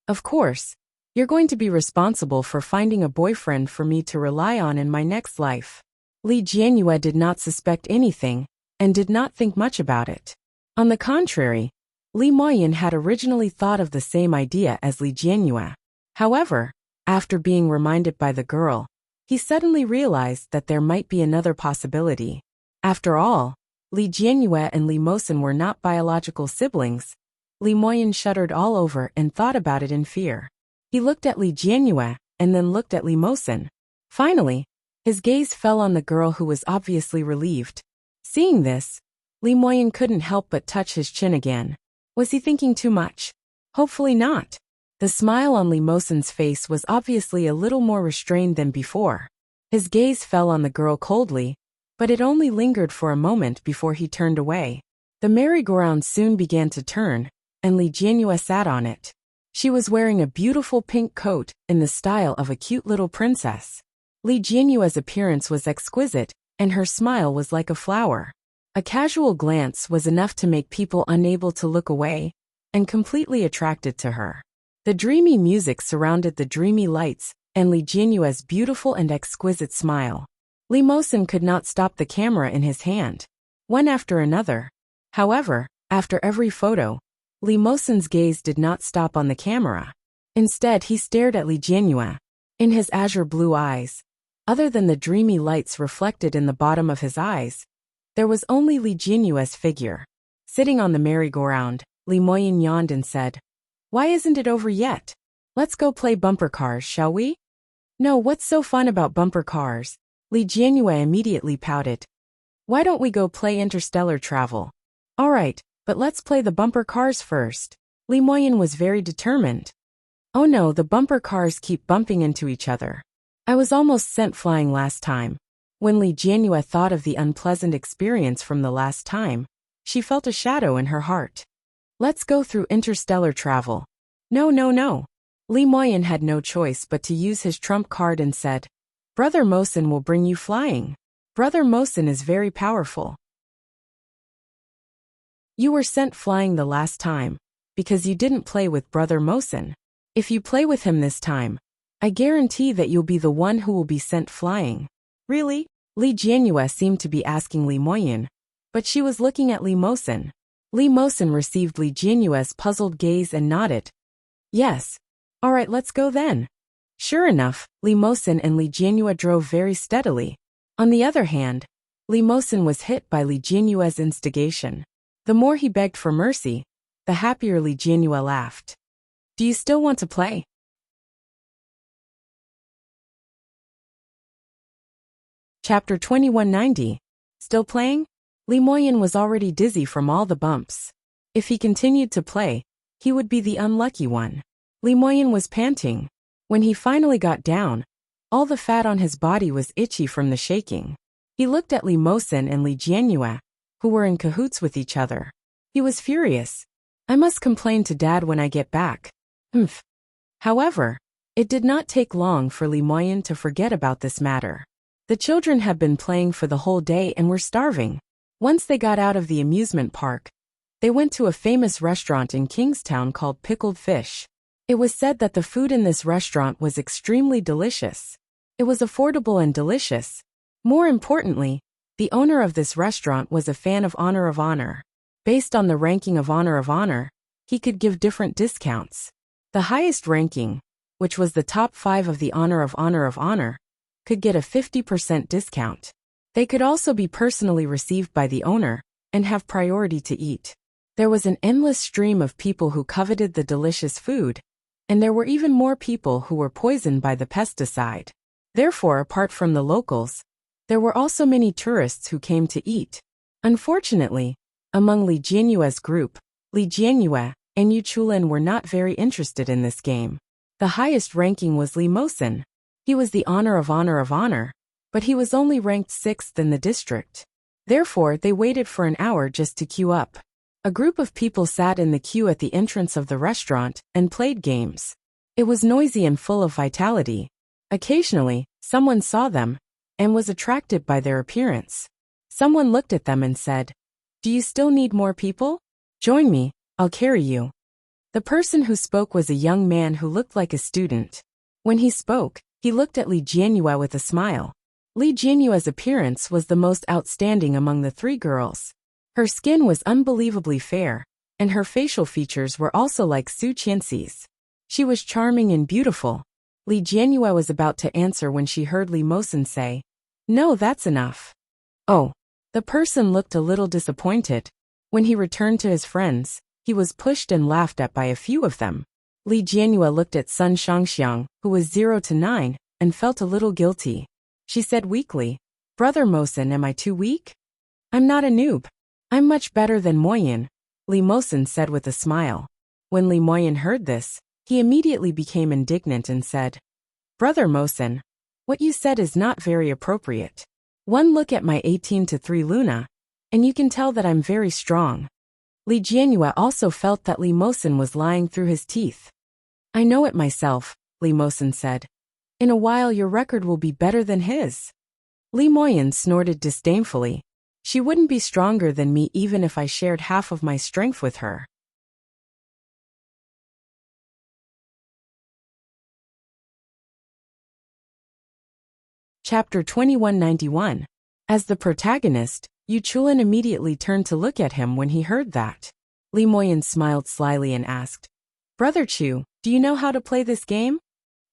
"Of course, you're going to be responsible for finding a boyfriend for me to rely on in my next life." Li Jianyue did not suspect anything, and did not think much about it. On the contrary, Li Moyan had originally thought of the same idea as Li Jianyue. However, after being reminded by the girl, he suddenly realized that there might be another possibility. After all, Li Jianyue and Li Mosen were not biological siblings. Li Moyan shuddered all over and thought about it in fear. He looked at Li Jianyue, and then looked at Li Mosen. Finally, his gaze fell on the girl who was obviously relieved. Seeing this, Li Moyan couldn't help but touch his chin again. Was he thinking too much? Hopefully not. The smile on Li Mosen's face was obviously a little more restrained than before. His gaze fell on the girl coldly, but it only lingered for a moment before he turned away. The merry-go-round soon began to turn, and Li Jianyue sat on it. She was wearing a beautiful pink coat in the style of a cute little princess. Li Jianyue's appearance was exquisite, and her smile was like a flower. A casual glance was enough to make people unable to look away, and completely attracted to her. The dreamy music surrounded the dreamy lights, and Li Jianyue's beautiful and exquisite smile. Li Mosen could not stop the camera in his hand. One after another. However, after every photo, Li Mosen's gaze did not stop on the camera. Instead, he stared at Li Jianyue. In his azure blue eyes, other than the dreamy lights reflected in the bottom of his eyes, there was only Li Jianyue's figure. Sitting on the merry-go-round, Li Moyan yawned and said, "Why isn't it over yet? Let's go play bumper cars, shall we?" "No, what's so fun about bumper cars?" Li Jianyue immediately pouted. "Why don't we go play interstellar travel?" "All right, but let's play the bumper cars first." Li Moyan was very determined. "Oh no, the bumper cars keep bumping into each other. I was almost sent flying last time." When Li Jianyue thought of the unpleasant experience from the last time, she felt a shadow in her heart. "Let's go through interstellar travel." No. Li Moyan had no choice but to use his trump card and said, "Brother Mosen will bring you flying. Brother Mosen is very powerful. You were sent flying the last time, because you didn't play with Brother Mosen. If you play with him this time, I guarantee that you'll be the one who will be sent flying." "Really?" Li Jianyue seemed to be asking Li Moyan, but she was looking at Li Mosen. Li Mosen received Li Jianyue's puzzled gaze and nodded. "Yes. All right, let's go then." Sure enough, Li Mosin and Li Jianyue drove very steadily. On the other hand, Li Mosin was hit by Li Jianyue's instigation. The more he begged for mercy, the happier Li Jianyue laughed. Do you still want to play? Chapter 2190. Still playing? Li Moyin was already dizzy from all the bumps. If he continued to play, he would be the unlucky one. Li Moyin was panting. When he finally got down, all the fat on his body was itchy from the shaking. He looked at Li Mosin and Li Jianyue, who were in cahoots with each other. He was furious. I must complain to Dad when I get back. Humph. However, it did not take long for Li Moyin to forget about this matter. The children had been playing for the whole day and were starving. Once they got out of the amusement park, they went to a famous restaurant in Kingstown called Pickled Fish. It was said that the food in this restaurant was extremely delicious. It was affordable and delicious. More importantly, the owner of this restaurant was a fan of Honor of Honor. Based on the ranking of Honor of Honor, he could give different discounts. The highest ranking, which was the top 5 of the Honor of Honor, could get a 50% discount. They could also be personally received by the owner and have priority to eat. There was an endless stream of people who coveted the delicious food, and there were even more people who were poisoned by the pesticide. Therefore, apart from the locals, there were also many tourists who came to eat. Unfortunately, among Li Jianyue's group, Li Jianyue and Yu Chulin were not very interested in this game. The highest ranking was Li Mosin. He was the Honor of Honor, but he was only ranked 6th in the district. Therefore, they waited for an hour just to queue up. A group of people sat in the queue at the entrance of the restaurant and played games. It was noisy and full of vitality. Occasionally, someone saw them and was attracted by their appearance. Someone looked at them and said, "Do you still need more people? Join me, I'll carry you." The person who spoke was a young man who looked like a student. When he spoke, he looked at Li Jianyue with a smile. Li Jianyue's appearance was the most outstanding among the 3 girls. Her skin was unbelievably fair, and her facial features were also like Su Qianxi's. She was charming and beautiful. Li Jianyue was about to answer when she heard Li Mosin say, "No, that's enough." Oh. The person looked a little disappointed. When he returned to his friends, he was pushed and laughed at by a few of them. Li Jianyue looked at Sun Shangxiang, who was 0 to 9, and felt a little guilty. She said weakly, "Brother Mosin, am I too weak? I'm not a noob. I'm much better than Moyin," Li Mosin said with a smile. When Li Moyin heard this, he immediately became indignant and said, "Brother Mosin, what you said is not very appropriate. One look at my 18 to 3 Luna, and you can tell that I'm very strong." Li Jianyue also felt that Li Mosin was lying through his teeth. "I know it myself," Li Mosin said. "In a while your record will be better than his." Li Moyin snorted disdainfully. "She wouldn't be stronger than me even if I shared half of my strength with her." Chapter 2191. As the protagonist, Yu Chulin immediately turned to look at him when he heard that. Li Moyin smiled slyly and asked, "Brother Chu, do you know how to play this game?"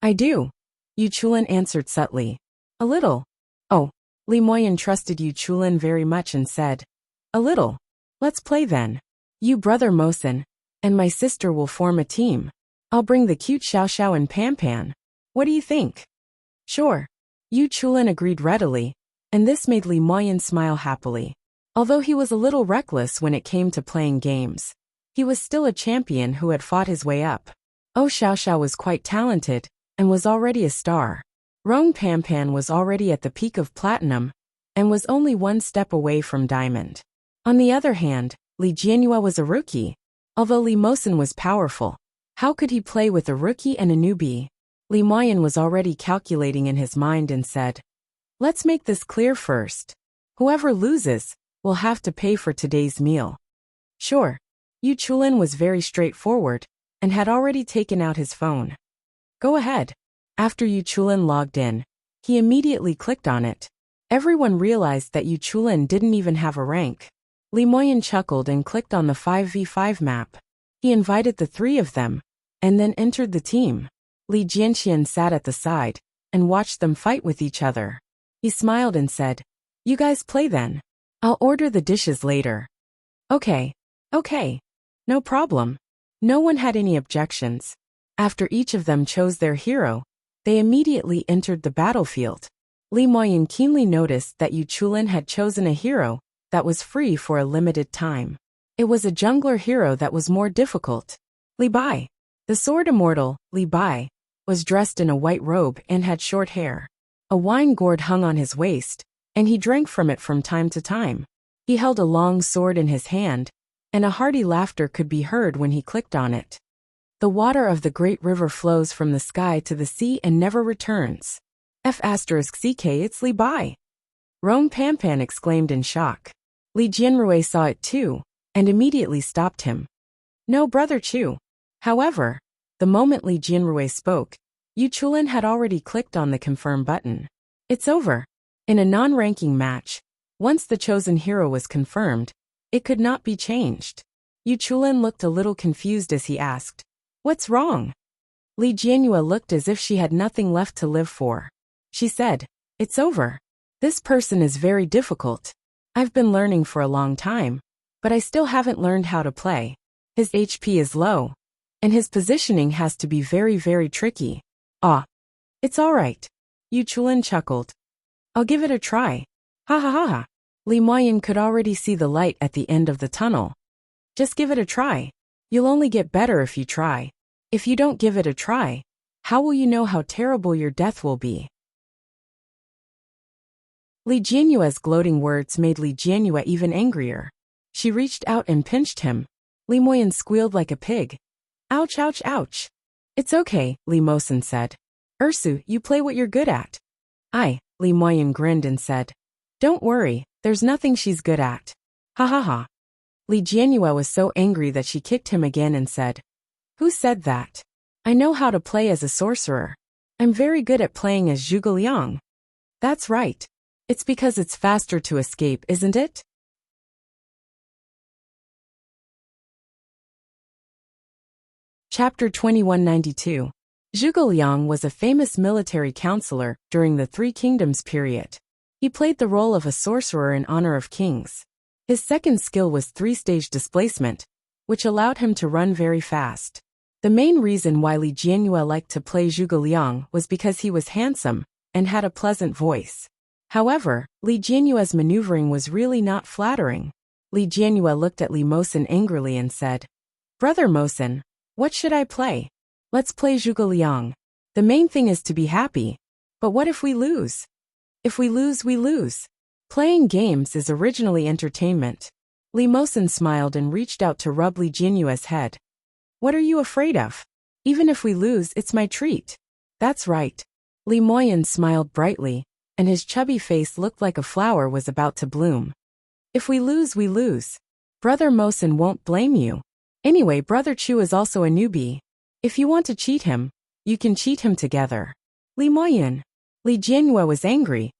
"I do," Yu Chulin answered subtly. "A little." "Oh." Li Moyin trusted Yu Chulin very much and said, "A little. Let's play then. You, Brother Mosin, and my sister will form a team. I'll bring the cute Xiao Xiao and Pan Pan. What do you think?" "Sure." Yu Chulin agreed readily, and this made Li Moyin smile happily. Although he was a little reckless when it came to playing games, he was still a champion who had fought his way up. Oh Xiao Xiao was quite talented, and was already a star. Rong Pan Pan was already at the peak of platinum, and was only 1 step away from diamond. On the other hand, Li Jianyue was a rookie. Although Li Mosin was powerful, how could he play with a rookie and a newbie? Li Moyin was already calculating in his mind and said, "Let's make this clear first. Whoever loses will have to pay for today's meal." "Sure." Yu Chulin was very straightforward, and had already taken out his phone. "Go ahead." After Yu Chulin logged in, he immediately clicked on it. Everyone realized that Yu Chulin didn't even have a rank. Li Moyin chuckled and clicked on the 5v5 map. He invited the 3 of them, and then entered the team. Li Jianxian sat at the side and watched them fight with each other. He smiled and said, "You guys play then. I'll order the dishes later." Okay. No problem. No one had any objections. After each of them chose their hero, they immediately entered the battlefield. Li Moyin keenly noticed that Yu Chulin had chosen a hero that was free for a limited time. It was a jungler hero that was more difficult. Li Bai. The sword immortal, Li Bai, was dressed in a white robe and had short hair. A wine gourd hung on his waist, and he drank from it from time to time. He held a long sword in his hand, and a hearty laughter could be heard when he clicked on it. The water of the great river flows from the sky to the sea and never returns. F***CK it's Li Bai. Rong Pampan exclaimed in shock. Li Jianrui saw it too, and immediately stopped him. No, Brother Chu. However, the moment Li Jianrui spoke, Yu Chulin had already clicked on the confirm button. It's over. In a non-ranking match, once the chosen hero was confirmed, it could not be changed. Yu Chulin looked a little confused as he asked, "What's wrong?" Li Jianrui looked as if she had nothing left to live for. She said, "It's over. This person is very difficult. I've been learning for a long time, but I still haven't learned how to play. His HP is low, and his positioning has to be very, very tricky." "Ah. It's alright." Yu Chulin chuckled. "I'll give it a try. Ha ha ha ha." Li Moyin could already see the light at the end of the tunnel. Just give it a try. You'll only get better if you try. If you don't give it a try, how will you know how terrible your death will be? Li Jianyue's gloating words made Li Jianyue even angrier. She reached out and pinched him. Li Moyin squealed like a pig. "Ouch, ouch, ouch." "It's okay," Li Mosin said. "Ursu, you play what you're good at." Li Moyin grinned and said. "Don't worry, there's nothing she's good at." Ha ha ha. Li Jianyue was so angry that she kicked him again and said, "Who said that? I know how to play as a sorcerer. I'm very good at playing as Zhuge Liang." "That's right. It's because it's faster to escape, isn't it?" Chapter 2192. Zhuge Liang was a famous military counselor during the Three Kingdoms period. He played the role of a sorcerer in honor of kings. His second skill was three-stage displacement, which allowed him to run very fast. The main reason why Li Jianyue liked to play Zhuge Liang was because he was handsome and had a pleasant voice. However, Li Jianyue's maneuvering was really not flattering. Li Jianyue looked at Li Mosin angrily and said, "Brother Mosin, what should I play?" "Let's play Zhuge Liang. The main thing is to be happy. But what if we lose?" "If we lose, we lose. Playing games is originally entertainment." Li Mosin smiled and reached out to rub Li Jianyue's head. "What are you afraid of? Even if we lose, it's my treat." "That's right." Li Moyin smiled brightly, and his chubby face looked like a flower was about to bloom. "If we lose, we lose. Brother Mosin won't blame you. Anyway, Brother Chu is also a newbie. If you want to cheat him, you can cheat him together." "Li Moyin." Li Jianyue was angry.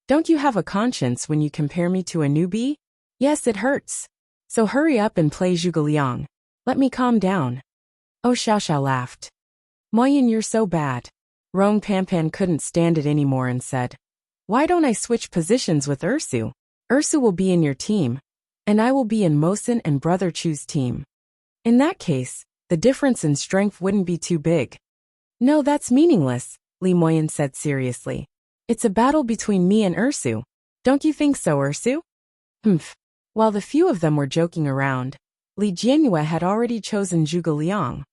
"Don't you have a conscience when you compare me to a newbie?" "Yes, it hurts. So hurry up and play Zhuge Liang. Let me calm down." Oh, Xiaoxiao laughed. "Moyin, you're so bad." Rong Pampan couldn't stand it anymore and said, "Why don't I switch positions with Ursu? Ursu will be in your team, and I will be in Mosin and Brother Chu's team. In that case, the difference in strength wouldn't be too big." "No, that's meaningless," Li Moyin said seriously. "It's a battle between me and Ursu. Don't you think so, Ursu?" Humph. While the few of them were joking around, Li Jianyue had already chosen Zhuge Liang,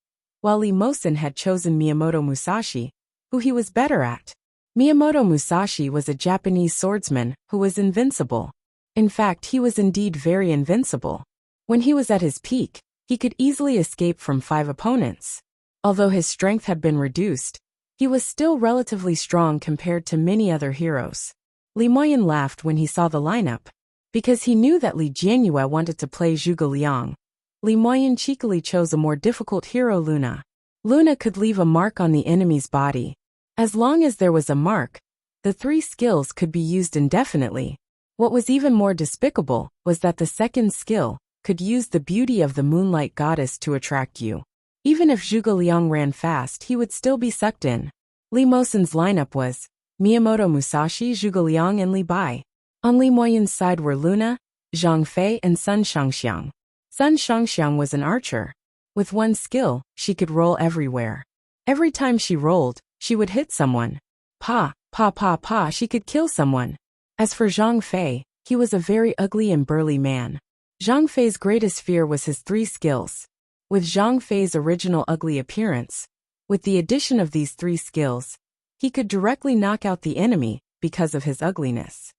while Li Mosin had chosen Miyamoto Musashi, who he was better at. Miyamoto Musashi was a Japanese swordsman who was invincible. In fact, he was indeed very invincible. When he was at his peak, he could easily escape from 5 opponents. Although his strength had been reduced, he was still relatively strong compared to many other heroes. Li Moyin laughed when he saw the lineup. Because he knew that Li Jianyue wanted to play Zhuge Liang, Li Moyin cheekily chose a more difficult hero, Luna. Luna could leave a mark on the enemy's body. As long as there was a mark, the 3 skills could be used indefinitely. What was even more despicable was that the second skill could use the beauty of the moonlight goddess to attract you. Even if Zhuge Liang ran fast, he would still be sucked in. Li Mosen's lineup was Miyamoto Musashi, Zhuge Liang, and Li Bai. On Li Moyin's side were Luna, Zhang Fei, and Sun Shangxiang. Sun Shangxiang was an archer. With one skill, she could roll everywhere. Every time she rolled, she would hit someone. She could kill someone. As for Zhang Fei, he was a very ugly and burly man. Zhang Fei's greatest fear was his three skills. With Zhang Fei's original ugly appearance, with the addition of these three skills, he could directly knock out the enemy because of his ugliness.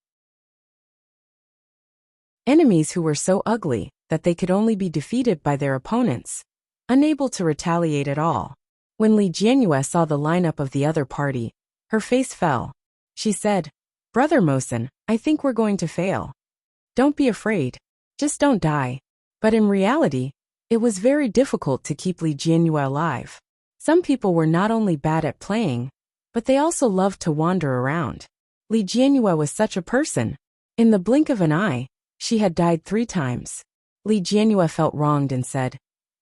Enemies who were so ugly that they could only be defeated by their opponents, unable to retaliate at all. When Li Jianyue saw the lineup of the other party, her face fell. She said, "Brother Mosen, I think we're going to fail. Don't be afraid. Just don't die." But in reality, it was very difficult to keep Li Jianyue alive. Some people were not only bad at playing, but they also loved to wander around. Li Jianyue was such a person. In the blink of an eye, she had died 3 times. Li Jianyue felt wronged and said,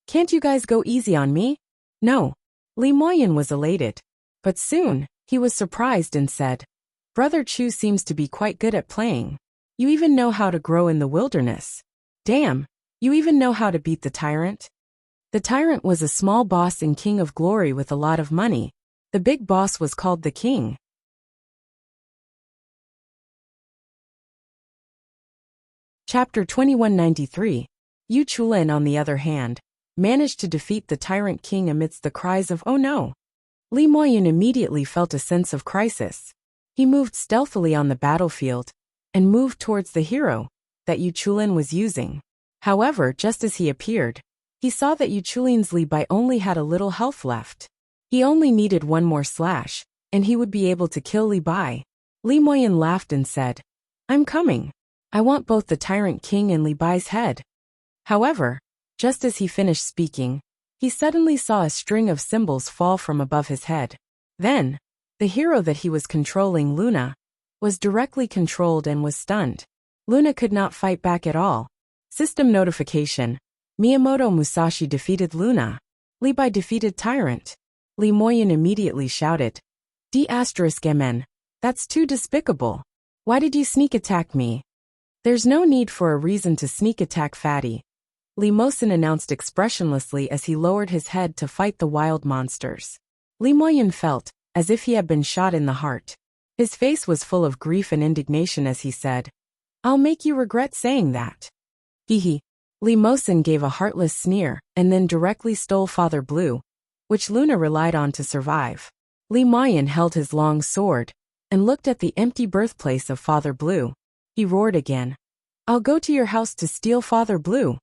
"Can't you guys go easy on me?" No. Li Moyin was elated. But soon, he was surprised and said, "Brother Chu seems to be quite good at playing. You even know how to grow in the wilderness. Damn, you even know how to beat the tyrant?" The tyrant was a small boss in King of Glory with a lot of money. The big boss was called the king. Chapter 2193. Yu Chulin, on the other hand, managed to defeat the tyrant king amidst the cries of "Oh no!" Li Moyin immediately felt a sense of crisis. He moved stealthily on the battlefield and moved towards the hero that Yu Chulin was using. However, just as he appeared, he saw that Yu Chulin's Li Bai only had a little health left. He only needed one more slash, and he would be able to kill Li Bai. Li Moyin laughed and said, "I'm coming. I want both the tyrant king and Li Bai's head." However, just as he finished speaking, he suddenly saw a string of symbols fall from above his head. Then, the hero that he was controlling, Luna, was directly controlled and was stunned. Luna could not fight back at all. System notification. Miyamoto Musashi defeated Luna. Li Bai defeated Tyrant. Li Moyin immediately shouted, "D***MN. That's too despicable. Why did you sneak attack me?" "There's no need for a reason to sneak attack Fatty," Li Mosen announced expressionlessly as he lowered his head to fight the wild monsters. Li Moyin felt as if he had been shot in the heart. His face was full of grief and indignation as he said, "I'll make you regret saying that." Hee. Li Mosen gave a heartless sneer and then directly stole Father Blue, which Luna relied on to survive. Li Moyin held his long sword and looked at the empty birthplace of Father Blue. He roared again, "I'll go to your house to steal Father Blue."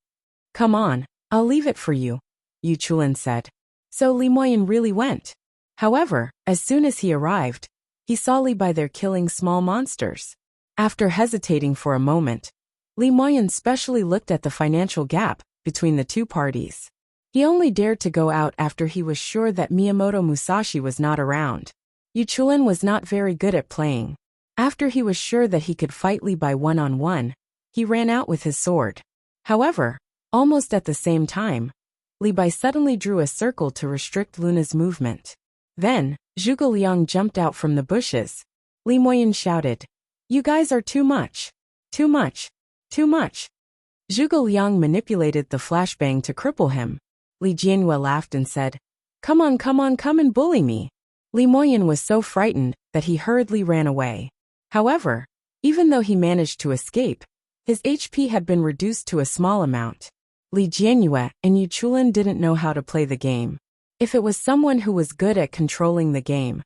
"Come on, I'll leave it for you," Yu Chulin said. So Li Moyin really went. However, as soon as he arrived, he saw Li Bai there killing small monsters. After hesitating for a moment, Li Moyin specially looked at the financial gap between the two parties. He only dared to go out after he was sure that Miyamoto Musashi was not around. Yu Chulin was not very good at playing. After he was sure that he could fight Li Bai one-on-one, he ran out with his sword. However, almost at the same time, Li Bai suddenly drew a circle to restrict Luna's movement. Then, Zhuge Liang jumped out from the bushes. Li Moyin shouted, "You guys are too much. Too much. Too much." Zhuge Liang manipulated the flashbang to cripple him. Li Jianyue laughed and said, come on, come and bully me." Li Moyin was so frightened that he hurriedly ran away. However, even though he managed to escape, his HP had been reduced to a small amount. Li Jianyue and Yu Chulin didn't know how to play the game. If it was someone who was good at controlling the game,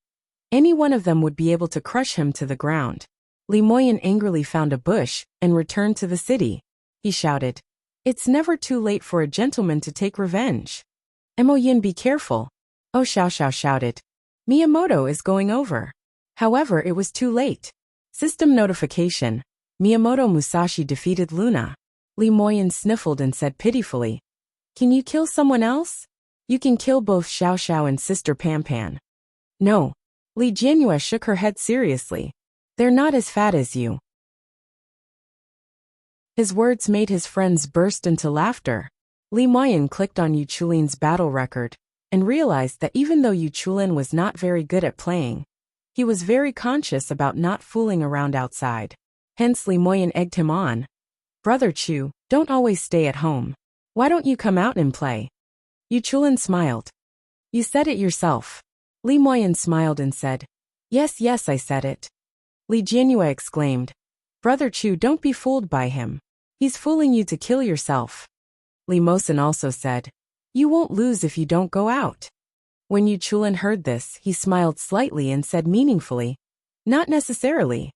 any one of them would be able to crush him to the ground. Li Moyin angrily found a bush and returned to the city. He shouted, "It's never too late for a gentleman to take revenge. Moyin, be careful." Oh Xiao shouted, "Miyamoto is going over." However, it was too late. System notification. Miyamoto Musashi defeated Luna. Li Moyin sniffled and said pitifully, "Can you kill someone else? You can kill both Xiao and Sister Pan. "No." Li Jianyue shook her head seriously. "They're not as fat as you." His words made his friends burst into laughter. Li Moyin clicked on Yu Chulin's battle record and realized that even though Yu Chulin was not very good at playing, he was very conscious about not fooling around outside. Hence Li Moyan egged him on. Brother Chu, don't always stay at home. Why don't you come out and play? Yu Chulin smiled. You said it yourself. Li Moyan smiled and said, Yes, yes, I said it. Li Jianyue exclaimed, Brother Chu, don't be fooled by him. He's fooling you to kill yourself. Li Mosin also said, You won't lose if you don't go out. When Yu Chulin heard this, he smiled slightly and said meaningfully, Not necessarily.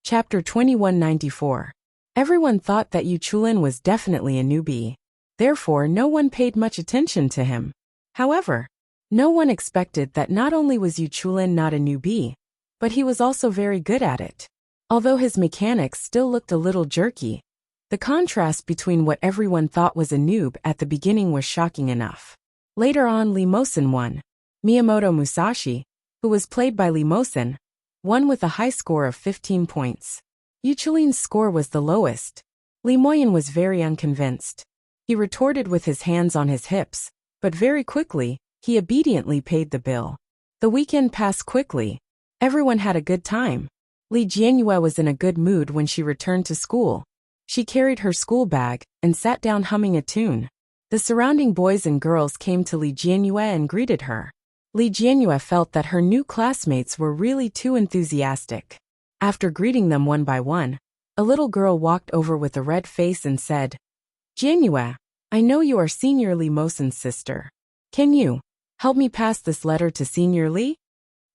Chapter 2194. Everyone thought that Yu Chulin was definitely a newbie. Therefore, no one paid much attention to him. However, no one expected that not only was Yu Chulin not a newbie, but he was also very good at it. Although his mechanics still looked a little jerky, the contrast between what everyone thought was a noob at the beginning was shocking enough. Later on, Li Mosin won. Miyamoto Musashi, who was played by Li Mosin, won with a high score of 15 points. Yu Chulin's score was the lowest. Li Moyan was very unconvinced. He retorted with his hands on his hips, but very quickly, he obediently paid the bill. The weekend passed quickly. Everyone had a good time. Li Jianyue was in a good mood when she returned to school. She carried her school bag and sat down humming a tune. The surrounding boys and girls came to Li Jianyue and greeted her. Li Jianyue felt that her new classmates were really too enthusiastic. After greeting them one by one, a little girl walked over with a red face and said, Jianyue, I know you are Senior Li Mosin's sister. Can you help me pass this letter to Senior Li?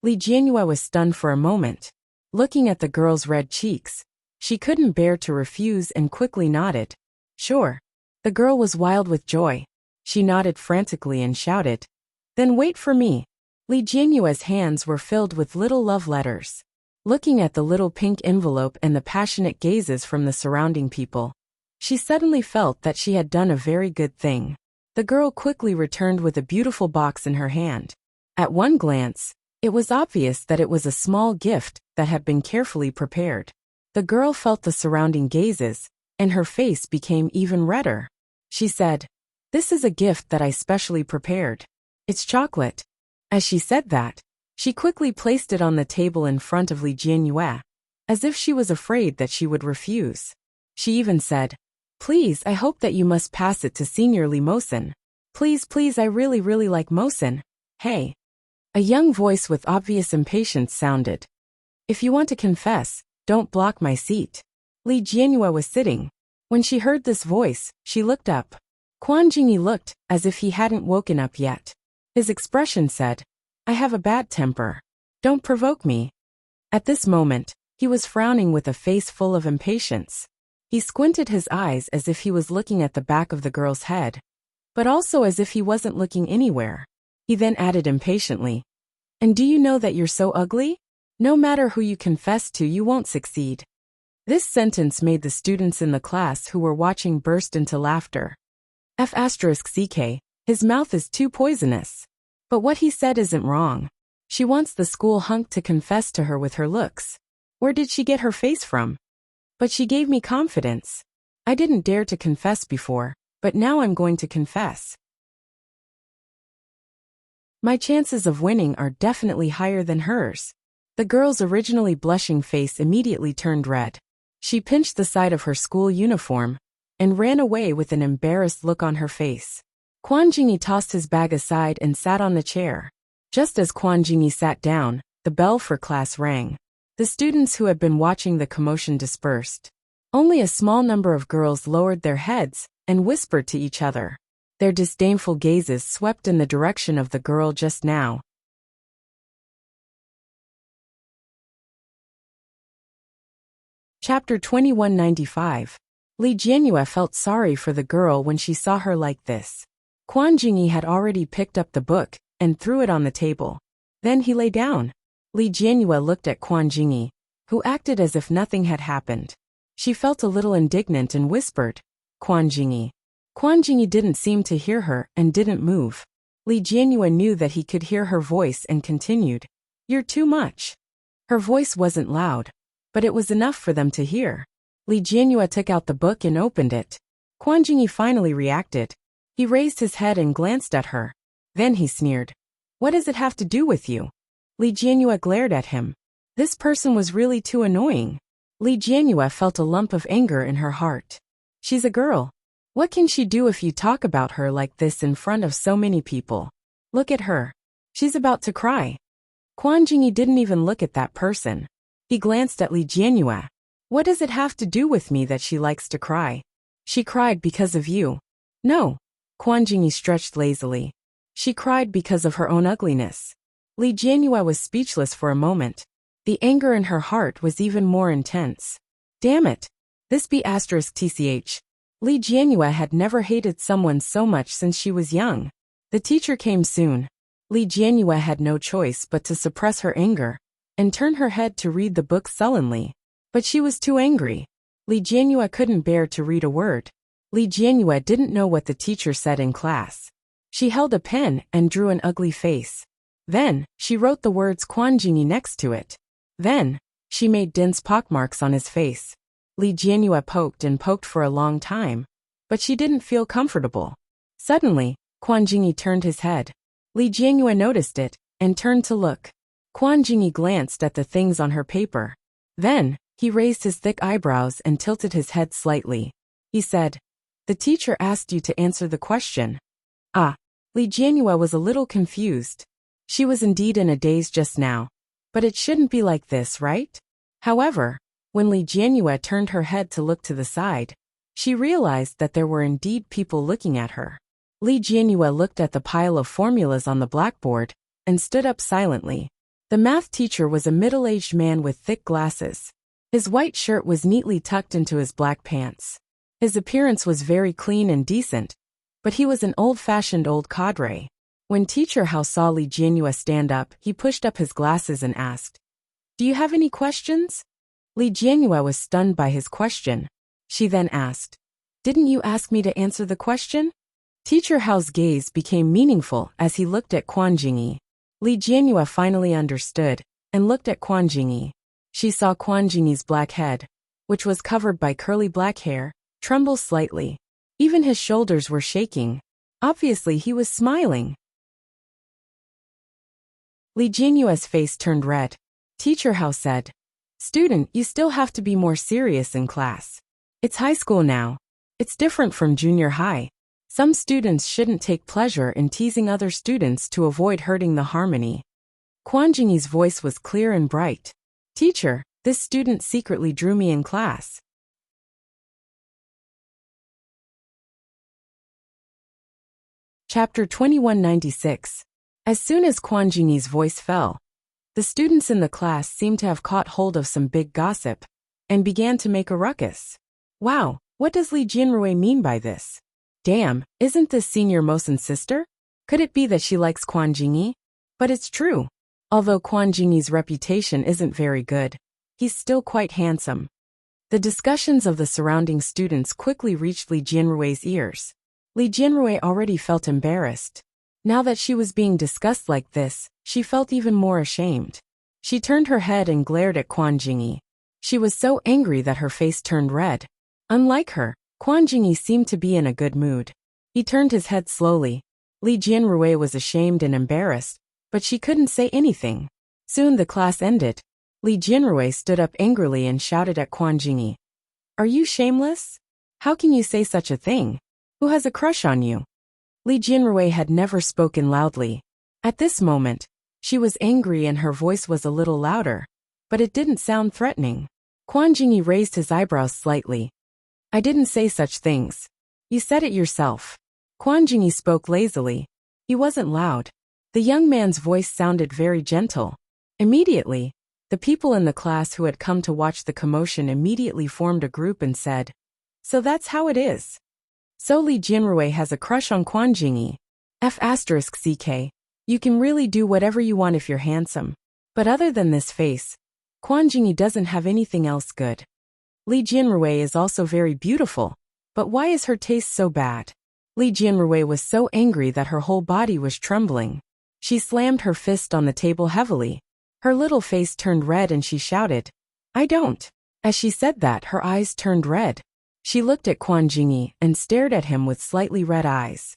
Li Jianyue was stunned for a moment. Looking at the girl's red cheeks, she couldn't bear to refuse and quickly nodded. Sure. The girl was wild with joy. She nodded frantically and shouted, Then wait for me. Li Jianyue's hands were filled with little love letters. Looking at the little pink envelope and the passionate gazes from the surrounding people, she suddenly felt that she had done a very good thing. The girl quickly returned with a beautiful box in her hand. At one glance, it was obvious that it was a small gift that had been carefully prepared. The girl felt the surrounding gazes, and her face became even redder. She said, This is a gift that I specially prepared. It's chocolate. As she said that, she quickly placed it on the table in front of Li Jianyue, as if she was afraid that she would refuse. She even said, Please, I hope that you must pass it to Senior Li Mosin. Please, please, I really like Mosin. Hey. A young voice with obvious impatience sounded. If you want to confess, don't block my seat. Li Jianyue was sitting. When she heard this voice, she looked up. Quan Jingyi looked as if he hadn't woken up yet. His expression said, I have a bad temper. Don't provoke me. At this moment, he was frowning with a face full of impatience. He squinted his eyes as if he was looking at the back of the girl's head, but also as if he wasn't looking anywhere. He then added impatiently, And do you know that you're so ugly? No matter who you confess to, you won't succeed. This sentence made the students in the class who were watching burst into laughter. F***ck, his mouth is too poisonous. But what he said isn't wrong. She wants the school hunk to confess to her with her looks. Where did she get her face from? But she gave me confidence. I didn't dare to confess before, but now I'm going to confess. My chances of winning are definitely higher than hers. The girl's originally blushing face immediately turned red. She pinched the side of her school uniform and ran away with an embarrassed look on her face. Quan Jingyi tossed his bag aside and sat on the chair. Just as Quan Jingyi sat down, the bell for class rang. The students who had been watching the commotion dispersed. Only a small number of girls lowered their heads and whispered to each other. Their disdainful gazes swept in the direction of the girl just now. Chapter 2195. Li Jianyue felt sorry for the girl when she saw her like this. Quan Jingyi had already picked up the book and threw it on the table. Then he lay down. Li Jianyue looked at Quan Jingyi, who acted as if nothing had happened. She felt a little indignant and whispered, Quan Jingyi. Quan Jingyi didn't seem to hear her and didn't move. Li Jianyue knew that he could hear her voice and continued, You're too much. Her voice wasn't loud, but it was enough for them to hear. Li Jianyue took out the book and opened it. Quan Jingyi finally reacted. He raised his head and glanced at her. Then he sneered. What does it have to do with you? Li Jianyue glared at him. This person was really too annoying. Li Jianyue felt a lump of anger in her heart. She's a girl. What can she do if you talk about her like this in front of so many people? Look at her. She's about to cry. Quan Jingyi didn't even look at that person. He glanced at Li Jianyue. What does it have to do with me that she likes to cry? She cried because of you. No. Quan Jingyi stretched lazily. She cried because of her own ugliness. Li Jianyue was speechless for a moment. The anger in her heart was even more intense. Damn it. This be *tch. Li Jianyue had never hated someone so much since she was young. The teacher came soon. Li Jianyue had no choice but to suppress her anger and turn her head to read the book sullenly. But she was too angry. Li Jianyue couldn't bear to read a word. Li Jianyue didn't know what the teacher said in class. She held a pen and drew an ugly face. Then, she wrote the words Quan Jingyi next to it. Then, she made dense pockmarks on his face. Li Jianyue poked and poked for a long time, but she didn't feel comfortable. Suddenly, Quan Jingyi turned his head. Li Jianyue noticed it and turned to look. Quan Jingyi glanced at the things on her paper. Then, he raised his thick eyebrows and tilted his head slightly. He said, "The teacher asked you to answer the question." Ah. Li Jianyue was a little confused. She was indeed in a daze just now. But it shouldn't be like this, right? However, when Li Jianyue turned her head to look to the side, she realized that there were indeed people looking at her. Li Jianyue looked at the pile of formulas on the blackboard and stood up silently. The math teacher was a middle-aged man with thick glasses. His white shirt was neatly tucked into his black pants. His appearance was very clean and decent, but he was an old-fashioned old cadre. When Teacher Hao saw Li Jianyue stand up, he pushed up his glasses and asked, "Do you have any questions?" Li Jianyue was stunned by his question. She then asked, "Didn't you ask me to answer the question?" Teacher Hao's gaze became meaningful as he looked at Quan Jingyi. Li Jianyue finally understood and looked at Quan Jingyi. She saw Quan Jingyi's black head, which was covered by curly black hair, tremble slightly. Even his shoulders were shaking. Obviously, he was smiling. Li Jianyue's face turned red. Teacher Hao said, "Student, you still have to be more serious in class. It's high school now. It's different from junior high. Some students shouldn't take pleasure in teasing other students to avoid hurting the harmony." Quan Jingyi's voice was clear and bright. "Teacher, this student secretly drew me in class." Chapter 2196. As soon as Quan Jingyi's voice fell, the students in the class seemed to have caught hold of some big gossip and began to make a ruckus. Wow, what does Li Jianyue mean by this? Damn, isn't this Senior Mosen's sister? Could it be that she likes Quan Jingyi? But it's true. Although Quan Jingyi's reputation isn't very good, he's still quite handsome. The discussions of the surrounding students quickly reached Li Jianyue's ears. Li Jianyue already felt embarrassed. Now that she was being discussed like this, she felt even more ashamed. She turned her head and glared at Quan Jingyi. She was so angry that her face turned red. Unlike her, Quan Jingyi seemed to be in a good mood. He turned his head slowly. Li Jianyue was ashamed and embarrassed, but she couldn't say anything. Soon the class ended. Li Jianyue stood up angrily and shouted at Quan Jingyi, "Are you shameless? How can you say such a thing? Who has a crush on you?" Li Jianyue had never spoken loudly. At this moment, she was angry and her voice was a little louder, but it didn't sound threatening. Quan Jingyi raised his eyebrows slightly. "I didn't say such things. You said it yourself." Quan Jingyi spoke lazily. He wasn't loud. The young man's voice sounded very gentle. Immediately, the people in the class who had come to watch the commotion immediately formed a group and said, "So that's how it is. So Li Jianyue has a crush on Quan Jingyi. *CK. You can really do whatever you want if you're handsome. But other than this face, Quan Jingyi doesn't have anything else good. Li Jianyue is also very beautiful, but why is her taste so bad?" Li Jianyue was so angry that her whole body was trembling. She slammed her fist on the table heavily. Her little face turned red and she shouted, "I don't." As she said that, her eyes turned red. She looked at Quan Jingyi and stared at him with slightly red eyes.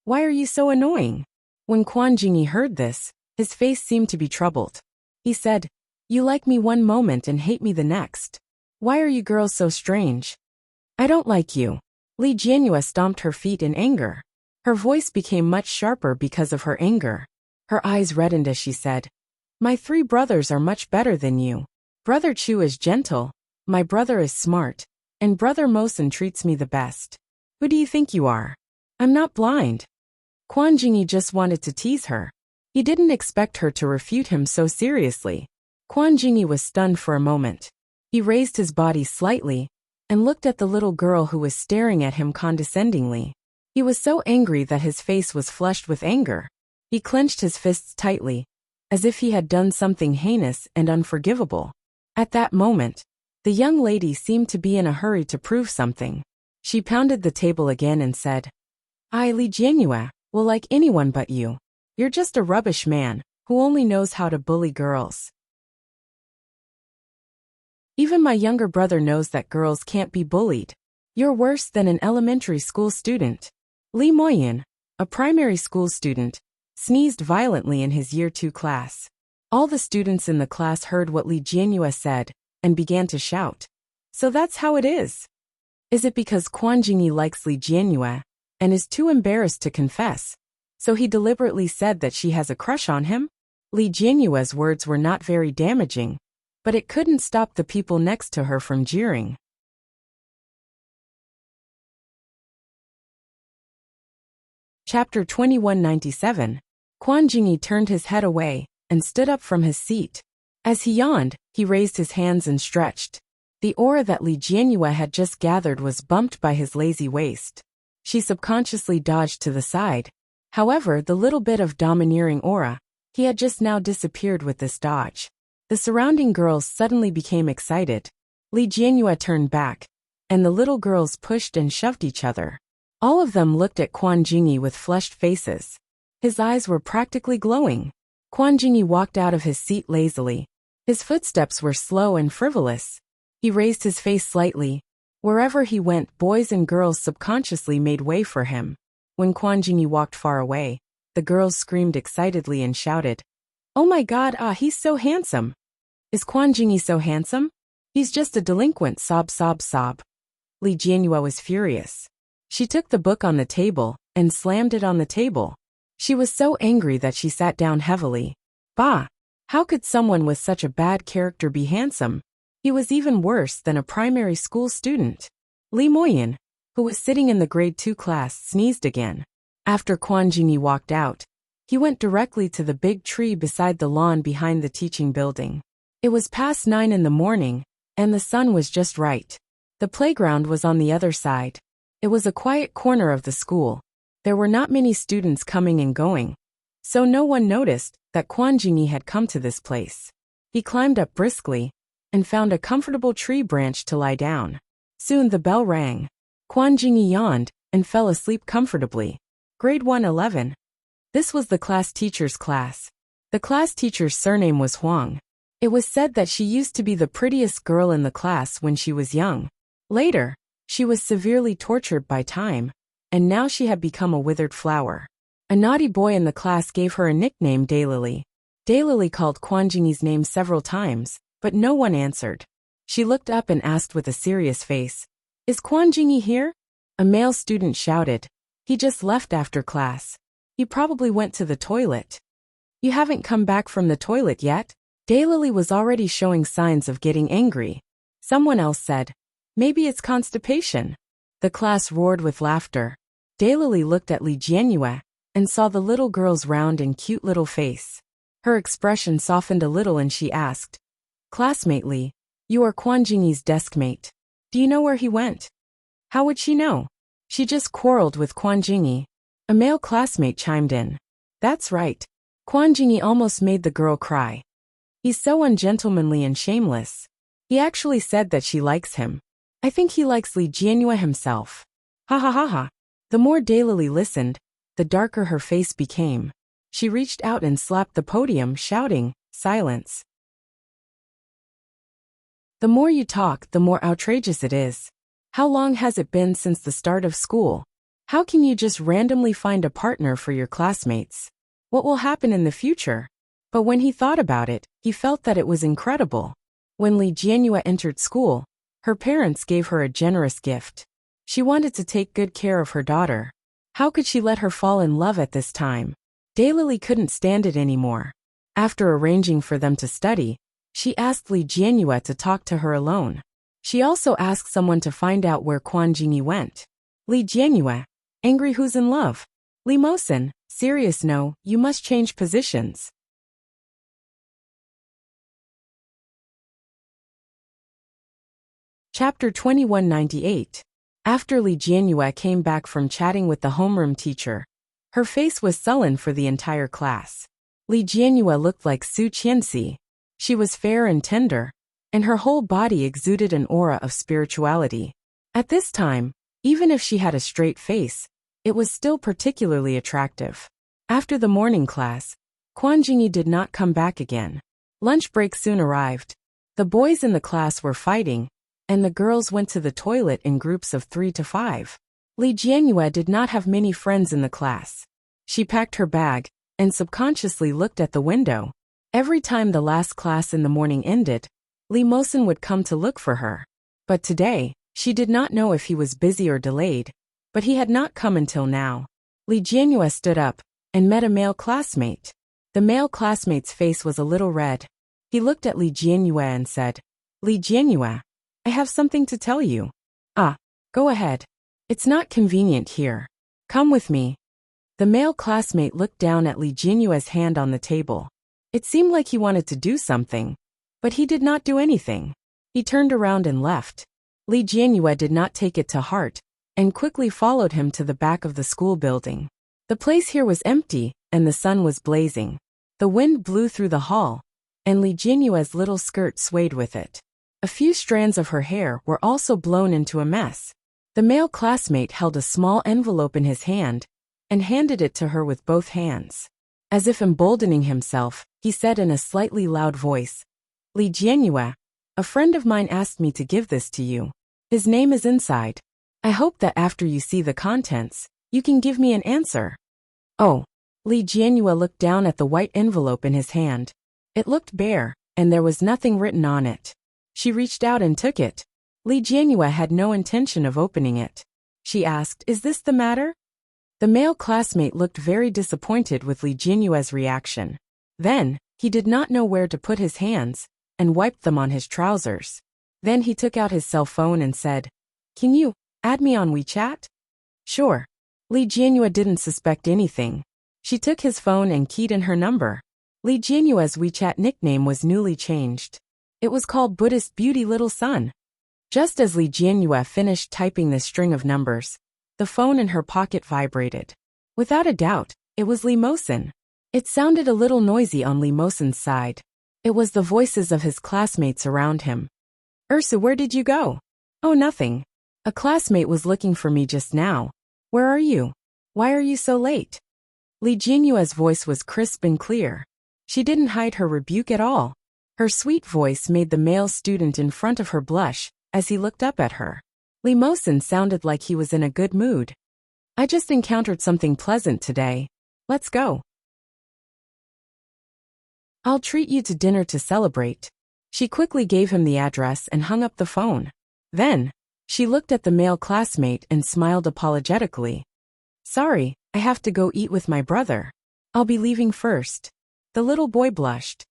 Why are you so annoying? When Quan Jingyi heard this, his face seemed to be troubled. He said, You like me one moment and hate me the next. Why are you girls so strange? I don't like you. Li Jianyue stomped her feet in anger. Her voice became much sharper because of her anger. Her eyes reddened as she said, My 3 brothers are much better than you. Brother Chu is gentle, my brother is smart, and Brother Mosen treats me the best. Who do you think you are? I'm not blind. Quan Jingyi just wanted to tease her. He didn't expect her to refute him so seriously. Quan Jingyi was stunned for a moment. He raised his body slightly and looked at the little girl who was staring at him condescendingly. He was so angry that his face was flushed with anger. He clenched his fists tightly, as if he had done something heinous and unforgivable. At that moment, the young lady seemed to be in a hurry to prove something. She pounded the table again and said, I, Li Jianyue, will like anyone but you. You're just a rubbish man, who only knows how to bully girls. Even my younger brother knows that girls can't be bullied. You're worse than an elementary school student. Li Moyin, a primary school student, sneezed violently in his year 2 class. All the students in the class heard what Li Jianyue said and began to shout. So that's how it is. Is it because Quan Jingyi likes Li Jianyue and is too embarrassed to confess, so he deliberately said that she has a crush on him? Li Jianyue's words were not very damaging, but it couldn't stop the people next to her from jeering. Chapter 2197. Quan Jingyi turned his head away and stood up from his seat. As he yawned, he raised his hands and stretched. The aura that Li Jianyue had just gathered was bumped by his lazy waist. She subconsciously dodged to the side. However, the little bit of domineering aura, he had just now disappeared with this dodge. The surrounding girls suddenly became excited. Li Jianyue turned back, and the little girls pushed and shoved each other. All of them looked at Quan Jingyi with flushed faces. His eyes were practically glowing. Quan Jingyi walked out of his seat lazily. His footsteps were slow and frivolous. He raised his face slightly. Wherever he went, boys and girls subconsciously made way for him. When Quan Jingyi walked far away, the girls screamed excitedly and shouted, Oh my God, he's so handsome. Is Quan Jingyi so handsome? He's just a delinquent, sob sob sob. Li Jianyue was furious. She took the book on the table and slammed it on the table. She was so angry that she sat down heavily. Bah! How could someone with such a bad character be handsome? He was even worse than a primary school student. Li Moyin, who was sitting in the grade 2 class, sneezed again. After Quan Jingyi walked out, he went directly to the big tree beside the lawn behind the teaching building. It was past 9 in the morning, and the sun was just right. The playground was on the other side. It was a quiet corner of the school. There were not many students coming and going, so no one noticed that Quan Jingyi had come to this place. He climbed up briskly and found a comfortable tree branch to lie down. Soon the bell rang. Quan Jingyi yawned and fell asleep comfortably. Grade 111. This was the class teacher's class. The class teacher's surname was Huang. It was said that she used to be the prettiest girl in the class when she was young. Later, she was severely tortured by time, and now she had become a withered flower. A naughty boy in the class gave her a nickname, Daylily. Daylily called Quan Jingyi's name several times, but no one answered. She looked up and asked with a serious face, Is Quan Jingyi here? A male student shouted. He just left after class. He probably went to the toilet. You haven't come back from the toilet yet? Daylily was already showing signs of getting angry. Someone else said, Maybe it's constipation. The class roared with laughter. Daylily looked at Li Jianyue and saw the little girl's round and cute little face. Her expression softened a little and she asked, Classmate Li, you are Quan Jingyi's deskmate. Do you know where he went? How would she know? She just quarreled with Quan Jingyi. A male classmate chimed in. That's right. Quan Jingyi almost made the girl cry. He's so ungentlemanly and shameless. He actually said that she likes him. I think he likes Li Jianyue himself. Ha ha ha ha. The more Daylily listened, the darker her face became. She reached out and slapped the podium, shouting, Silence. The more you talk, the more outrageous it is. How long has it been since the start of school? How can you just randomly find a partner for your classmates? What will happen in the future? But when he thought about it, he felt that it was incredible. When Li Jianyue entered school, her parents gave her a generous gift. She wanted to take good care of her daughter. How could she let her fall in love at this time? Daylily couldn't stand it anymore. After arranging for them to study, she asked Li Jianyue to talk to her alone. She also asked someone to find out where Quan Jingyi went. Li Jianyue, angry who's in love? Li Mosin, serious no, you must change positions. Chapter 2198. After Li Jianyue came back from chatting with the homeroom teacher, her face was sullen for the entire class. Li Jianyue looked like Su Qianxi. She was fair and tender, and her whole body exuded an aura of spirituality. At this time, even if she had a straight face, it was still particularly attractive. After the morning class, Quan Jingyi did not come back again. Lunch break soon arrived. The boys in the class were fighting, and the girls went to the toilet in groups of 3 to 5. Li Jianyue did not have many friends in the class. She packed her bag and subconsciously looked at the window. Every time the last class in the morning ended, Li Mosin would come to look for her. But today, she did not know if he was busy or delayed, but he had not come until now. Li Jianyue stood up and met a male classmate. The male classmate's face was a little red. He looked at Li Jianyue and said, "Li Jianyue, I have something to tell you." "Ah, go ahead. It's not convenient here. Come with me." The male classmate looked down at Li Jianyue's hand on the table. It seemed like he wanted to do something, but he did not do anything. He turned around and left. Li Jianyue did not take it to heart, and quickly followed him to the back of the school building. The place here was empty, and the sun was blazing. The wind blew through the hall, and Li Jianyue's little skirt swayed with it. A few strands of her hair were also blown into a mess. The male classmate held a small envelope in his hand, and handed it to her with both hands. As if emboldening himself, he said in a slightly loud voice, "Li Jianyue, a friend of mine asked me to give this to you. His name is inside. I hope that after you see the contents, you can give me an answer." "Oh." Li Jianyue looked down at the white envelope in his hand. It looked bare, and there was nothing written on it. She reached out and took it. Li Jianyue had no intention of opening it. She asked, "Is this the matter?" The male classmate looked very disappointed with Li Jianyue's reaction. Then, he did not know where to put his hands, and wiped them on his trousers. Then he took out his cell phone and said, "Can you add me on WeChat?" "Sure." Li Jianyue didn't suspect anything. She took his phone and keyed in her number. Li Jianyue's WeChat nickname was newly changed. It was called Buddhist Beauty Little Sun. Just as Li Jianyue finished typing this string of numbers, the phone in her pocket vibrated. Without a doubt, it was Li Mosin. It sounded a little noisy on Li Mosin's side. It was the voices of his classmates around him. "Ursu, where did you go?" "Oh, nothing. A classmate was looking for me just now. Where are you? Why are you so late?" Li Jianyue's voice was crisp and clear. She didn't hide her rebuke at all. Her sweet voice made the male student in front of her blush as he looked up at her. Li Mosin sounded like he was in a good mood. "I just encountered something pleasant today. Let's go. I'll treat you to dinner to celebrate." She quickly gave him the address and hung up the phone. Then, she looked at the male classmate and smiled apologetically. "Sorry, I have to go eat with my brother. I'll be leaving first." The little boy blushed.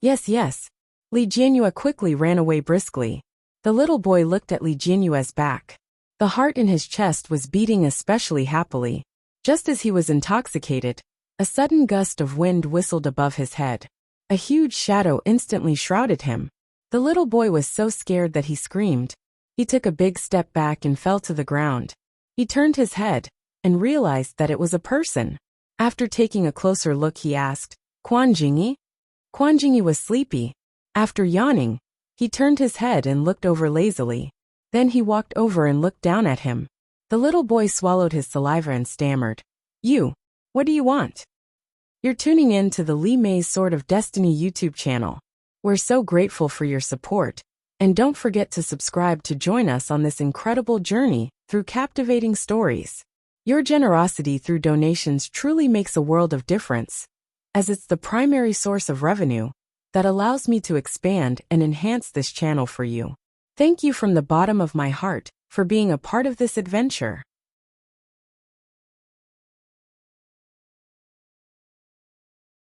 "Yes, yes." Li Jianyue quickly ran away briskly. The little boy looked at Li Jianyue's back. The heart in his chest was beating especially happily. Just as he was intoxicated, a sudden gust of wind whistled above his head. A huge shadow instantly shrouded him. The little boy was so scared that he screamed. He took a big step back and fell to the ground. He turned his head and realized that it was a person. After taking a closer look, he asked, "Quan Jingyi?" Quan Jingyi was sleepy. After yawning, he turned his head and looked over lazily. Then he walked over and looked down at him. The little boy swallowed his saliva and stammered, "You, what do you want?" "You're tuning in to the Li Mei's Sword of Destiny YouTube channel. We're so grateful for your support, And don't forget to subscribe to join us on this incredible journey through captivating stories. Your generosity through donations truly makes a world of difference, as it's the primary source of revenue that allows me to expand and enhance this channel for you. Thank you from the bottom of my heart for being a part of this adventure.